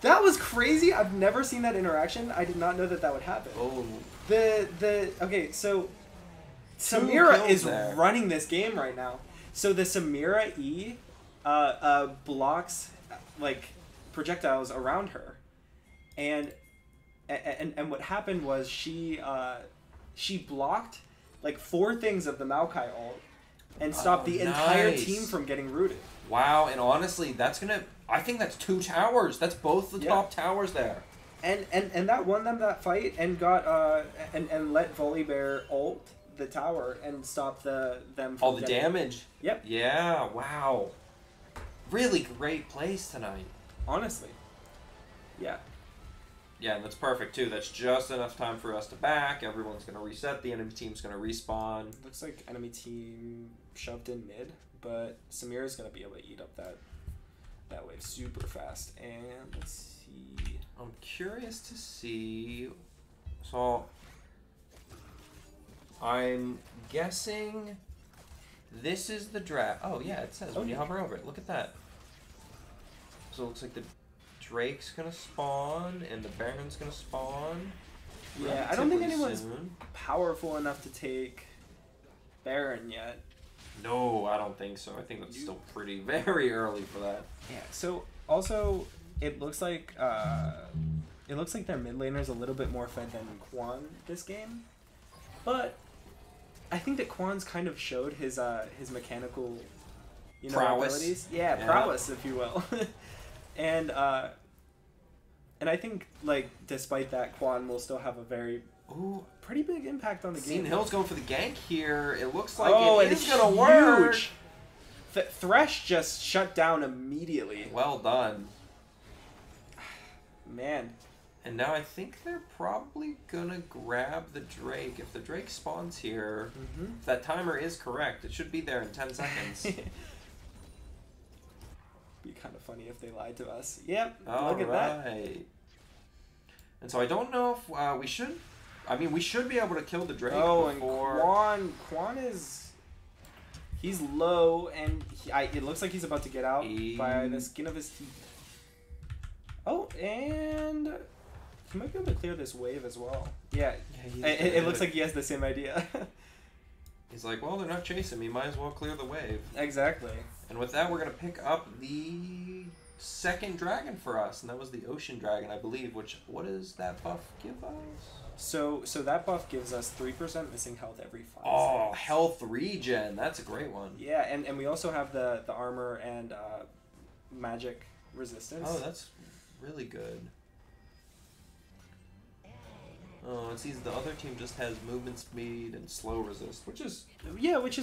That was crazy! I've never seen that interaction. I did not know that would happen. Oh. Okay, so... Samira is there. running this game right now. So the Samira E blocks like projectiles around her, and what happened was she blocked like 4 things of the Maokai ult and stopped the entire team from getting rooted. Wow, and honestly, I think that's 2 towers. That's both the top towers there. And that won them that fight and got and let Volibear ult the tower and stop them from all the damage. Yep. Yeah, wow. Really great plays tonight. Honestly. Yeah. Yeah, and that's perfect too. That's just enough time for us to back. Everyone's going to reset. The enemy team's going to respawn. Looks like enemy team shoved in mid, but Samira's going to be able to eat up that wave super fast. And let's see. I'm curious to see. So I'm guessing this is the draft. Oh yeah, it says when you hover over it. Look at that. So it looks like the Drake's gonna spawn and the Baron's gonna spawn. Yeah, I don't think anyone's powerful enough to take Baron yet. No, I don't think so. I think that's still very early for that. Yeah. So also, it looks like their mid laner's a little bit more fed than Kwon this game, but I think that Kwon's kind of showed his mechanical, prowess. abilities. Yeah, prowess, if you will. And I think like despite that, Kwon will still have a pretty big impact on the game. Hill's going for the gank here. It looks like it is gonna work. Thresh just shut down immediately. Well done. Man. And now I think they're probably gonna grab the Drake. If the Drake spawns here, if that timer is correct, it should be there in 10 seconds. Be kind of funny if they lied to us. Yep, All look at that. And so I don't know if we should... I mean, we should be able to kill the Drake before... and Kwon is... He's low, and it looks like he's about to get out by the skin of his teeth. Oh, and... He might be able to clear this wave as well. Yeah, it looks like he has the same idea. He's like, well, they're not chasing me. Might as well clear the wave. Exactly. And with that, we're going to pick up the second dragon for us. And that was the Ocean Dragon, I believe. What does that buff give us? So that buff gives us 3% missing health every 5 seconds. Health regen. That's a great one. Yeah, and we also have the armor and magic resistance. Oh, that's really good. Oh, it seems the other team just has movement speed and slow resist, which is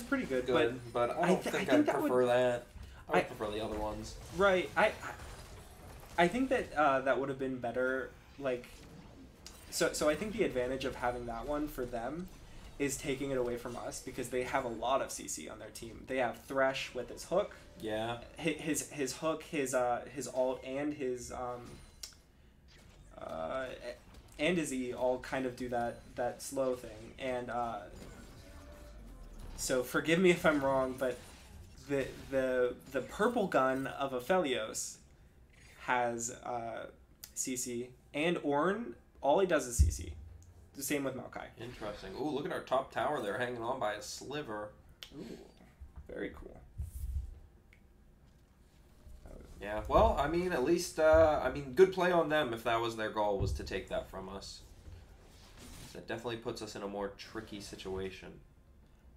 pretty good. But I don't think I'd prefer that. I would prefer the other ones. Right. I think that that would have been better. Like, so I think the advantage of having that one for them is taking it away from us because they have a lot of CC on their team. They have Thresh with his hook. Yeah. His hook, his ult, and his and his E all kind of do that slow thing. And so forgive me if I'm wrong, but the purple gun of Aphelios has CC And Ornn, all he does is CC. The same with Maokai. Interesting. Ooh, look at our top tower there, hanging on by a sliver. Ooh, very cool. Yeah, well, I mean, at least, I mean, good play on them if that was their goal, was to take that from us. That definitely puts us in a more tricky situation.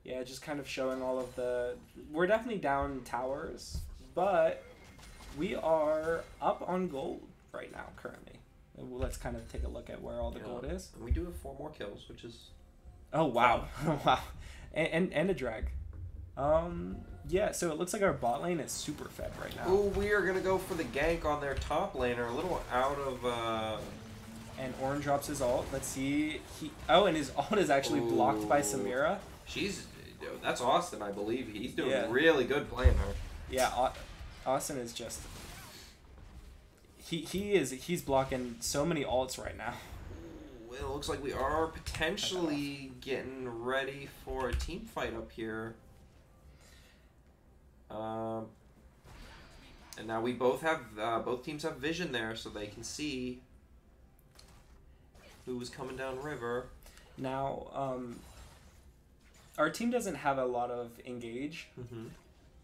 Yeah, just kind of showing all of the... We're definitely down towers, but we are up on gold right now, currently. Let's kind of take a look at where all the gold is. And we do have 4 more kills, which is... Oh, wow. Wow. And a drag. Yeah, so it looks like our bot lane is super fed right now. Ooh, we are going to go for the gank on their top laner. A little out of... And Ornn drops his ult. Let's see. Oh, and his ult is actually blocked by Samira. That's Austin, I believe. He's doing really good playing her. Yeah, Austin is just... He's blocking so many ults right now. It looks like we are potentially getting ready for a team fight up here. And now we both teams have vision there, so they can see who's coming down river. Now, our team doesn't have a lot of engage,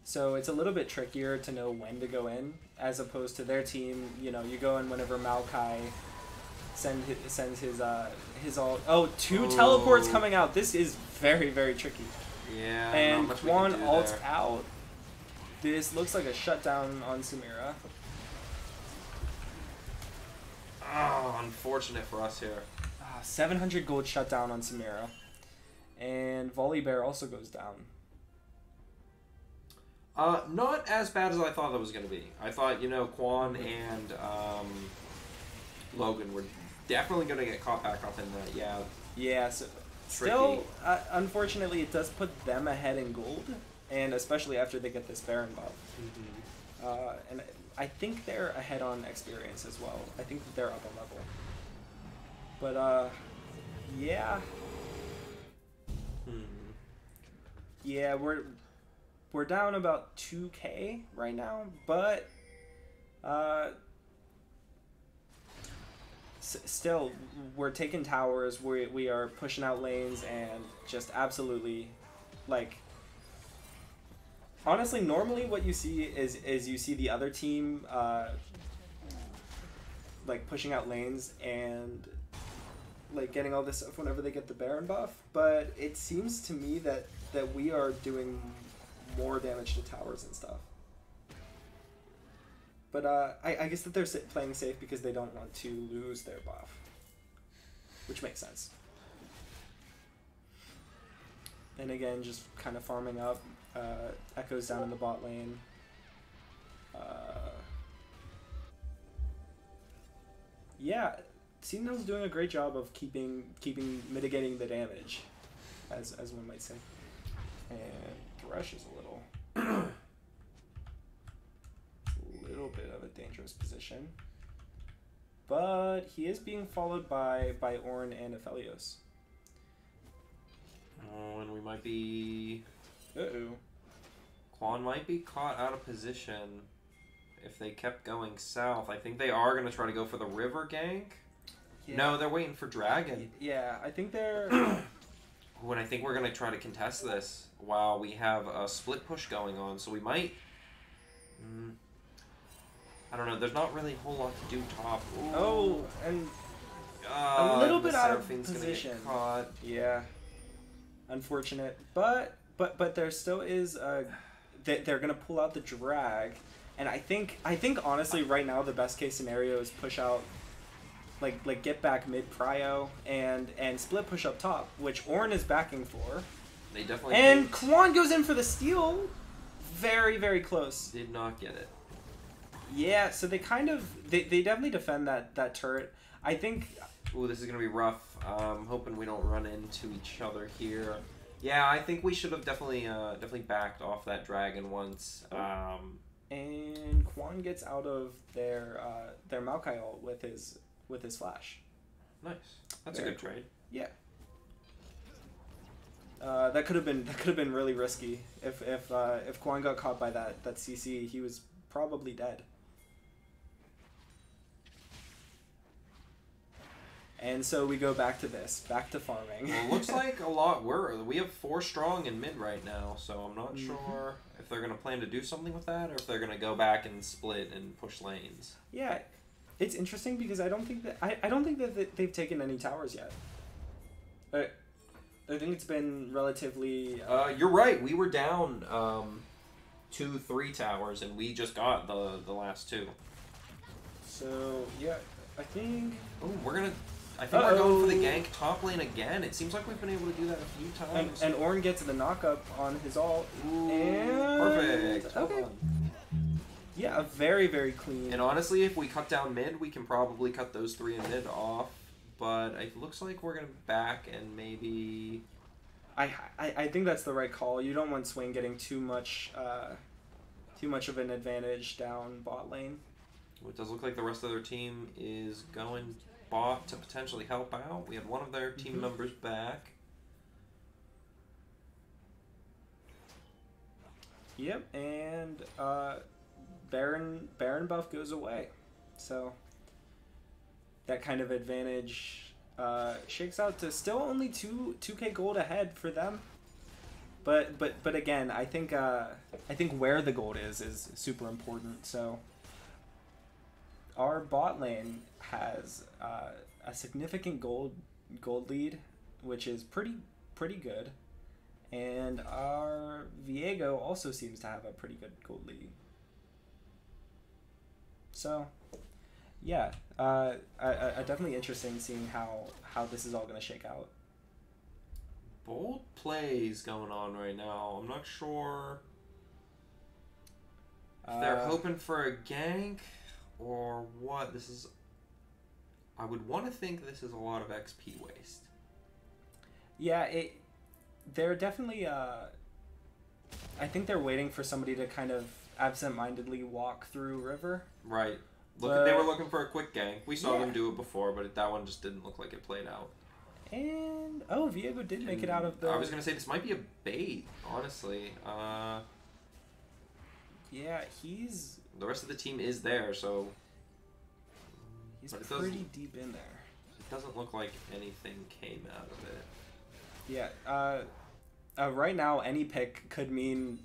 so it's a little bit trickier to know when to go in, as opposed to their team. You know, you go in whenever Maokai sends his ult. Oh, 2 teleports coming out. This is very, very tricky. Yeah, and Quan ults out. This looks like a shutdown on Samira. Oh, unfortunate for us here. 700 gold shutdown on Samira. And Volley Bear also goes down. Not as bad as I thought it was going to be. I thought, you know, Quan and Logan were definitely going to get caught back up in that. Yeah. Yeah, so still, unfortunately, it does put them ahead in gold. And especially after they get this Baron buff. And I think they're ahead on experience as well. I think that they're up a level. But, yeah. Yeah, we're down about 2k right now, but still, we're taking towers, we are pushing out lanes, and just absolutely, like, honestly, normally what you see is you see the other team like pushing out lanes and like getting all this stuff whenever they get the Baron buff, but it seems to me that we are doing more damage to towers and stuff. But I guess that they're playing safe because they don't want to lose their buff, which makes sense. And again, just kind of farming up. Echo's down in the bot lane. Yeah, Sentinel's doing a great job of mitigating the damage, as one might say. And Thresh is a little bit of a dangerous position, but he is being followed by Ornn and Aphelios. Oh, and we might be... Uh-oh. Quan might be caught out of position if they kept going south. I think they are going to try to go for the river gank. Yeah. No, they're waiting for Dragon. Yeah, I think they're... And I think we're going to try to contest this while we have a split push going on. So we might... I don't know. There's not really a whole lot to do top. Ooh. Oh, and a little bit out of position. Caught. Yeah. Unfortunate. But there still is they're gonna pull out the drag, and I think honestly right now the best case scenario is push out, like get back mid prio and split push up top, which Ornn is backing for. They definitely. And Quan goes in for the steal, very, very close. Did not get it. Yeah, so they definitely defend that turret. I think. Ooh, this is gonna be rough. Hoping we don't run into each other here. Yeah, I think we should have definitely backed off that dragon once. And Quan gets out of their Maokai ult with his flash. Nice. That's very a good trade. Yeah. That could have been really risky. If Quan got caught by that CC, he was probably dead. And so we go back to this, back to farming. Well, it looks like we have 4 strong in mid right now, so I'm not sure if they're gonna plan to do something with that or if they're gonna go back and split and push lanes. Yeah, it's interesting because I don't think that they've taken any towers yet. I think it's been relatively. You're right. We were down 2-3 towers, and we just got the last 2. So yeah, I think. Oh, I think we're going for the gank top lane again. It seems like we've been able to do that a few times. And Ornn gets the knock-up on his ult. Ooh, and... perfect. Okay. Yeah, a very, very clean. And honestly, if we cut down mid, we can probably cut those 3 in mid off. But it looks like we're going to back and maybe... I think that's the right call. You don't want Swing getting too much of an advantage down bot lane. It does look like the rest of their team is going bot to potentially help out. We had one of their team members back. Yep, and Baron buff goes away. So that kind of advantage shakes out to still only 2k gold ahead for them. But again, I think where the gold is super important. So our bot lane has a significant gold lead, which is pretty good, and our Viego also seems to have a pretty good gold lead. So, yeah, definitely interesting seeing how this is all going to shake out. Bold plays going on right now. I'm not sure if they're hoping for a gank or what. I would want to think this is a lot of XP waste. Yeah, they're definitely I think they're waiting for somebody to kind of absent-mindedly walk through river. Right. They were looking for a quick gank. We saw them do it before, but that one just didn't look like it played out. And Viego did make it out of the... I was gonna say this might be a bait, honestly. Yeah, he's... The rest of the team is there, so... He's pretty deep in there. It doesn't look like anything came out of it. Yeah, right now any pick could mean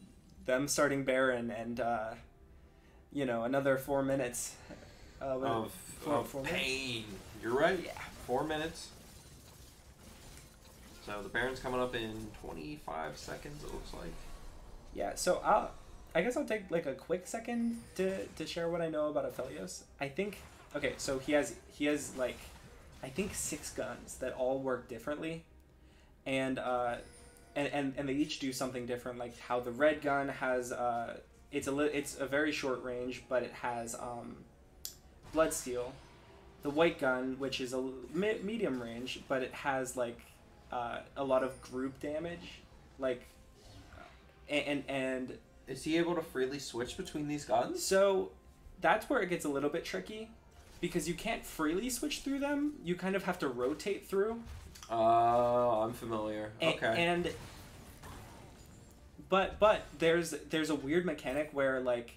them starting Baron and, another 4 minutes. Of pain. You're right. Yeah. 4 minutes. So the Baron's coming up in 25 seconds, it looks like. Yeah, so I guess I'll take like a quick second to share what I know about Aphelios. I think so he has like I think 6 guns that all work differently, and they each do something different. Like how the red gun has it's a very short range, but it has bloodsteel. The white gun, which is a medium range, but it has like a lot of group damage, like and is he able to freely switch between these guns? So that's where it gets a little bit tricky, because you can't freely switch through them. You kind of have to rotate through. I'm familiar. Okay. But there's a weird mechanic where like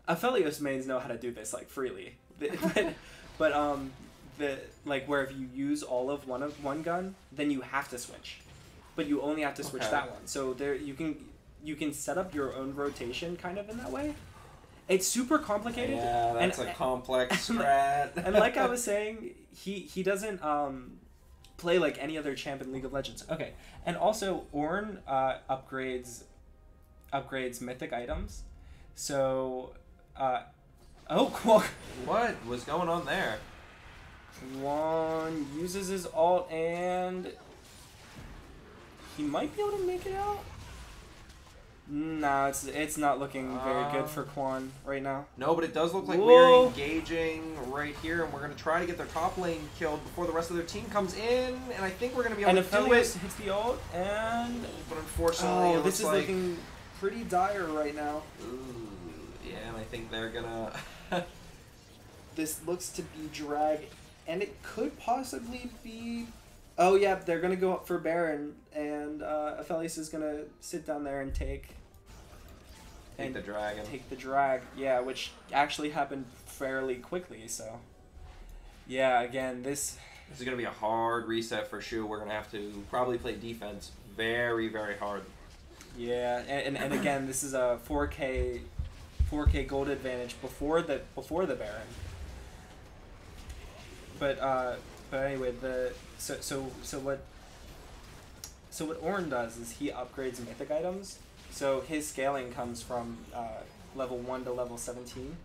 Aphelios mains know how to do this like freely, but where if you use all of one gun, then you have to switch, but you only have to switch that one. So there you can set up your own rotation kind of in that way. It's super complicated. Yeah, that's a complex strat. And like I was saying, he doesn't play like any other champ in League of Legends. Okay, and also Ornn upgrades mythic items. So, cool. What was going on there? Juan uses his ult and he might be able to make it out. No, it's not looking very good for Quan right now. No, but it does look like we're engaging right here, and we're going to try to get their top lane killed before the rest of their team comes in, and I think we're going to be able to do it. Hits the ult, and... But unfortunately, this is looking pretty dire right now. Ooh, yeah, and I think they're going to... This looks to be drag, and it could possibly be... Oh, yeah, they're going to go up for Baron, and Aphelios is going to sit down there and take the dragon. Take the drag, yeah, which actually happened fairly quickly, so... Yeah, again, this This is going to be a hard reset for SHU. We're going to have to probably play defense very, very hard. Yeah, and again, this is a 4K gold advantage before the Baron. But anyway, so what Ornn does is he upgrades mythic items. So his scaling comes from level 1 to level 17,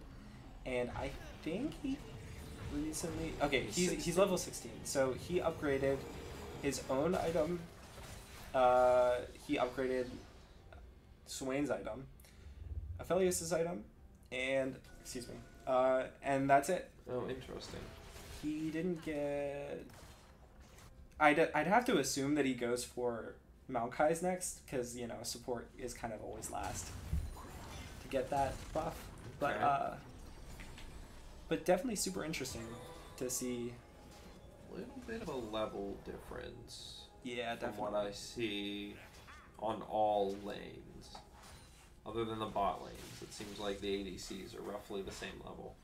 and I think he recently he's level 16. So he upgraded his own item. He upgraded Swain's item, Aphelios's item, and and that's it. Oh, interesting. He didn't get. I'd have to assume that he goes for Maokai's next, because support is kind of always last to get that buff. Okay. But definitely super interesting to see. A little bit of a level difference. Yeah, from definitely. what I see on all lanes, other than the bot lanes. It seems like the ADCs are roughly the same level.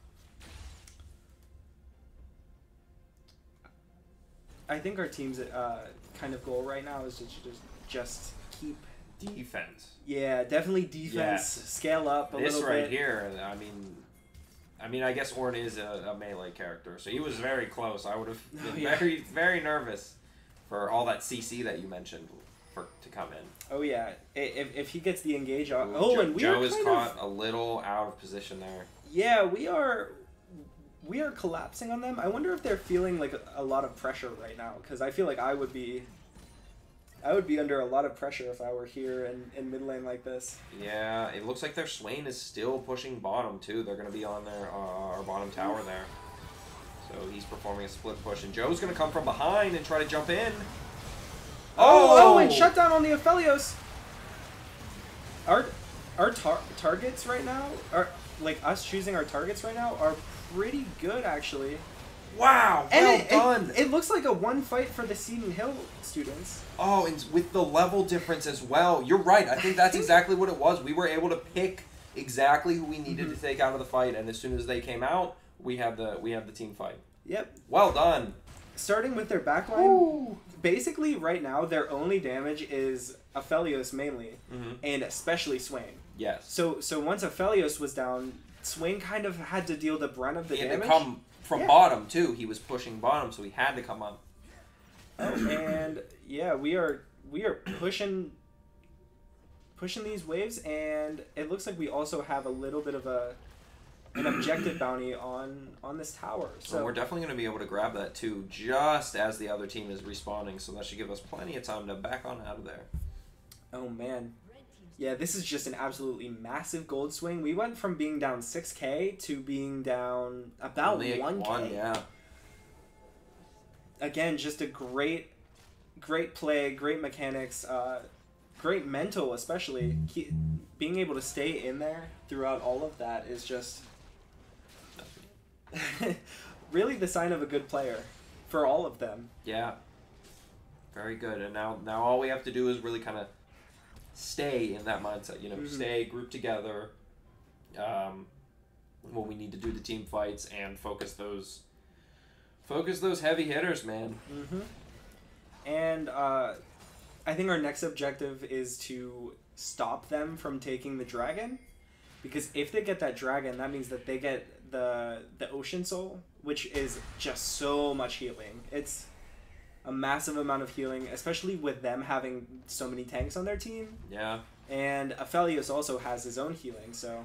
I think our team's kind of goal right now is to just keep Defense. Yeah, definitely defense. Yes. Scale up a This little right bit. here, I mean, I guess Ornn is a melee character, so he was very close. I would have been very, very nervous for all that CC that you mentioned to come in. Oh yeah, if he gets the engage on. Ooh, And Joe we're is kind caught of, a little out of position there. Yeah, we are collapsing on them. I wonder if they're feeling like a lot of pressure right now, because I feel like I would be under a lot of pressure if I were here in mid lane like this. Yeah, it looks like their Swain is still pushing bottom too. They're going to be on their our bottom tower there. So he's performing a split push, and Joe's going to come from behind and try to jump in. Oh, and shut down on the Aphelios. Our targets right now are like us choosing our targets right now are pretty good actually. Wow, well done. It looks like a one fight for the Seton Hill students. Oh, and with the level difference as well. You're right. I think that's exactly what it was. We were able to pick exactly who we needed to take out of the fight, and as soon as they came out, we have the team fight. Yep. Well done. Starting with their backline, basically right now their only damage is Aphelios mainly, and especially Swain. Yes. So once Aphelios was down, Swain kind of had to deal the brunt of the He had damage. to come from bottom too. He was pushing bottom, so he had to come up. And yeah, we are pushing these waves, and it looks like we also have a little bit of an objective bounty on this tower. So we're definitely going to be able to grab that too, just as the other team is respawning. So that should give us plenty of time to back on out of there. Oh man, yeah, this is just an absolutely massive gold swing. We went from being down 6K to being down about Only 1K. Yeah. Again, just a great play, great mechanics, great mental, especially. Being able to stay in there throughout all of that is just really the sign of a good player for all of them. Yeah. Very good. And now all we have to do is really kind of stay in that mindset. Stay grouped together when we need to do the team fights and focus those heavy hitters, man. And I think our next objective is to stop them from taking the dragon, because if they get that dragon, that means that they get the Ocean Soul, which is just so much healing. It's a massive amount of healing, especially with them having so many tanks on their team. Yeah. And Aphelios also has his own healing, so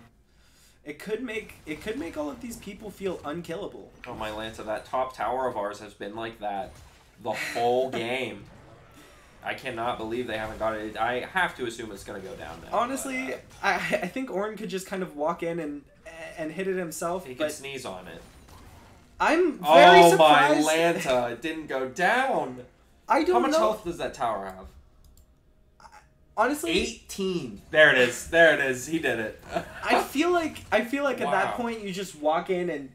it could make all of these people feel unkillable. Oh my Lanta, that top tower of ours has been like that the whole game. I cannot believe they haven't got it. I have to assume it's going to go down now. Honestly, but, I think Ornn could just kind of walk in and hit it himself. he could sneeze on it. I'm very surprised. Oh my Lanta, it didn't go down. I don't know. How much health does that tower have? Honestly, 18. There it is. There it is. He did it. I feel like at that Wow. point you just walk in and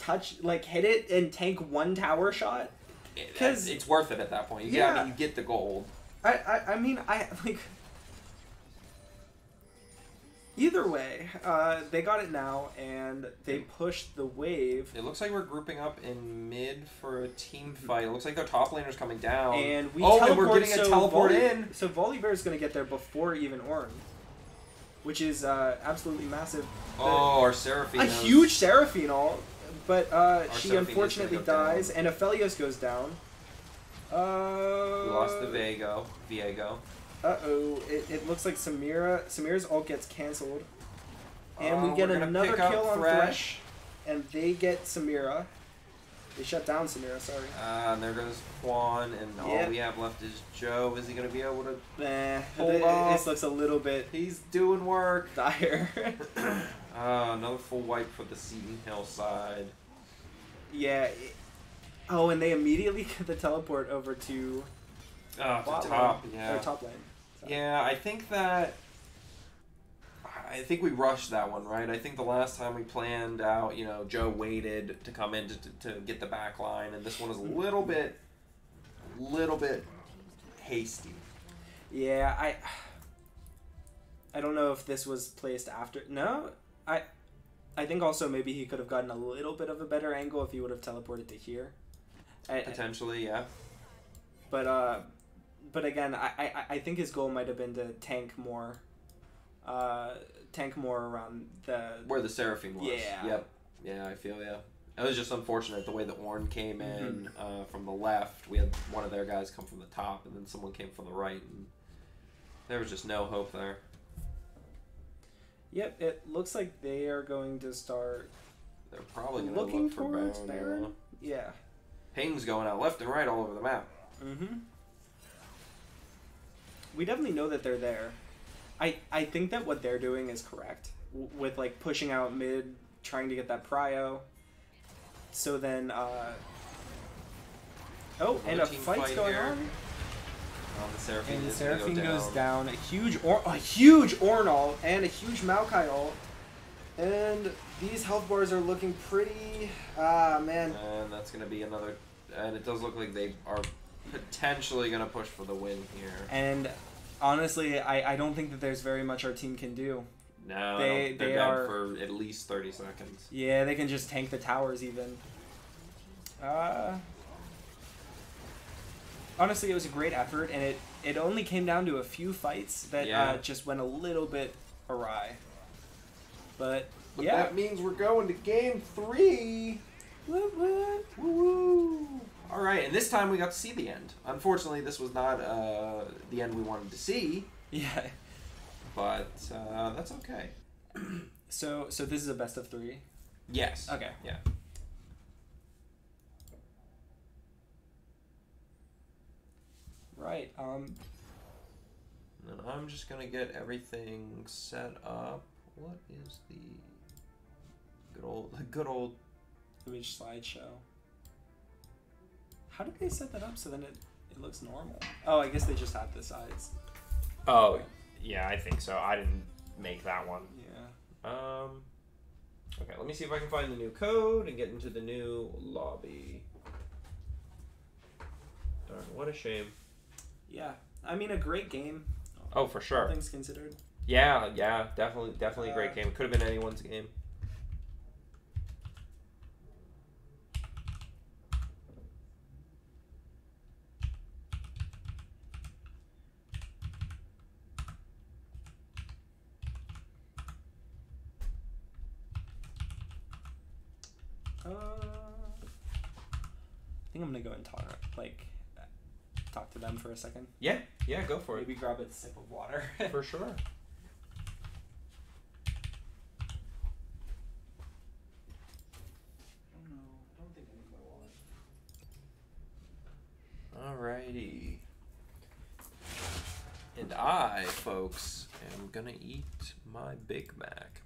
hit it and tank one tower shot. Because it's worth it at that point. You get the gold. I mean, Either way, they got it now, and they pushed the wave. It looks like we're grouping up in mid for a team fight. It looks like their top laner's coming down. And we and we're getting a teleport in. So Volibear's going to get there before even Ornn, which is absolutely massive. Our Seraphine. A huge Seraphine ult, but she Seraphine unfortunately is gonna go dies, and Aphelios goes down. We lost the Viego. Uh-oh, it looks like Samira's ult gets cancelled. And we get we're gonna another pick up kill on Thresh. Thresh, and they get Samira. They shut down Samira, sorry. And there goes Quan, and all we have left is Joe. Is he going to be able to hold off? This looks a little bit He's doing work. dire. Another full wipe for the Seton Hill side. Yeah. Oh, and they immediately get the teleport over to The bot top, lane, yeah. or top lane. So. Yeah, I think we rushed that one, right? I think the last time we planned out, Joe waited to come in to get the back line, and this one is a little bit hasty. Yeah, I don't know if this was placed after. No, I think also maybe he could have gotten a little bit of a better angle if he would have teleported to here. Potentially, yeah. But again, I think his goal might have been to tank more around where the Seraphine was. Yeah. Yep. Yeah, I feel It was just unfortunate the way that Ornn came in from the left. We had one of their guys come from the top, and then someone came from the right, and there was just no hope there. Yep, it looks like they are going to start. They're probably going to looking look for towards Baron. Baron. Yeah. Ping's going out left and right all over the map. Mm-hmm. We definitely know that they're there. I think that what they're doing is correct with like pushing out mid, trying to get that prio. So then, and a fight's going on. The Seraphine And the is gonna Seraphine go goes down. down. A huge Ornn ult and a huge Maokai ult. And these health bars are looking pretty. Man. And that's going to be another. And it does look like they are potentially going to push for the win here. And honestly, I don't think that there's very much our team can do. No, They they're dead are for at least 30 seconds. Yeah, they can just tank the towers even. Honestly, it was a great effort, and it only came down to a few fights that just went a little bit awry. But yeah, that means we're going to game 3. Woo woo. Woo! All right, and this time we got to see the end. Unfortunately, this was not the end we wanted to see. Yeah. But that's okay. So this is a best of 3? Yes. Okay. Yeah. Right. And I'm just gonna get everything set up. What is the good old image slideshow? How did they set that up so then it looks normal? Oh, I guess they just have the sides. Oh, yeah, I think so. I didn't make that one. Yeah. Okay, let me see if I can find the new code and get into the new lobby. Darn, what a shame. Yeah. I mean, a great game. Oh, for sure. All things considered. Yeah, definitely a great game. Could have been anyone's game. I think I'm gonna go and talk to them for a second. Yeah, go for it. Maybe grab a sip of water. For sure. I don't think I need my wallet. Alrighty. And I, folks, am gonna eat my Big Mac.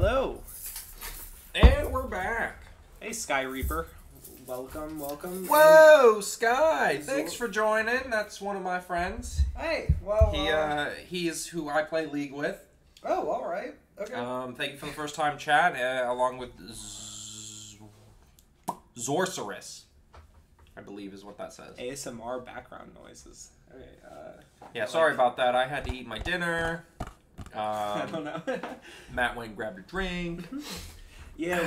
Hello. And we're back. Hey, Sky Reaper. Welcome. Whoa, Sky! Thanks for joining. That's one of my friends. Hey, well, He is who I play League with. Oh, all right. Okay. Thank you for the first time chat, along with Zorcerus, I believe is what that says. ASMR background noises. Okay. Yeah, sorry about that. I had to eat my dinner. I don't know. Matt went and grabbed a drink. Yeah,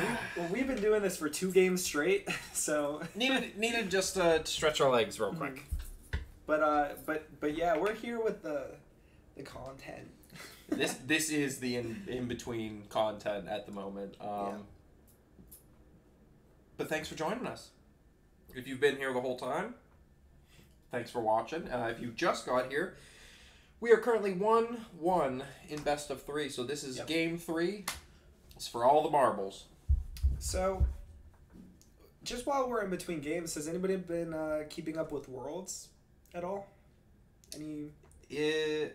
we've been doing this for 2 games straight, so needed just to stretch our legs real quick. But yeah, we're here with the content. This is the in between content at the moment. But thanks for joining us. If you've been here the whole time, thanks for watching. If you just got here, we are currently 1-1 in best of 3. So this is game 3. It's for all the marbles. So, just while we're in between games, has anybody been keeping up with Worlds at all? Any?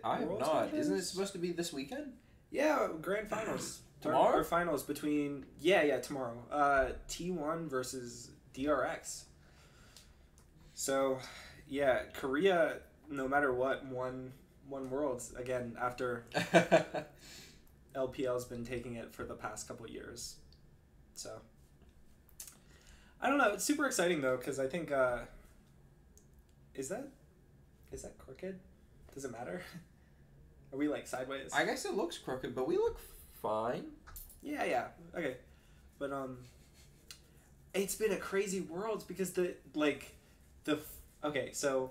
I have Worlds not. matches? Isn't it supposed to be this weekend? Yeah, grand finals. Tomorrow? Or finals between tomorrow. T1 versus DRX. So, yeah, Korea, no matter what, won Worlds again after LPL's been taking it for the past couple years. So, I don't know. It's super exciting though, because I think is that crooked? Does it matter? Are we like sideways? I guess it looks crooked, but we look fine. Yeah. Okay. But it's been a crazy Worlds because okay, so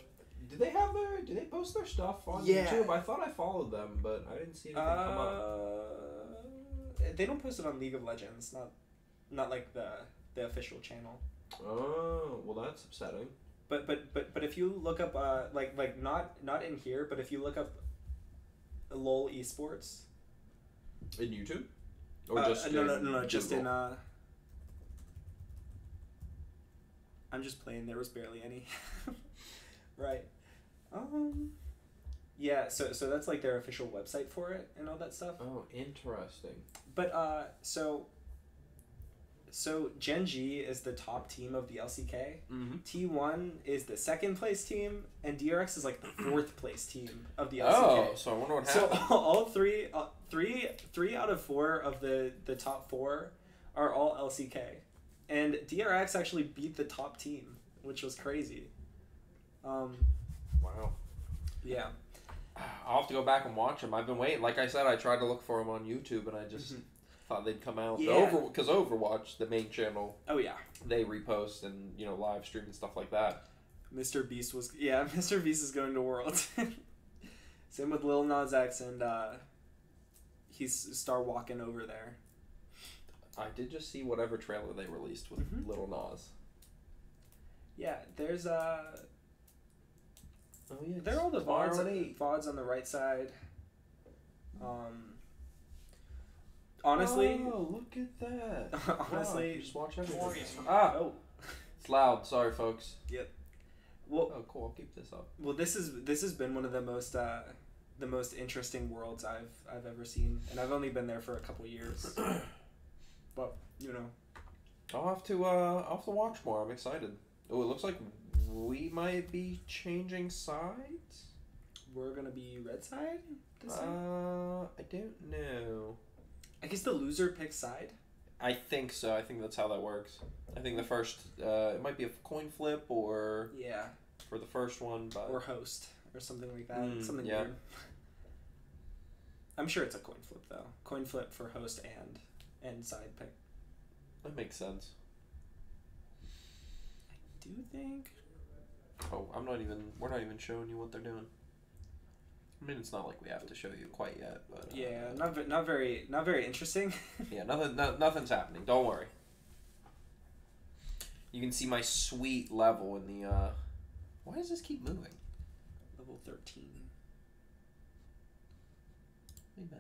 Did they post their stuff on Yeah. YouTube? I thought I followed them, but I didn't see anything come up. they don't post it on League of Legends, not like the official channel. Oh, well that's upsetting. But if you look up like not in here, but if you look up LOL esports In YouTube? Or just no, just in Google? I'm just playing. There was barely any. Right. Yeah. So that's like their official website for it and all that stuff. Oh, interesting. But so Gen G is the top team of the LCK. Mm-hmm. T1 is the second place team, and DRX is like the 4th place team of the LCK. Oh, so I wonder what happened. So all three out of 4 of the top 4 are all LCK, and DRX actually beat the top team, which was crazy. Wow. Yeah. I'll have to go back and watch them. I've been waiting. Like I said, I tried to look for them on YouTube, and I just thought they'd come out. Yeah. Because Overwatch, the main channel, Oh yeah. they repost and live stream and stuff like that. Mr. Beast is going to Worlds. Same with Lil Nas X, and he's star walking over there. I did just see whatever trailer they released with Little Nas. Yeah, there's Oh yeah, they're all the tomorrow at VODs, 8. VODs on the right side. Honestly, Oh, look at that. honestly, Wow, just watch everything. oh, It's loud. Sorry, folks. yep. Well, Oh, cool. I'll keep this up. well, this has been one of the most interesting Worlds I've ever seen, and I've only been there for a couple years. But I'll have to watch more. I'm excited. Oh, it looks like we might be changing sides. we're gonna be red side this time. I don't know. I guess the loser picks side. I think so. I think that's how that works. I think the first, it might be a coin flip or Yeah, for the first one, but or host or something like that. Something yeah. weird. I'm sure it's a coin flip though. Coin flip for host and side pick. that makes sense. Do you think? Oh, we're not even showing you what they're doing. I mean, it's not like we have to show you quite yet, but Yeah, not very interesting. yeah, nothing's happening. Don't worry. You can see my sweet level in the. Why does this keep moving? Level 13. Let me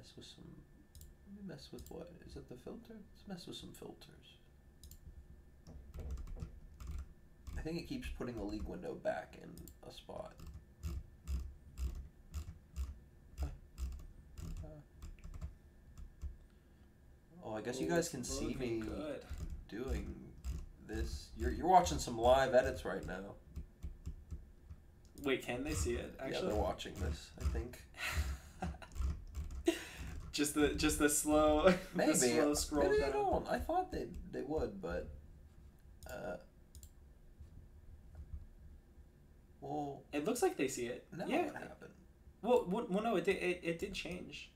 mess with what? Is it the filter? Let's mess with some filters. I think it keeps putting the league window back in a spot. Oh, I guess you guys can see looking me good. doing this. You're watching some live edits right now. Wait, can they see it? Yeah, Actually, they're watching this, I think. just the slow, Maybe. the slow scroll Maybe down. they don't. I thought they would, but well, It looks like they see it. now Yeah. what happened? Well, no, it did change.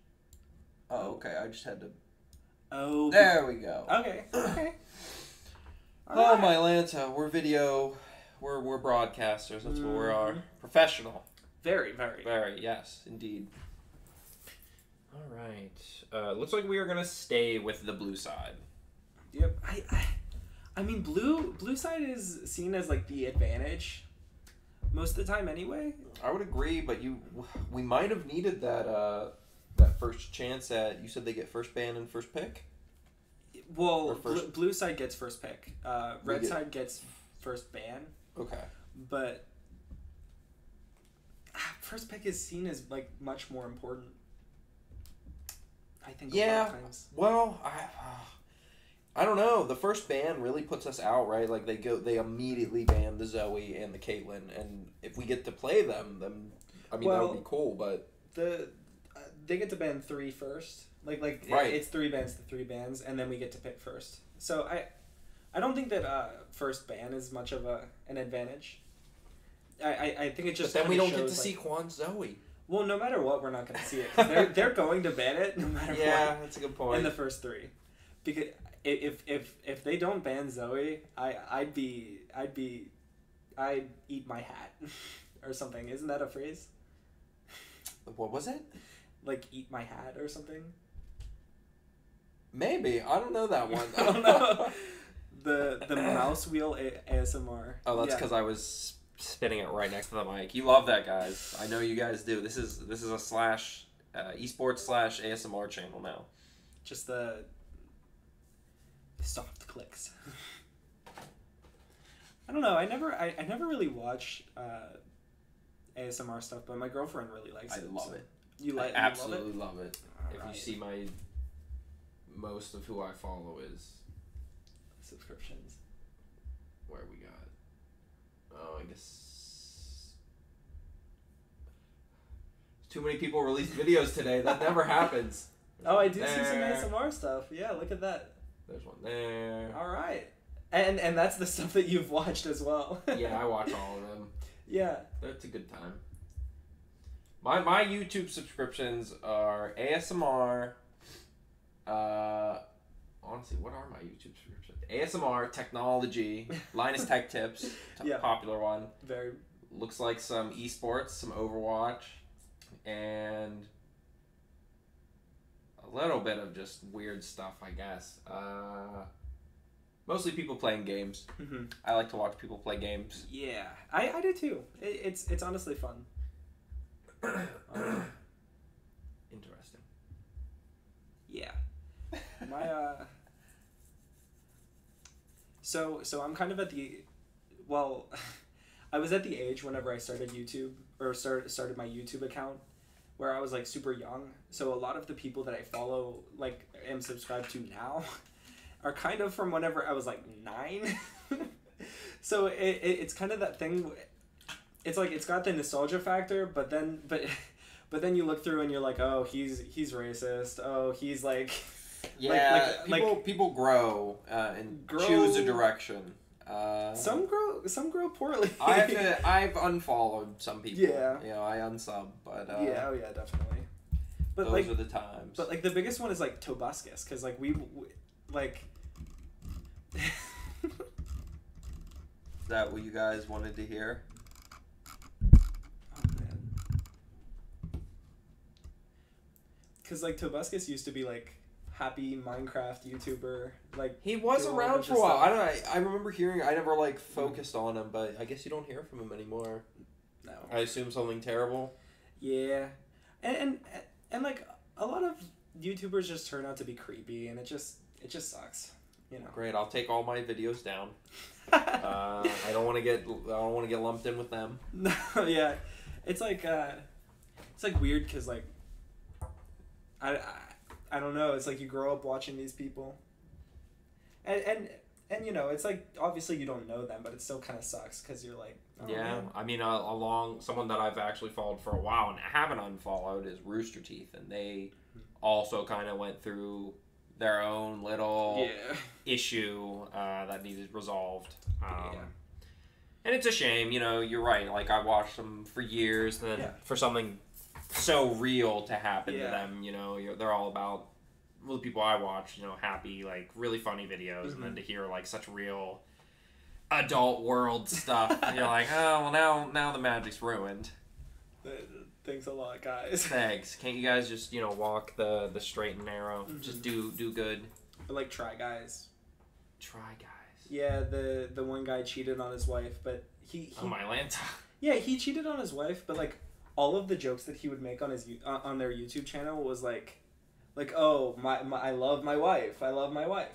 Oh, okay. I just had to. Oh. There we go. Okay. Okay. Oh, my Lanta, we're broadcasters. That's what we are. Professional. Very, very. Very, yes, indeed. All right. Looks like we are gonna stay with the blue side. Yep. I mean, blue side is seen as like the advantage most of the time, anyway. I would agree, but we might have needed that first chance at. You said they get first ban and first pick. Well, first... blue side gets first pick. Red side gets first ban. Okay. But first pick is seen as like much more important. I think. Yeah. A lot of times. Well, I don't know. The first ban really puts us out, right? Like they immediately ban the Zoe and the Caitlyn, and if we get to play them, then I mean that would be cool. But they get to ban 3 first. Like right. It's 3 bans to 3 bans, and then we get to pick first. So I don't think that first ban is much of an advantage. I think it just. But then we don't get to like, see Quan Zoe. Well, no matter what, we're not going to see it. 'Cause they're going to ban it no matter what. Yeah, that's a good point. In the first 3, because if they don't ban Zoe, I'd eat my hat or something. Isn't that a phrase? What was it? Like eat my hat or something. Maybe. I don't know that one. I don't know. The mouse wheel ASMR. Oh, that's because I was spinning it right next to the mic. You love that, guys. I know you guys do. This is a esports / ASMR channel now. Just the soft clicks. I don't know. I never really watch ASMR stuff, but my girlfriend really likes it. I love it. I absolutely love it. If Alright. you see most of who I follow is subscriptions. Where we got. Oh, I guess too many people released videos today. That never happens. Oh, I do see some ASMR stuff. Yeah, look at that. There's one there. All right, and that's the stuff that you've watched as well. Yeah, I watch all of them. Yeah, it's a good time. My YouTube subscriptions are ASMR. Honestly, what are my YouTube subscriptions? ASMR, technology, Linus Tech Tips, Yeah. popular one. very. Looks like some esports, some Overwatch, and a little bit of just weird stuff, I guess. Mostly people playing games. Mm-hmm. I like to watch people play games. Yeah, I do too. It's honestly fun. Interesting. Yeah. My So I'm kind of at the, well, I was at the age whenever I started YouTube or started my YouTube account where I was like super young. So a lot of the people that I follow, like am subscribed to now, are kind of from whenever I was like 9. So it's kind of that thing. It's like it's got the nostalgia factor, but then you look through and you're like, oh, he's racist. Oh, he's like. Yeah, people grow and choose a direction. Some grow poorly. I've unfollowed some people. Yeah, I unsub, but yeah, definitely. But those are the times. But like the biggest one is like Tobuscus, because like we like. Is that what you guys wanted to hear? Oh man. Because like Tobuscus used to be like happy Minecraft YouTuber, like he was doing around bunch for of a while. stuff. I remember hearing. I never like focused on him, but I guess you don't hear from him anymore. No. I assume something terrible. Yeah, and like a lot of YouTubers just turn out to be creepy, and it just sucks. Great, I'll take all my videos down. I don't want to get lumped in with them. No, yeah, it's like weird because like I I don't know. It's like you grow up watching these people, and you know, it's like obviously you don't know them, but it still kind of sucks because you're like, oh, Yeah, man. I mean, along someone that I've actually followed for a while and haven't unfollowed is Rooster Teeth, and they also kind of went through their own little issue that needed resolved. And it's a shame, you know. You're right. Like I watched them for years, and then for something so real to happen to them, you know, they're all about. Well, the people I watch, you know, happy, like really funny videos, and then to hear like such real adult world stuff, you're like, oh well, now the magic's ruined. Thanks a lot, guys. Thanks. Can't you guys just, you know, walk the straight and narrow? Just do good. But like Try Guys. Try Guys. Yeah, the one guy cheated on his wife, but he Oh, my Lanta. Yeah, he cheated on his wife, but like all of the jokes that he would make on his on their YouTube channel was like oh my I love my wife, I love my wife.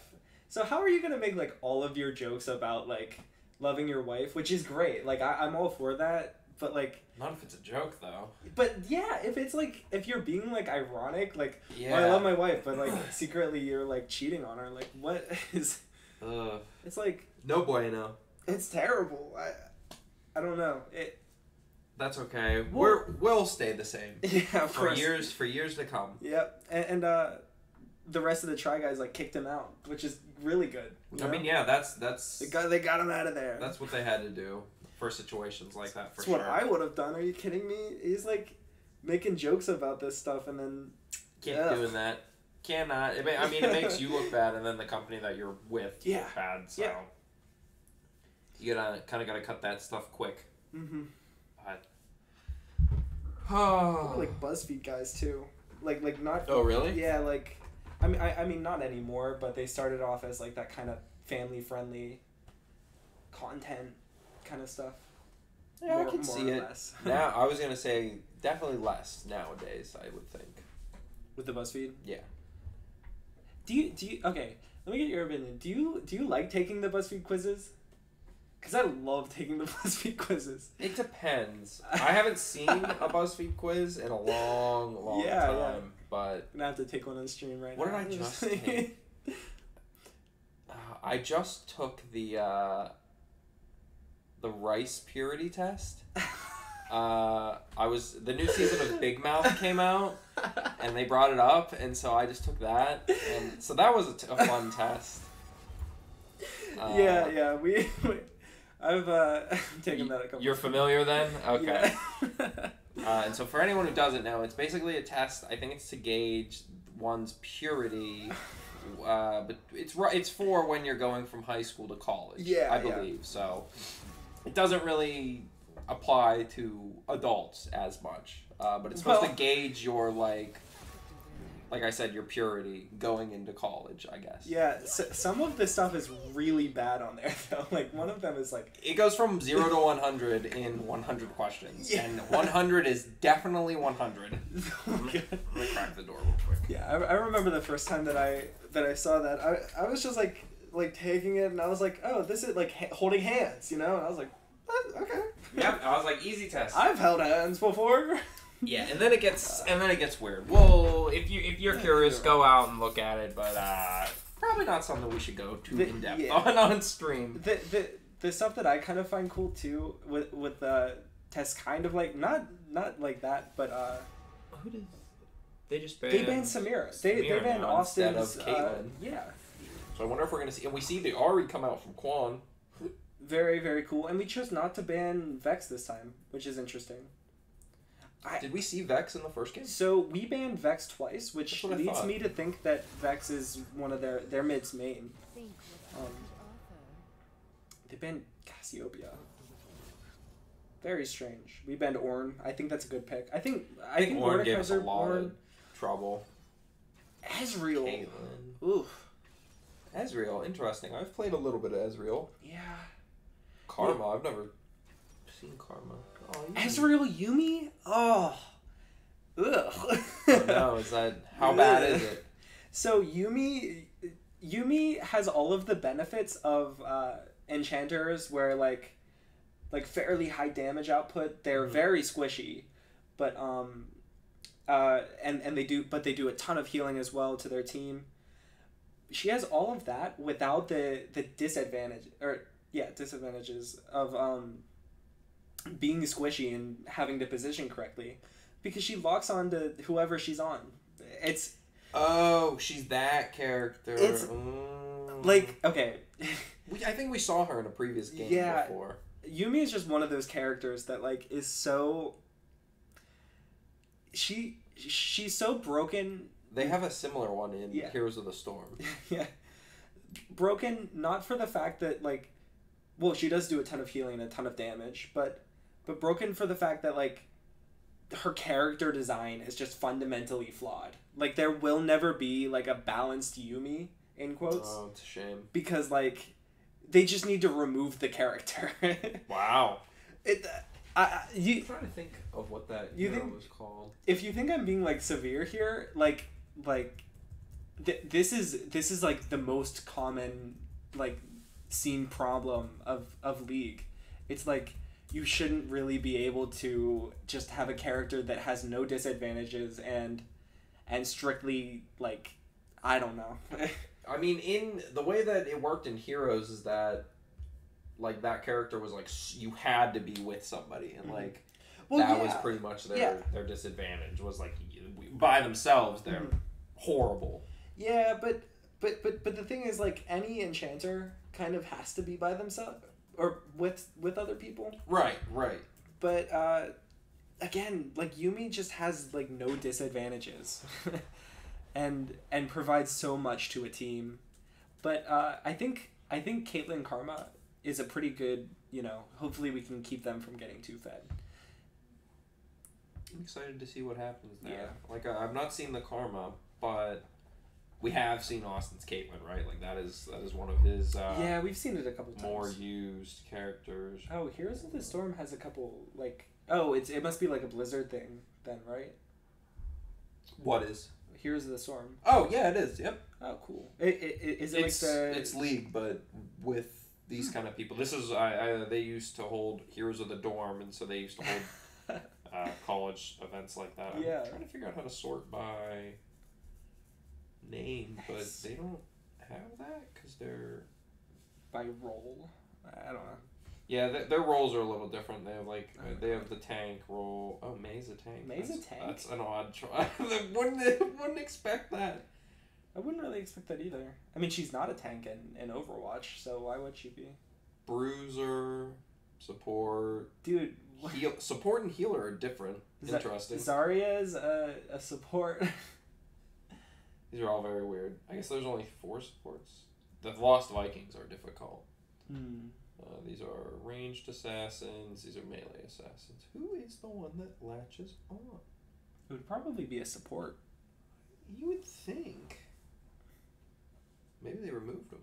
So how are you gonna make like all of your jokes about like loving your wife, which is great. Like I'm all for that, but like not if it's a joke though. But yeah, if it's like if you're being like ironic, like yeah. I love my wife, but like secretly you're like cheating on her, like what is? It's like no bueno. It's terrible. I don't know it. That's okay. We'll stay the same. Yeah, for years to come. Yep, and the rest of the Try Guys like kicked him out, which is really good. I mean, yeah, that's they got him out of there. That's what they had to do for situations like that. That's what I would have done. Are you kidding me? He's like making jokes about this stuff, and then can't doing that. Cannot. I mean, it makes you look bad, and then the company that you're with look bad. So you gotta cut that stuff quick. Mm-hmm. Oh. Like BuzzFeed guys too, like not. Oh really? Yeah, like, I mean not anymore, but they started off as like that kind of family friendly content kind of stuff. Yeah, I can see it. Now I was gonna say definitely less nowadays. I would think. With the BuzzFeed. Yeah. Do you okay? Let me get your opinion. Do you like taking the BuzzFeed quizzes? Because I love taking the BuzzFeed quizzes. It depends. I haven't seen a BuzzFeed quiz in a long time, but... I'm going to have to take one on stream right now. What did I just take? I just took the rice purity test. The new season of Big Mouth came out, and they brought it up, and so I just took that. And so that was a fun test. Yeah, I've taken that a couple. You're familiar then? Okay. Yeah. And so for anyone who doesn't know, it's basically a test. I think it's to gauge one's purity, but it's for when you're going from high school to college. Yeah, I believe so. It doesn't really apply to adults as much, but it's supposed to gauge your like I said, your purity going into college, I guess. Yeah, so some of the stuff is really bad on there, though. Like, one of them is like... It goes from 0 to 100 in 100 questions. Yeah. And 100 is definitely 100. Oh, I'm going to crack the door real quick. Yeah, I remember the first time that I saw that. I was just, like taking it, and I was like, oh, this is, like, holding hands, you know? And I was like, okay. Yeah, I was like, easy test. I've held hands before. Yeah, and then it gets weird. Well, if you're curious, go out and look at it, but probably not something we should go too in depth on stream. The stuff that I kind of find cool too with the test, kind of like not like that, but who did they just ban? They banned Samira. They banned Austin instead of Caitlyn. Yeah. So I wonder if we're gonna see, and we see the Ari come out from Quan. Very, very cool, and we chose not to ban Vex this time, which is interesting. Did we see Vex in the first game? So we banned Vex twice, which leads me to think that Vex is one of their mid's main. They banned Cassiopeia. Very strange. We banned Ornn. I think that's a good pick. I think Ornn gave us a lot of trouble. Ezreal. Caitlyn. Oof. Ezreal, interesting. I've played a little bit of Ezreal. Yeah. Karma, I've never seen Karma. Oh, Ezreal Yuumi? Oh. Ugh. Oh no, how bad is it? So Yuumi has all of the benefits of enchanters, where like fairly high damage output. They're very squishy, but and they do a ton of healing as well to their team. She has all of that without the disadvantages of being squishy and having to position correctly, because she locks on to whoever she's on. It's she's that character. It's like, okay. I think we saw her in a previous game before. Yumi is just one of those characters that like is so. She's so broken. They have a similar one in Heroes of the Storm. Yeah. Broken, not for the fact that, like... Well, she does do a ton of healing and a ton of damage, but broken for the fact that, like, her character design is just fundamentally flawed. Like, there will never be, like, a balanced Yumi, in quotes. Oh, it's a shame. Because, like, they just need to remove the character. Wow. I'm trying to think of what that was called. If you think I'm being, like, severe here, this is like the most common like seen problem of League. It's like you shouldn't really be able to just have a character that has no disadvantages and strictly, like, I don't know. I mean, in the way that it worked in Heroes is that, like, that character was like you had to be with somebody, and like that was pretty much their disadvantage, was like by themselves they're horrible. Yeah, but the thing is, like, any enchanter kind of has to be by themselves or with other people. Right. But again, like, Yumi just has like no disadvantages, and provides so much to a team. But I think Caitlyn Karma is a pretty good, hopefully we can keep them from getting too fed. I'm excited to see what happens there. Yeah. Like, I've not seen the Karma, but we have seen Austin's Caitlyn, right? Like, that is one of his we've seen it a couple times. More used characters. Oh, Heroes of the Storm has a couple, like, it must be like a Blizzard thing then, right? What is? Heroes of the Storm. Oh, yeah, it is. Yep. Oh, cool. It's League, but with these kind of people. This is they used to hold Heroes of the Dorm, and so they used to hold college events like that. I'm trying to figure out how to sort by name, but they don't have that because they're by role. I don't know. Yeah, their roles are a little different. They have they have the tank role. Oh, May's a tank. That's an odd try. wouldn't expect that. I wouldn't really expect that either. I mean, she's not a tank in Overwatch, so why would she be? Bruiser, support. Dude. Support and healer are different. Interesting. Zarya's a support. These are all very weird. I guess there's only 4 supports. The Lost Vikings are difficult. These are ranged assassins. These are melee assassins. Who is the one that latches on? It would probably be a support. You would think. Maybe they removed them.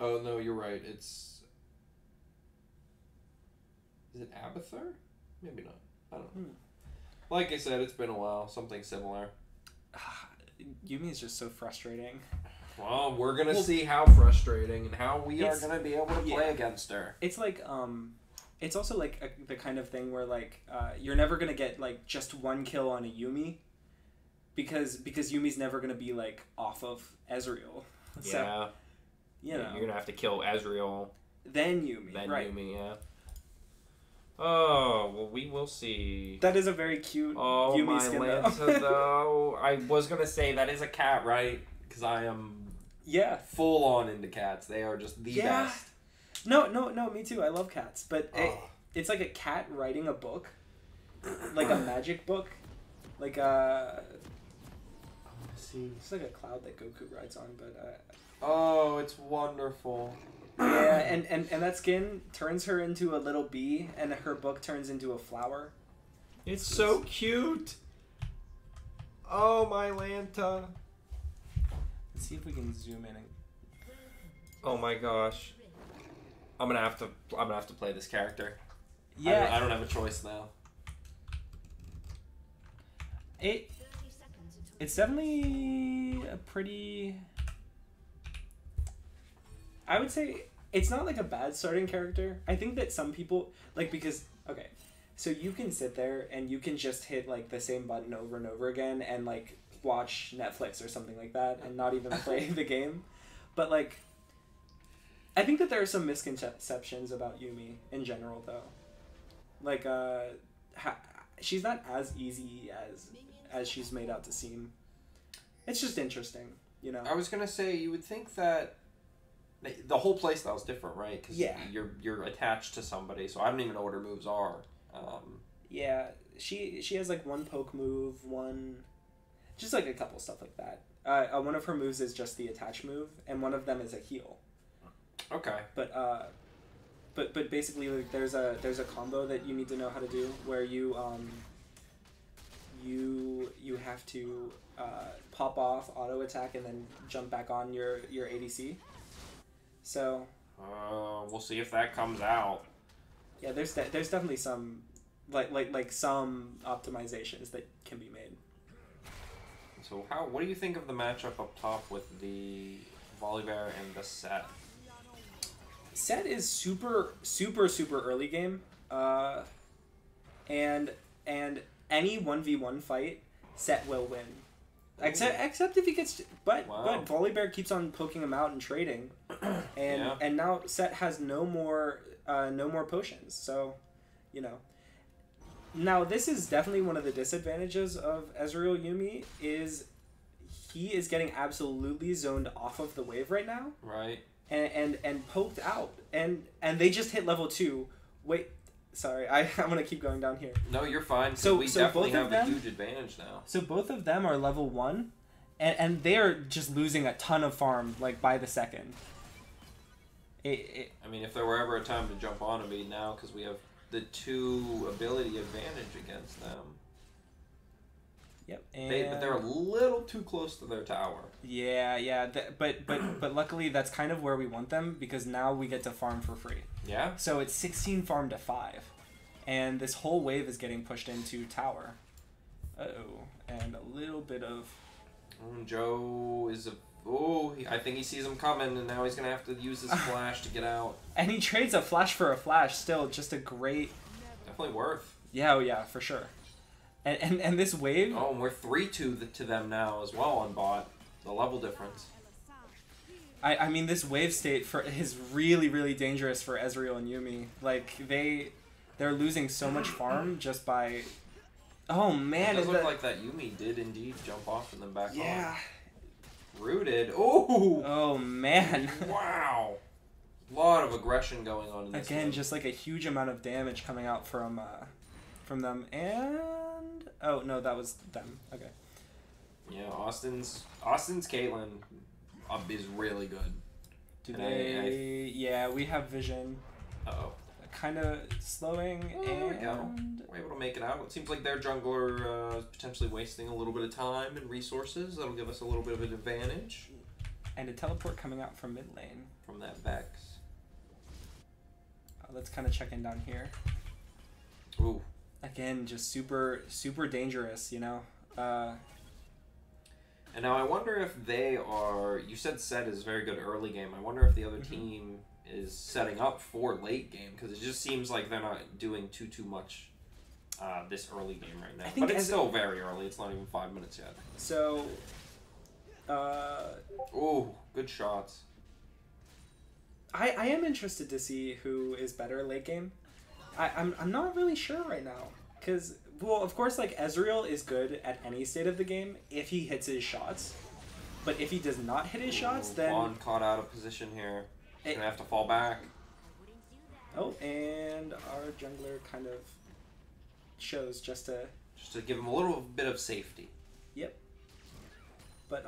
Oh, no, you're right. Is it Abathur? Maybe not. I don't know. Like I said, it's been a while. Something similar. Yumi is just so frustrating. Well, we're going to see how frustrating and how we are going to be able to play against her. It's like, it's also like the kind of thing where, like, you're never going to get, like, just one kill on a Yumi because Yumi's never going to be, like, off of Ezreal. So, you're going to have to kill Ezreal. Then Yumi. Then Yumi, yeah. Oh, well, we will see. That is a very cute Yumi skin, Lanta, though. I was going to say that is a cat, right? Because I am full on into cats. They are just the best. No, me too. I love cats. But it's like a cat writing a book. Like a magic book. Like a... see. It's like a cloud that Goku rides on, but... oh, it's wonderful. Yeah, and that skin turns her into a little bee, and her book turns into a flower. It's so cute. Oh, my Lanta. Let's see if we can zoom in. Oh my gosh. I'm gonna have to play this character. Yeah. I don't have a choice now. It's definitely a pretty... I would say it's not like a bad starting character. I think that some people, like, because, okay, So you can sit there and you can just hit like the same button over and over again and like watch Netflix or something like that and not even play the game. But like, I think that there are some misconceptions about Yumi in general, though. Like, she's not as easy as she's made out to seem. It's just interesting, you know. I was gonna say you would think that the whole playstyle is different, right? Because Yeah. you're attached to somebody, so I don't even know what her moves are. Yeah, she has like one poke move, just like a couple stuff like that. One of her moves is just the attach move, and one of them is a heal. Okay. But basically, like, there's a combo that you need to know how to do where you have to pop off, auto attack, and then jump back on your ADC. So. We'll see if that comes out. Yeah, there's definitely some like some optimizations that can be made. So what do you think of the matchup up top with the Volibear and the Set? Set is super early game, and any 1v1 fight, Set will win. Except if he gets, but Volibear keeps on poking him out and trading, and now Set has no more potions. So, you know. Now this is definitely one of the disadvantages of Ezreal Yumi is he is getting absolutely zoned off of the wave right now. Right. And poked out, and they just hit level 2. Wait, sorry, I'm gonna keep going down here. No, you're fine. So we definitely both of have them, a huge advantage now. So both of them are level 1, and they are just losing a ton of farm like by the second. I mean, if there were ever a time to jump on me now, because we have the 2 ability advantage against them. Yep. But they're a little too close to their tower. Yeah. But luckily that's kind of where we want them because now we get to farm for free. Yeah. So it's 16 farm to 5, and this whole wave is getting pushed into tower. And a little bit of. Joe is I think he sees him coming, and now he's gonna have to use his flash to get out. And he trades a flash for a flash. Still, just a great. Definitely worth. Yeah, for sure. And this wave. Oh, and we're 3-2 to them now as well on bot. The level difference. I mean, this wave state is really dangerous for Ezreal and Yumi. Like they're losing so much farm just by. Oh man! It does look like that Yumi did indeed jump off and then back on. Yeah. Rooted. Oh. Oh man. Wow. A lot of aggression going on in this Again, game. just like a huge amount of damage coming out from them, and oh no, that was them. Okay. Yeah, Austin's Caitlyn is really good. Yeah, we have vision. Uh-oh. Kind of slowing, There we and go. We're able to make it out. It seems like their jungler is potentially wasting a little bit of time and resources. That'll give us a little bit of an advantage. And a teleport coming out from mid lane. From that Vex. Let's kind of check in down here. Ooh. Again, just super dangerous, you know? And now I wonder if they are... You said Set is very good early game. I wonder if the other team is setting up for late game, because it just seems like they're not doing too much this early game right now. But it's still very early. It's not even 5 minutes yet. So... Ooh, good shots. I am interested to see who is better late game. I'm not really sure right now, because well, of course, like Ezreal is good at any state of the game if he hits his shots, but if he does not hit his shots, then Juan caught out of position here. He's gonna have to fall back. Oh, and our jungler kind of shows just to give him a little bit of safety. Yep. But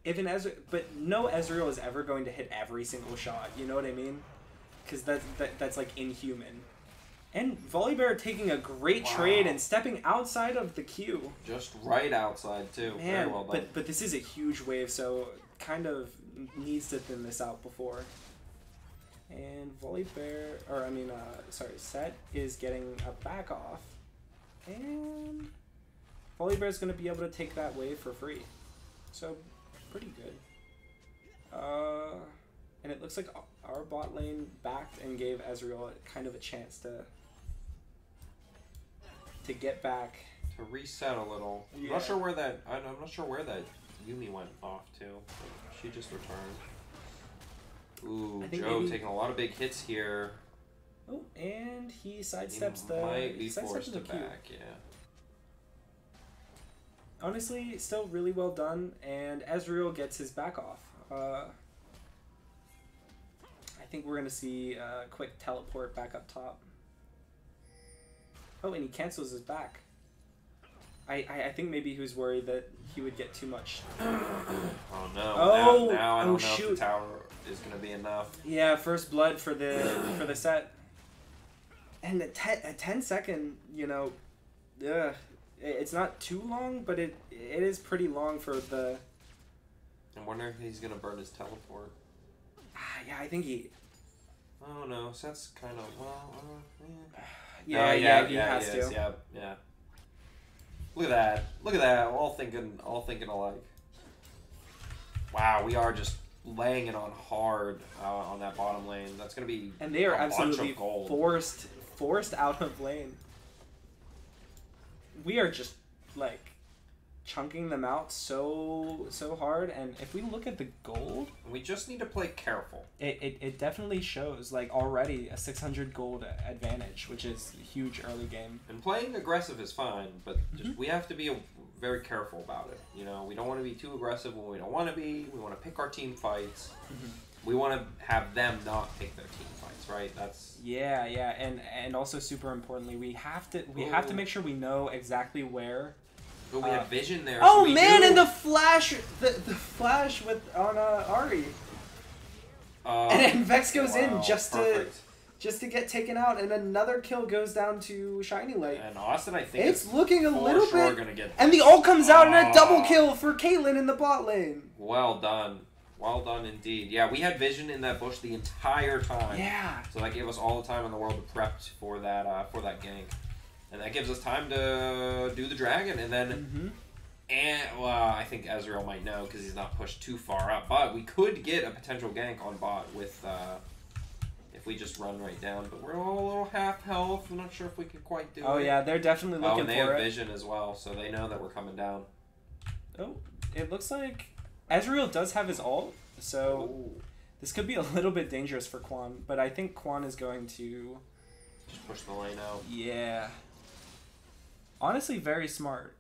if an no Ezreal is ever going to hit every single shot. You know what I mean? Because that's like inhuman. And Volibear taking a great trade and stepping outside of the queue. Just right outside too. Man, very well done. but this is a huge wave, so kind of needs to thin this out before. And Set is getting a back off, and Volibear is going to be able to take that wave for free. So, pretty good. And it looks like our bot lane backed and gave Ezreal kind of a chance to to get back. To reset a little. Yeah. I'm not sure where that. I'm not sure where that Yumi went off to. But she just returned. Ooh, Joe maybe... taking a lot of big hits here. Oh, and he sidesteps he might be forced to back. Yeah. Honestly, still really well done, and Ezreal gets his back off. I think we're gonna see a quick teleport back up top. Oh, and he cancels his back. I think maybe he was worried that he would get too much. Oh no! Oh, now I don't know shoot. if the tower is gonna be enough. Yeah, first blood for the set. And a 10-second, you know, it's not too long, but it is pretty long for the. I wonder if he's gonna burn his teleport. Yeah, I think he. Oh no, so that's kind of yeah. He has to. Yeah. Look at that! All thinking alike. Wow, we are just laying it on hard on that bottom lane. That's gonna be and they are a absolutely bunch of gold. forced out of lane. We are just like chunking them out so hard, and if we look at the gold, we just need to play careful. It definitely shows like already a 600 gold advantage, which is huge early game. And playing aggressive is fine, but just we have to be very careful about it. You know, we don't want to be too aggressive when we don't want to be. We want to pick our team fights. We want to have them not pick their team fights, right? That's yeah, and also super importantly, we have to make sure we know exactly where. But we have vision there. Oh so man, and the flash with on Ahri. And Vex goes in just to get taken out, and another kill goes down to Shiny Light. And Austin, I think it's looking a little bit. Gonna get and the ult comes out in a double kill for Caitlyn in the bot lane. Well done. Well done indeed. Yeah, we had vision in that bush the entire time. Yeah. So that gave us all the time in the world to prep for that gank. And that gives us time to do the dragon, and then, I think Ezreal might know because he's not pushed too far up. But we could get a potential gank on bot with if we just run right down. But we're all a little half health. I'm not sure if we could quite do it. Oh yeah, they're definitely looking for it. And they have vision as well, so they know that we're coming down. Oh, it looks like Ezreal does have his ult, so this could be a little bit dangerous for Quan. But I think Quan is going to just push the lane out. Yeah. Honestly, very smart.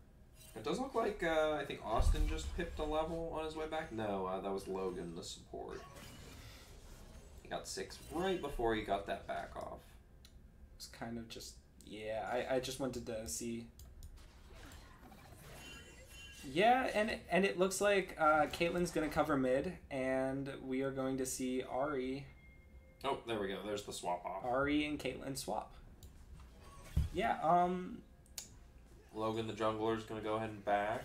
It does look like, I think Austin just pipped a level on his way back. No, that was Logan, the support. He got 6 right before he got that back off. It's kind of just, yeah, I just wanted to see. Yeah, and it looks like Caitlyn's going to cover mid, and we are going to see Ahri. Oh, there we go. There's the swap off. Ahri and Caitlyn swap. Yeah, Logan the jungler is going to go ahead and back.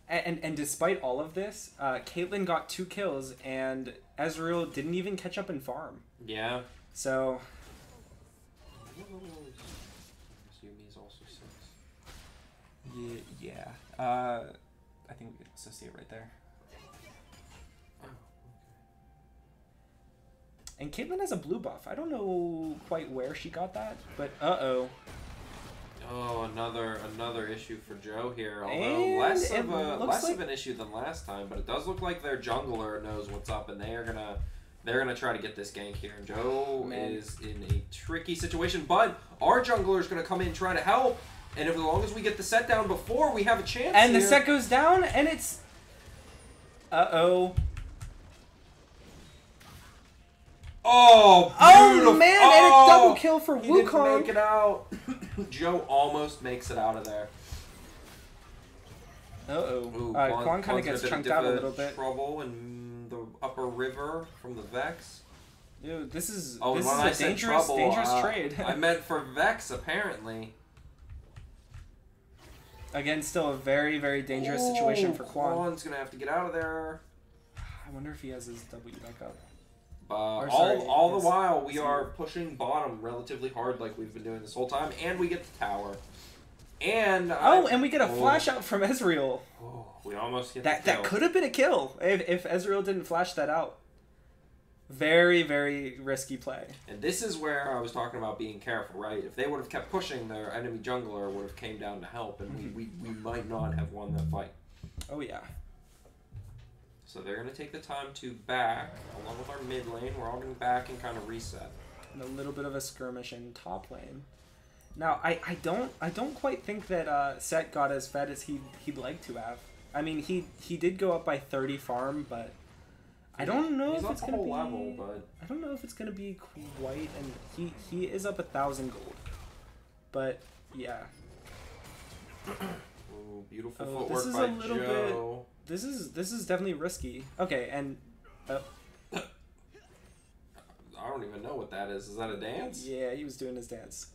And despite all of this, Caitlyn got 2 kills, and Ezreal didn't even catch up in farm. Yeah. So... Yumi's also 6. Yeah. I think we can also see it right there. Oh, okay. And Caitlyn has a blue buff. I don't know quite where she got that, but uh-oh. Oh, another issue for Joe here. Although And less like... of an issue than last time, but it does look like their jungler knows what's up, and they're gonna try to get this gank here. And Joe is in a tricky situation, but our jungler is gonna come in and try to help. And as long as we get the set down before, we have a chance. And here. The set goes down, and it's uh-oh. Oh, beautiful. Oh man, and it's double kill for Wukong. He didn't make it out. Joe almost makes it out of there. Uh-oh. Quan kind of gets chunked out a little bit. Trouble in the upper river from the Vex. Dude, this is a dangerous trade. I meant for Vex, apparently. Again, still a very, very dangerous situation for Quan. Quan's going to have to get out of there. I wonder if he has his W back up. All the while, we are pushing bottom relatively hard like we've been doing this whole time, and we get the tower. And and we get a flash out from Ezreal. Oh, we almost get that. That could have been a kill if Ezreal didn't flash that out. Very, very risky play. And this is where I was talking about being careful, right? If they would have kept pushing, their enemy jungler would have came down to help, and we might not have won that fight. Oh, yeah. So they're going to take the time to back, along with our mid lane. We're all going to back and kind of reset. And a little bit of a skirmish in top lane. Now, I don't quite think that Set got as fed as he'd like to have. I mean, he did go up by 30 farm, but I don't know if it's gonna be level, but I don't know if it's gonna be quite. And he is up 1,000 gold, but yeah. Ooh, beautiful Oh, footwork this is by a little Joe. bit. This is definitely risky. Okay, and I don't even know what that is. Is that a dance? yeah, he was doing his dance.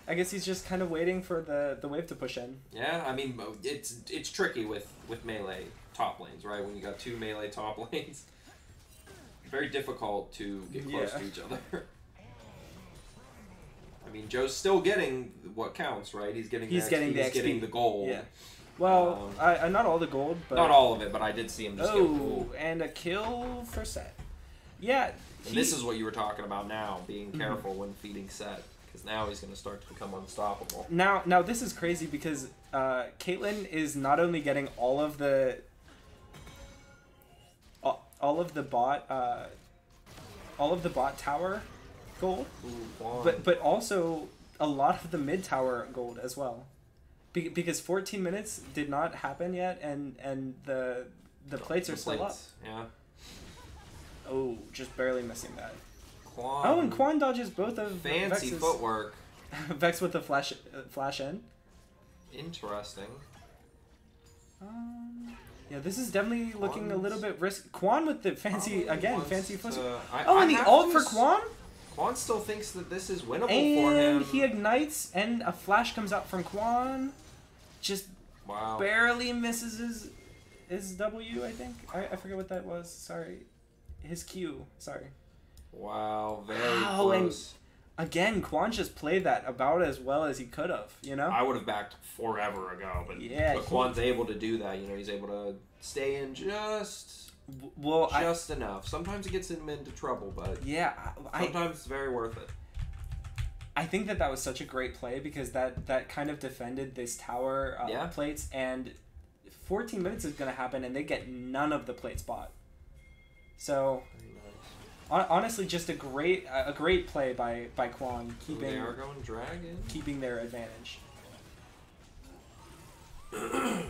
I guess he's just kind of waiting for the wave to push in. Yeah, I mean, it's tricky with melee top lanes, right? When you got two melee top lanes, very difficult to get close to each other. I mean, Joe's still getting what counts, right? He's getting the gold. Yeah. Well, not all the gold, but not all of it, but I did see him just get gold. And a kill for Set. Yeah. And this is what you were talking about now, being careful when feeding Set. Because now he's going to start to become unstoppable. Now this is crazy because Caitlyn is not only getting all of the bot tower gold, but also a lot of the mid tower gold as well. Because 14 minutes did not happen yet, and the plates are still up. Yeah. Oh, just barely missing that. Quan. Oh, and Quan dodges both of fancy Vex's, footwork. Vex with the flash in. Interesting. Yeah, this is definitely looking a little bit risky. Quan with the fancy fancy foot. Oh, and the ult for Quan. Quan still thinks that this is winnable and for him. And he ignites, and a flash comes out from Quan. Just barely misses his W, I think. I forget what that was. Sorry. His Q. Sorry. Wow, very close. And again, Quan just played that about as well as he could have, you know? I would have backed forever ago, but Quan's able to do that. You know, he's able to stay in just enough. Sometimes it gets him into trouble, but sometimes it's very worth it. I think that was such a great play because that kind of defended this tower plates, and 14 minutes is going to happen, and they get none of the plates bought. So... honestly, just a great play by Quan, they are going dragon, keeping their advantage. And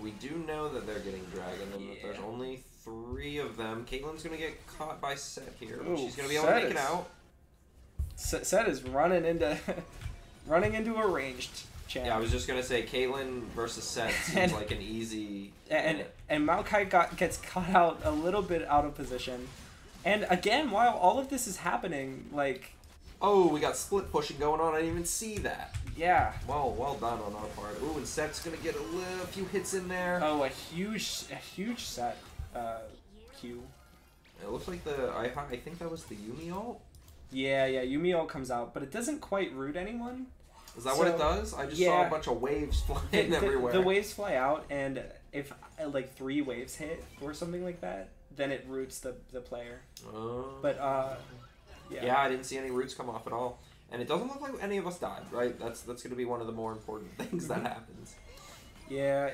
we do know that they're getting dragon, and that there's only 3 of them. Caitlyn's gonna get caught by Set here. But she's gonna be able to make it out. Set is running into a ranged champ. Yeah, I was just gonna say Caitlyn versus Set seems like an easy. And Maokai gets caught out a little bit out of position. And again, while all of this is happening, like... Oh, we got split pushing going on. I didn't even see that. Yeah. Well done on our part. Ooh, and Set's going to get a few hits in there. Oh, a huge Set Q. It looks like I think that was the Yumi ult? Yeah, Yumi ult comes out, but it doesn't quite root anyone. Is that what it does? I just saw a bunch of waves flying everywhere. The waves fly out, and if like 3 waves hit or something like that, then it roots the player. But yeah, I didn't see any roots come off at all, and it doesn't look like any of us died. Right? That's going to be one of the more important things that happens. Yeah,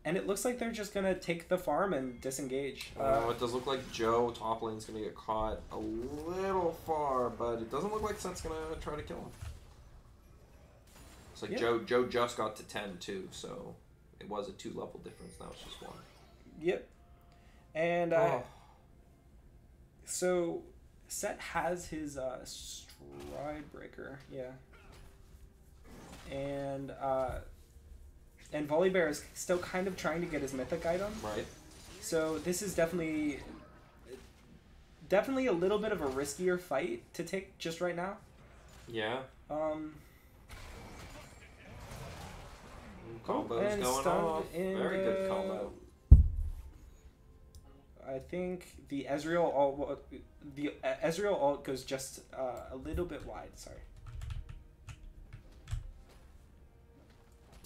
and it looks like they're just gonna take the farm and disengage. It does look like Joe top lane's going to get caught a little far, but it doesn't look like Set's going to try to kill him. It's like Joe just got to 10 too, so it was a 2-level difference. Now it's just 1. Yep. And so Set has his stride breaker, and Volibear is still kind of trying to get his mythic item. Right. So this is definitely a little bit of a riskier fight to take just right now. Yeah. Combos going off. Very good combo. I think the Ezreal ult goes just a little bit wide. Sorry.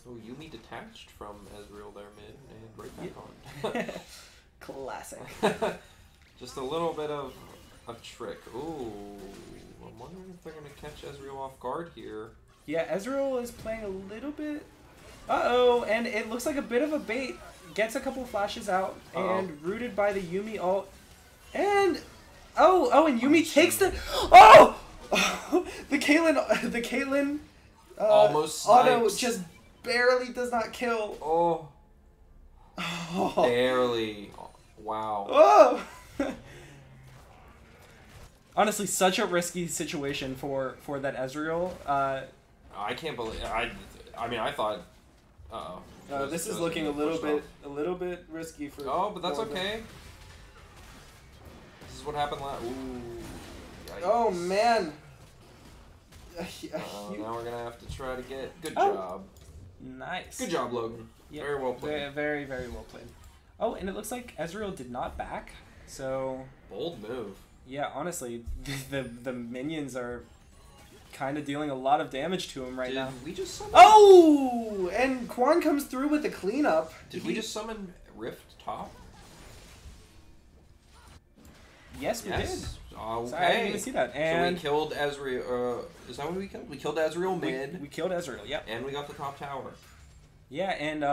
Oh, Yumi detached from Ezreal there mid and right back on. Classic. Just a little bit of a trick. Ooh, I'm wondering if they're going to catch Ezreal off guard here. Yeah, Ezreal is playing a little bit. Uh-oh, and it looks like a bit of a bait. Gets a couple flashes out, and rooted by the Yumi ult. And, and Yumi takes the... Oh! the Caitlyn almost auto snipes. just barely does not kill. Oh. Oh. Barely. Wow. Oh! Honestly, such a risky situation for that Ezreal. I can't believe... I mean, I thought... Uh-oh. This is looking a little bit risky for... Oh, but that's okay. This is what happened last... Ooh. Yikes. Oh, man. Now we're going to have to try to get... Good job. Nice. Good job, Logan. Yep. Very well played. Very, very well played. Oh, and it looks like Ezreal did not back, so... Bold move. Yeah, honestly, the minions are kind of dealing a lot of damage to him right now. Did we just summon... Oh! And Quan comes through with the cleanup. Did we just summon Rift top? Yes, we did. Okay. Sorry, I didn't even see that. And so we killed Ezreal. Is that what we killed? We killed Ezreal mid. We killed Ezreal, yep. And we got the top tower. Yeah, and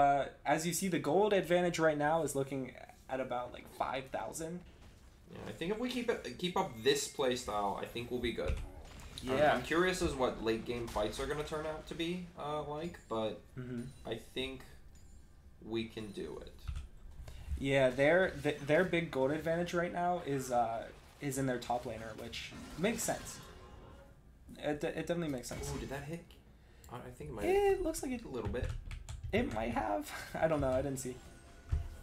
as you see, the gold advantage right now is looking at about like 5,000. Yeah, I think if we keep up this play style, I think we'll be good. Yeah. I'm curious as what late game fights are going to turn out to be like, but I think we can do it. Yeah, their big gold advantage right now is in their top laner, which makes sense. It definitely makes sense. Oh, did that hit? I think it might. It looks like it. A little bit. It might have. I don't know. I didn't see.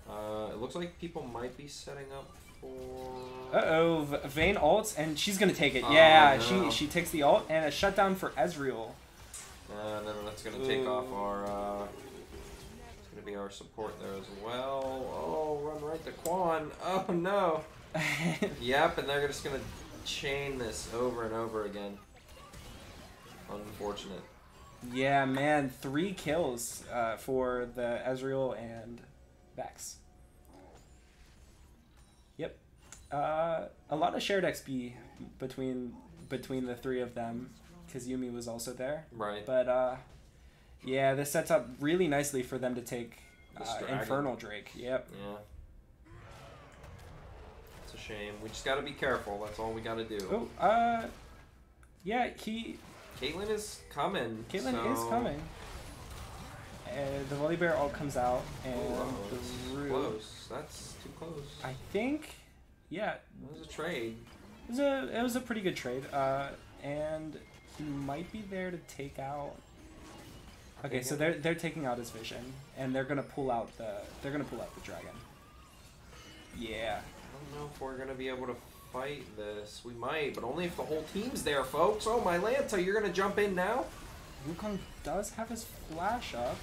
It looks like people might be setting up for... Uh-oh, Vayne ults, and she's going to take it. Yeah, no. she takes the ult, and a shutdown for Ezreal. And then that's going to take off our... it's going to be our support there as well. Oh, run right to Quan. Oh, no. Yep, and they're just going to chain this over and over again. Unfortunate. Yeah, man, 3 kills for the Ezreal and Vex. Yep. A lot of shared XP between the 3 of them, because Yumi was also there. Right. But yeah, this sets up really nicely for them to take Infernal Drake. Yep. Yeah. It's a shame. We just got to be careful. That's all we got to do. Oh, yeah, Caitlyn is coming. Caitlyn is coming. The Volibear ult comes out, and it's close. That's too close. I think, yeah. It was a trade. It was a pretty good trade. And he might be there to take out. Okay, so they're taking out his vision, and they're gonna pull out the dragon. Yeah. I don't know if we're gonna be able to fight this. We might, but only if the whole team's there, folks. Oh, my Lanta, you're gonna jump in now? Wukong does have his flash up.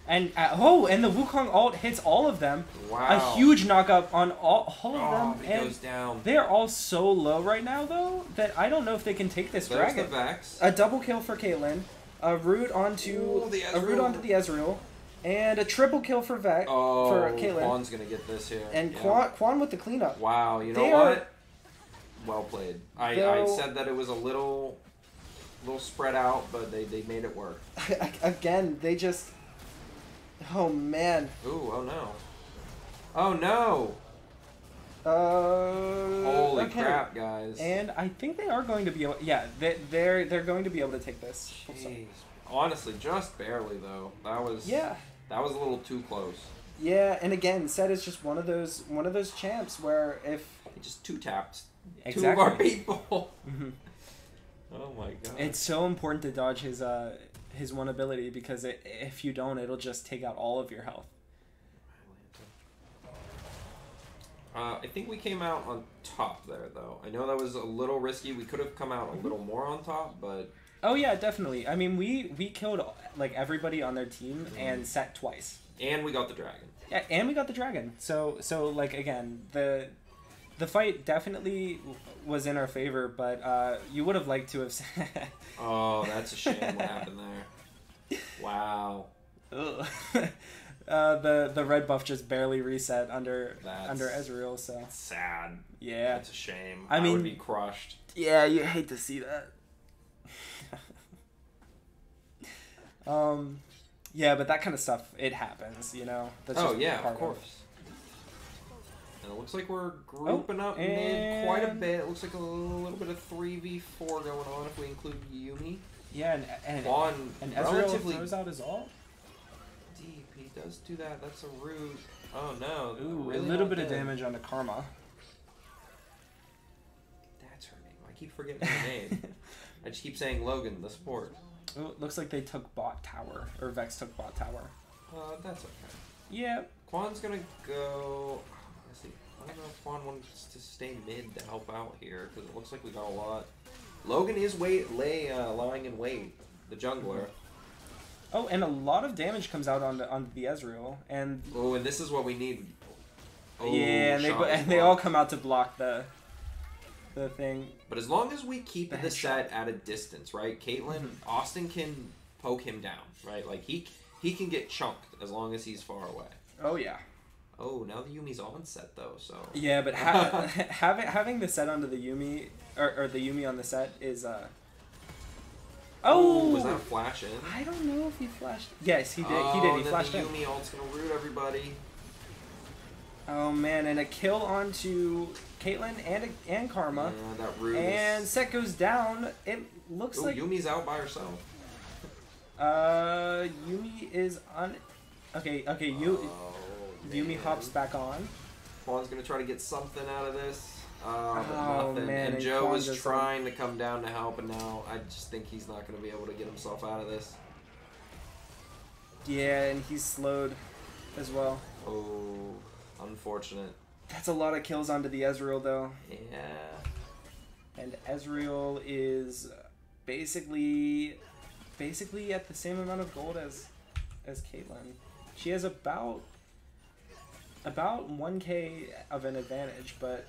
And and the Wukong ult hits all of them. Wow. A huge knockup on all of them. It goes down. They're all so low right now, though, that I don't know if they can take this There's dragon. the Vex. A double kill for Caitlyn. A root onto the Ezreal. And a triple kill for for Caitlyn. Quan's gonna get this here. And Quan with the cleanup. Wow, you know what? Well played. I said that it was a little spread out, but they made it work. Again, they just... Oh, man. Ooh, oh no. Oh no! Holy crap, guys. And I think they are going to be able... Yeah, they're going to be able to take this. Jeez. Honestly, just barely, though. That was a little too close. Yeah, and again, Set is just one of those champs where if... He just two-tapped exactly. 2 of our people. Oh my god. It's so important to dodge his one ability, because if you don't, it'll just take out all of your health. I think we came out on top there, though. I know that was a little risky. We could have come out a little more on top, but... Oh yeah, definitely. I mean, we killed like everybody on their team and Set twice. And we got the dragon. Yeah, and we got the dragon. So like again, the fight definitely was in our favor, but you would have liked to have. Oh, that's a shame what happened there. Wow. Ugh. The red buff just barely reset under Ezreal, so That's sad. yeah, That's a shame. I mean, would be crushed. Yeah, you hate to see that. Yeah, but that kind of stuff, it happens, you know. That's Oh just yeah, part of course. And it looks like we're grouping up mid quite a bit. It looks like a little bit of 3v4 going on if we include Yumi. Yeah, and Ezreal relatively throws out his ult. deep. He does do that. That's a root. Oh no. Ooh, really a little not bit of dead. damage onto Karma. That's her name. I keep forgetting her name. I just keep saying Logan, the sport. Oh, looks like they took bot tower, or Vex took bot tower. That's okay. Yeah. Quan's gonna go. Honestly, I don't know if Quan wants to stay mid to help out here because it looks like we got a lot. Logan is lying in wait, the jungler. Oh, and a lot of damage comes out onto the Ezreal, and Oh, and this is what we need. Oh, yeah, and they all come out to block the thing. But as long as we keep the set at a distance, right? Caitlyn, Austin can poke him down, right? Like he can get chunked as long as he's far away. Oh yeah. Oh, now the Yumi's on set though, so. Yeah, but having the set onto the Yumi or the Yumi on the set is Oh, was that a flash in? I don't know if he flashed. Yes, he did. He flashed in. The Yumi ult's gonna root everybody. Oh man, and a kill onto Caitlyn and Karma. Yeah, that root and Set goes down. It looks like Yumi's out by herself. Yumi is on. Okay, Yumi hops back on. Quan's gonna try to get something out of this. But Oh, nothing. man, And and Joe Quan was just, trying to come down to help, and now I just think he's not gonna be able to get himself out of this. Yeah, and he's slowed as well. Oh, unfortunate. That's a lot of kills onto the Ezreal though. Yeah. And Ezreal is basically at the same amount of gold as Caitlyn. She has about 1k of an advantage, but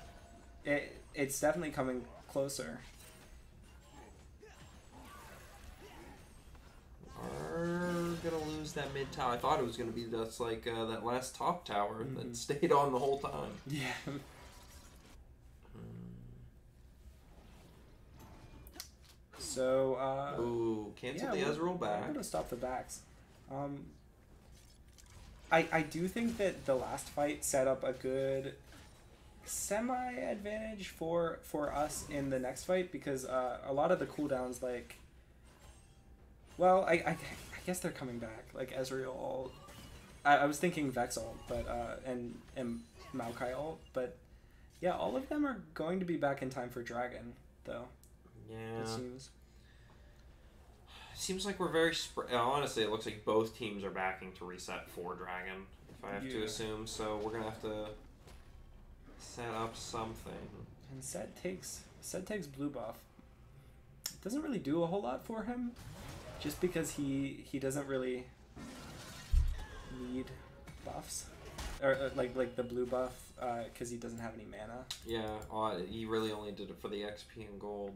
it's definitely coming closer. We're gonna lose that mid tower. I thought it was gonna be just like that last top tower that stayed on the whole time. Yeah. So, Ooh, cancel yeah, the Ezreal we're back. gonna stop the backs. I do think that the last fight set up a good semi-advantage for us in the next fight because a lot of the cooldowns, like, well, I guess they're coming back, like Ezreal ult. I was thinking Vex ult, but and Maokai ult, but yeah, all of them are going to be back in time for Dragon, though. Yeah. It seems. Seems like we're very honestly, it looks like both teams are backing to reset for Dragon, if I have to assume. So we're gonna have to set up something. And Set takes blue buff. It doesn't really do a whole lot for him, just because he doesn't really need buffs, or like the blue buff, because he doesn't have any mana. Yeah, he really only did it for the XP and gold.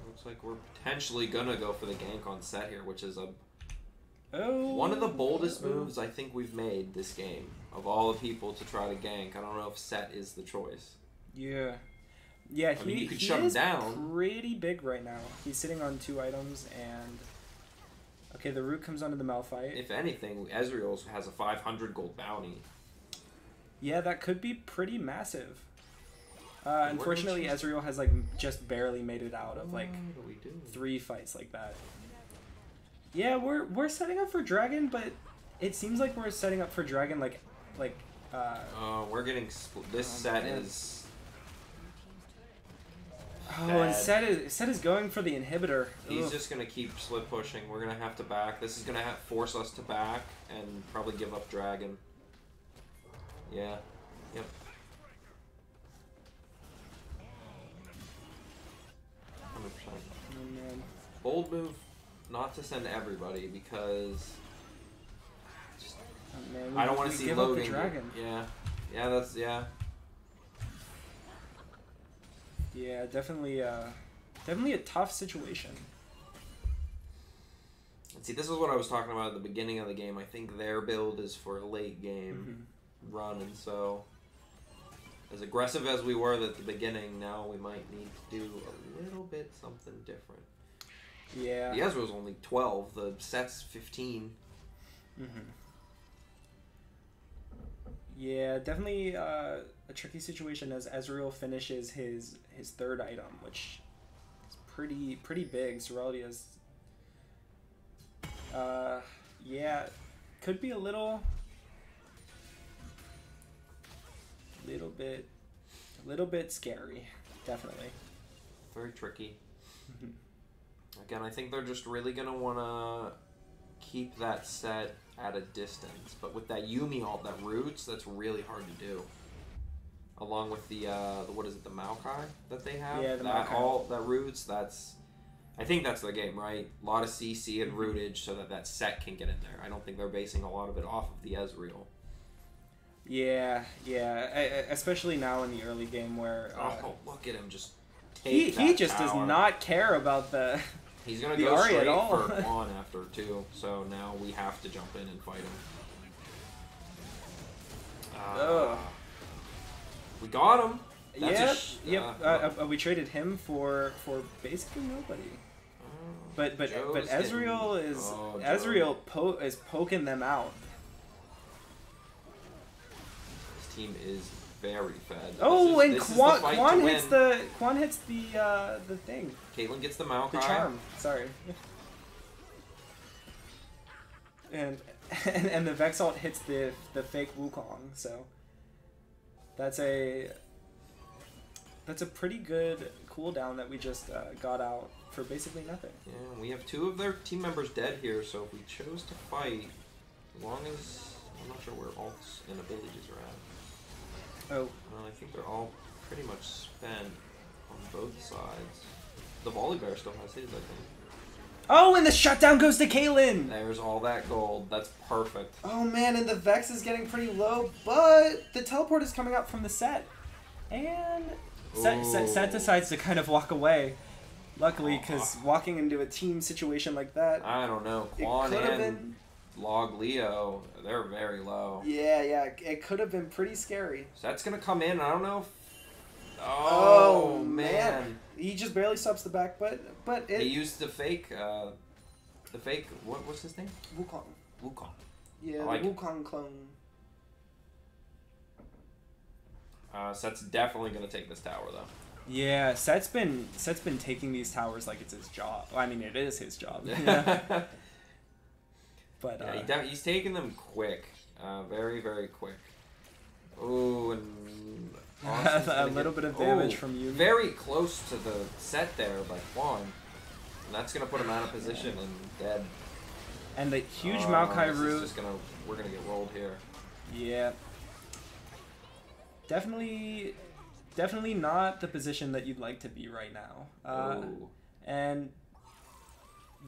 Looks like we're potentially gonna go for the gank on Set here, which is one of the boldest moves I think we've made this game. Of all the people to try to gank, I don't know if Set is the choice. Yeah, I mean, you could shut him down. Pretty big right now. He's sitting on 2 items, and okay, the root comes onto the Malphite. If anything, Ezreal has a 500 gold bounty. Yeah, that could be pretty massive. Unfortunately, Ezreal has like just barely made it out of like 3 fights like that. Yeah, we're setting up for Dragon, but it seems like we're setting up for Dragon like. We're getting this set man. is. Oh, bad. and Set is going for the inhibitor. He's Ugh. just gonna keep split pushing. We're gonna have to back. This is gonna force us to back and probably give up Dragon. Yeah. Yep. Oh, man. Bold move, not to send everybody because Oh, man. I don't want to see give up the Logan. Dragon. Yeah. Yeah, definitely. Definitely a tough situation. And see, this is what I was talking about at the beginning of the game. I think their build is for a late game run, and so as aggressive as we were at the beginning, now we might need to do a little bit something different. Yeah. The Ezreal's only 12. The set's 15. Yeah, definitely a tricky situation as Ezreal finishes his third item, which is pretty big. Sorority has, yeah, could be a little bit scary, definitely. Very tricky. Again, I think they're just really gonna wanna keep that set at a distance, but with that Yuumi ult that roots, that's really hard to do. Along with the what is it, the Maokai that they have? Yeah, the that Maokai. ult that roots, I think that's their game, right? A lot of CC and rootage so that set can get in there. I don't think they're basing a lot of it off of the Ezreal. Yeah, especially now in the early game where Oh, look at him just take he that just does tower. not care about the He's gonna the go Ahri straight at all. for Quan after too, so now we have to jump in and fight him. Ugh. We got him. That's we traded him for basically nobody. But Joe's Ezreal getting- is oh, Ezreal is poking them out. This team is very fed. Oh, and this is the fight Quan to hits win. Quan hits the thing. Caitlyn gets the Maokai. The charm. Sorry. and the Vex ult hits the fake Wukong. So that's a pretty good cooldown that we just got out for basically nothing. Yeah, we have 2 of their team members dead here, so if we chose to fight, as long as I'm not sure where ults and abilities are at. Oh. Well, I think they're all pretty much spent on both sides. The Volibear still has his, I think. Oh, and the shutdown goes to Caitlyn! There's all that gold. That's perfect. Oh man, and the Vex is getting pretty low, but the teleport is coming up from the set. And Set decides to kind of walk away. Luckily, because walking into a team situation like that... I don't know. It Quan could have and been... Log Leo, they're very low. Yeah, it could have been pretty scary. So that's going to come in. I don't know if... Oh, man. He just barely stops the back, but it... He used the fake, what's his name? Wukong. Wukong. Yeah, like the Wukong clone. Set's definitely going to take this tower, though. Yeah, Set's been taking these towers like it's his job. Well, I mean, it is his job. Yeah. But yeah, he's taking them quick. Very, very quick. Ooh, and... a little bit of damage from you. Very close to the set there by Quan. And that's going to put him out of position and dead. And the huge Maokai root. We're going to get rolled here. Yeah. Definitely not the position that you'd like to be right now. And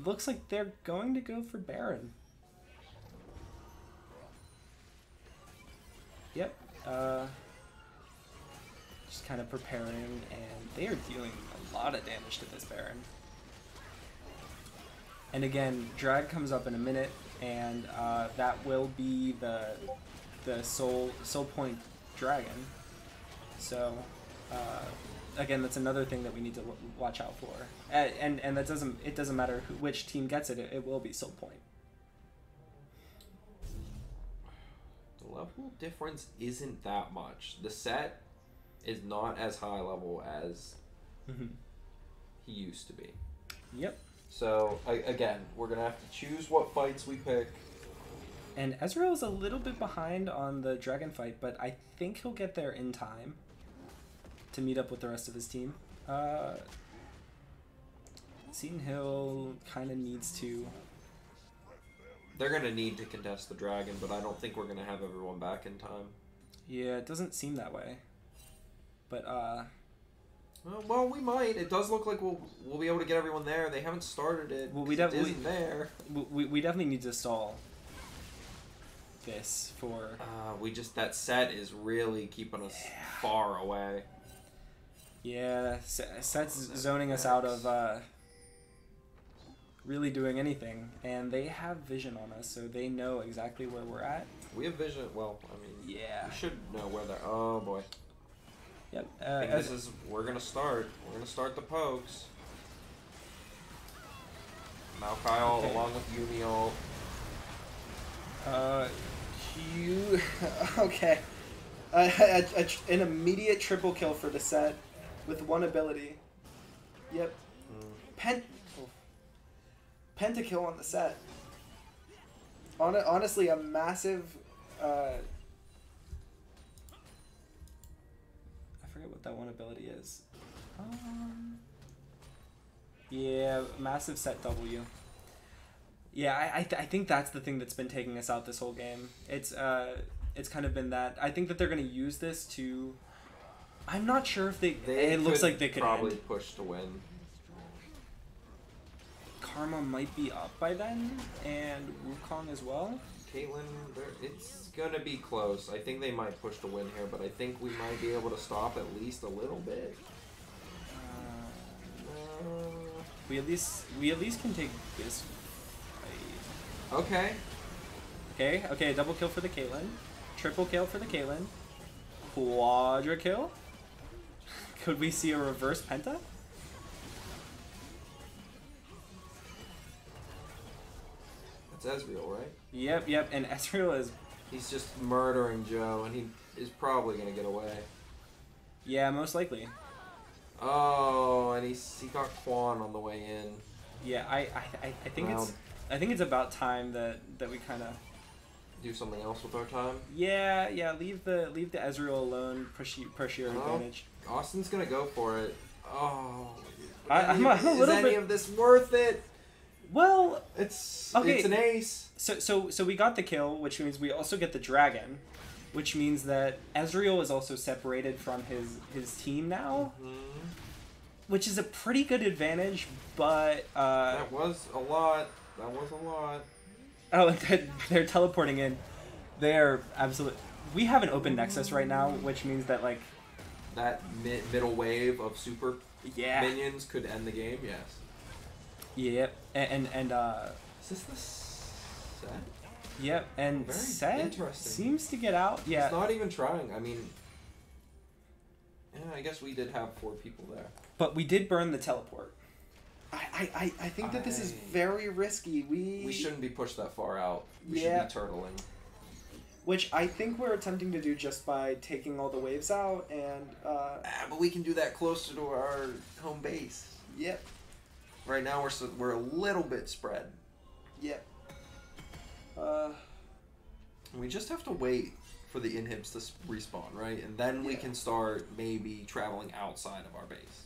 looks like they're going to go for Baron. Yep. Just kind of preparing, and they are dealing a lot of damage to this Baron. And again, drag comes up in a minute, and that will be the soul point dragon. So again, that's another thing that we need to watch out for. And that doesn't matter which team gets it. It will be soul point. The level difference isn't that much. The set is not as high level as he used to be. Yep. So again, we're gonna have to choose what fights we pick. And Ezreal is a little bit behind on the dragon fight, but I think he'll get there in time to meet up with the rest of his team. Seton Hill kind of needs to... They're gonna need to contest the dragon, but I don't think we're gonna have everyone back in time. Yeah, it doesn't seem that way. But well, we might. It does look like we'll be able to get everyone there. They haven't started it. Well, It isn't there. We definitely need to stall this for... That set is really keeping us far away. Yeah, Set's zoning us out of really doing anything, and they have vision on us, so they know exactly where we're at. We have vision. Well, I mean, Yeah. we should know where they're. Oh boy. Yep. I think this is. We're gonna start. We're gonna start the pokes. Maokai ult Okay. along with Yumi ult. You okay? An immediate triple kill for the Set with one ability. Yep. Pentakill on the Set. Honestly, a massive. I forget what that one ability is. Yeah, massive Set W. Yeah, I think that's the thing that's been taking us out this whole game. It's kind of been that. I think that they're gonna use this to. I'm not sure if they. It looks like they could probably end. push to win. Karma might be up by then, and Wukong as well. Caitlyn, it's gonna be close. I think they might push to win here, but I think we might be able to stop at least a little bit. We at least can take this fight. Okay. Okay, double kill for the Caitlyn. Triple kill for the Caitlyn. Quadra kill? Could we see a reverse penta? That's Ezreal, right? Yep, and Ezreal is... He's just murdering Joe, and he is probably gonna get away. Yeah, most likely. Oh, and he got Quan on the way in. Yeah, I think Well, I think it's about time that we kind of do something else with our time. yeah leave the Ezreal alone. Push your advantage. Austin's gonna go for it. Oh, I'm a little is any bit. of this worth it? Well, It's okay. It's an ace. So we got the kill, which means we also get the dragon, which means that Ezreal is also separated from his team now, which is a pretty good advantage. But That was a lot. That was a lot. oh, they're teleporting in. They're absolute. We have an open nexus right now, which means that like That middle wave of super yeah, minions could end the game. Yes. yep, and Is this the set? yep, and Very Set interesting. seems to get out. Yeah, He's not even trying. I mean, yeah, I guess we did have 4 people there. but we did burn the teleport. I think that this is very risky. We shouldn't be pushed that far out. We Yeah. should be turtling. which I think we're attempting to do just by taking all the waves out and But we can do that closer to our home base. yep, Right now we're a little bit spread. yep. We just have to wait for the inhibs to respawn, right? And then we Yeah. can start maybe traveling outside of our base.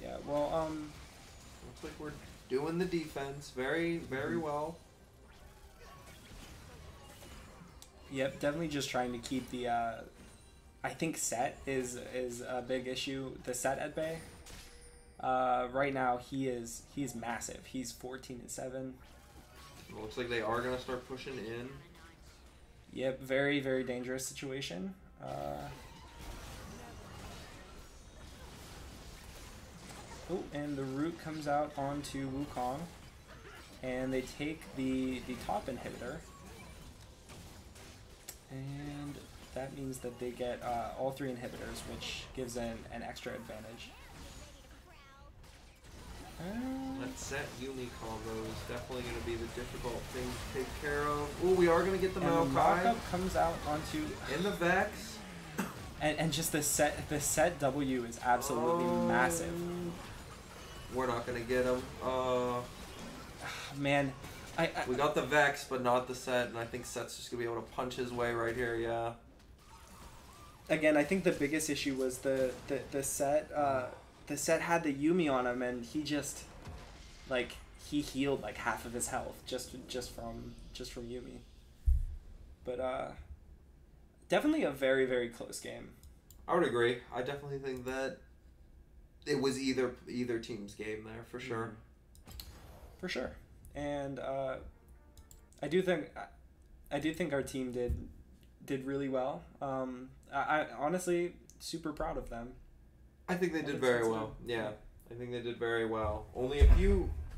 Yeah, well, Looks like we're doing the defense very, very well. yep, definitely just trying to keep the, I think Set is a big issue. The Set at bay. Right now he's massive. He's 14-7. It looks like they are gonna start pushing in. Yep, very, very dangerous situation. Oh, and the root comes out onto Wukong, and they take the top inhibitor, and that means that they get all 3 inhibitors, which gives an extra advantage. That Set Yumi combo is definitely gonna be the difficult thing to take care of. Oh, we are gonna get the And the Maokai knockup comes out onto, in the Vex. and just the set W is absolutely massive. We're not gonna get him. Man, We got the Vex, but not the Set, and I think Set's just gonna be able to punch his way right here. Yeah. again, I think the biggest issue was the Set. The Set had the Yumi on him, and he just like he healed like half of his health just from Yumi. But definitely a very, very close game. I would agree. I definitely think that it was either team's game there for sure. For sure. And I do think our team did really well. I honestly super proud of them. I think they did very well. Yeah, I think they did very well. Only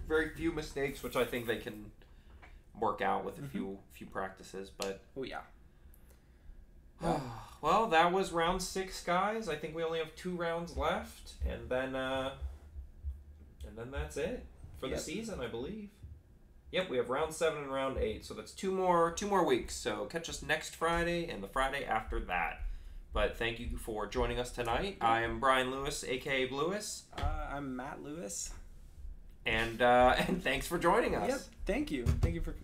very few mistakes, which I think they can work out with a few practices. But oh yeah. Well, that was round 6, guys. I think we only have 2 rounds left, and then that's it for the season, I believe. Yep, we have round 7 and round 8, so that's 2 more weeks. So catch us next Friday and the Friday after that. But thank you for joining us tonight. I am Brian Lewis, aka Lewis. I'm Matt Lewis. And thanks for joining us. Yep, thank you. Thank you for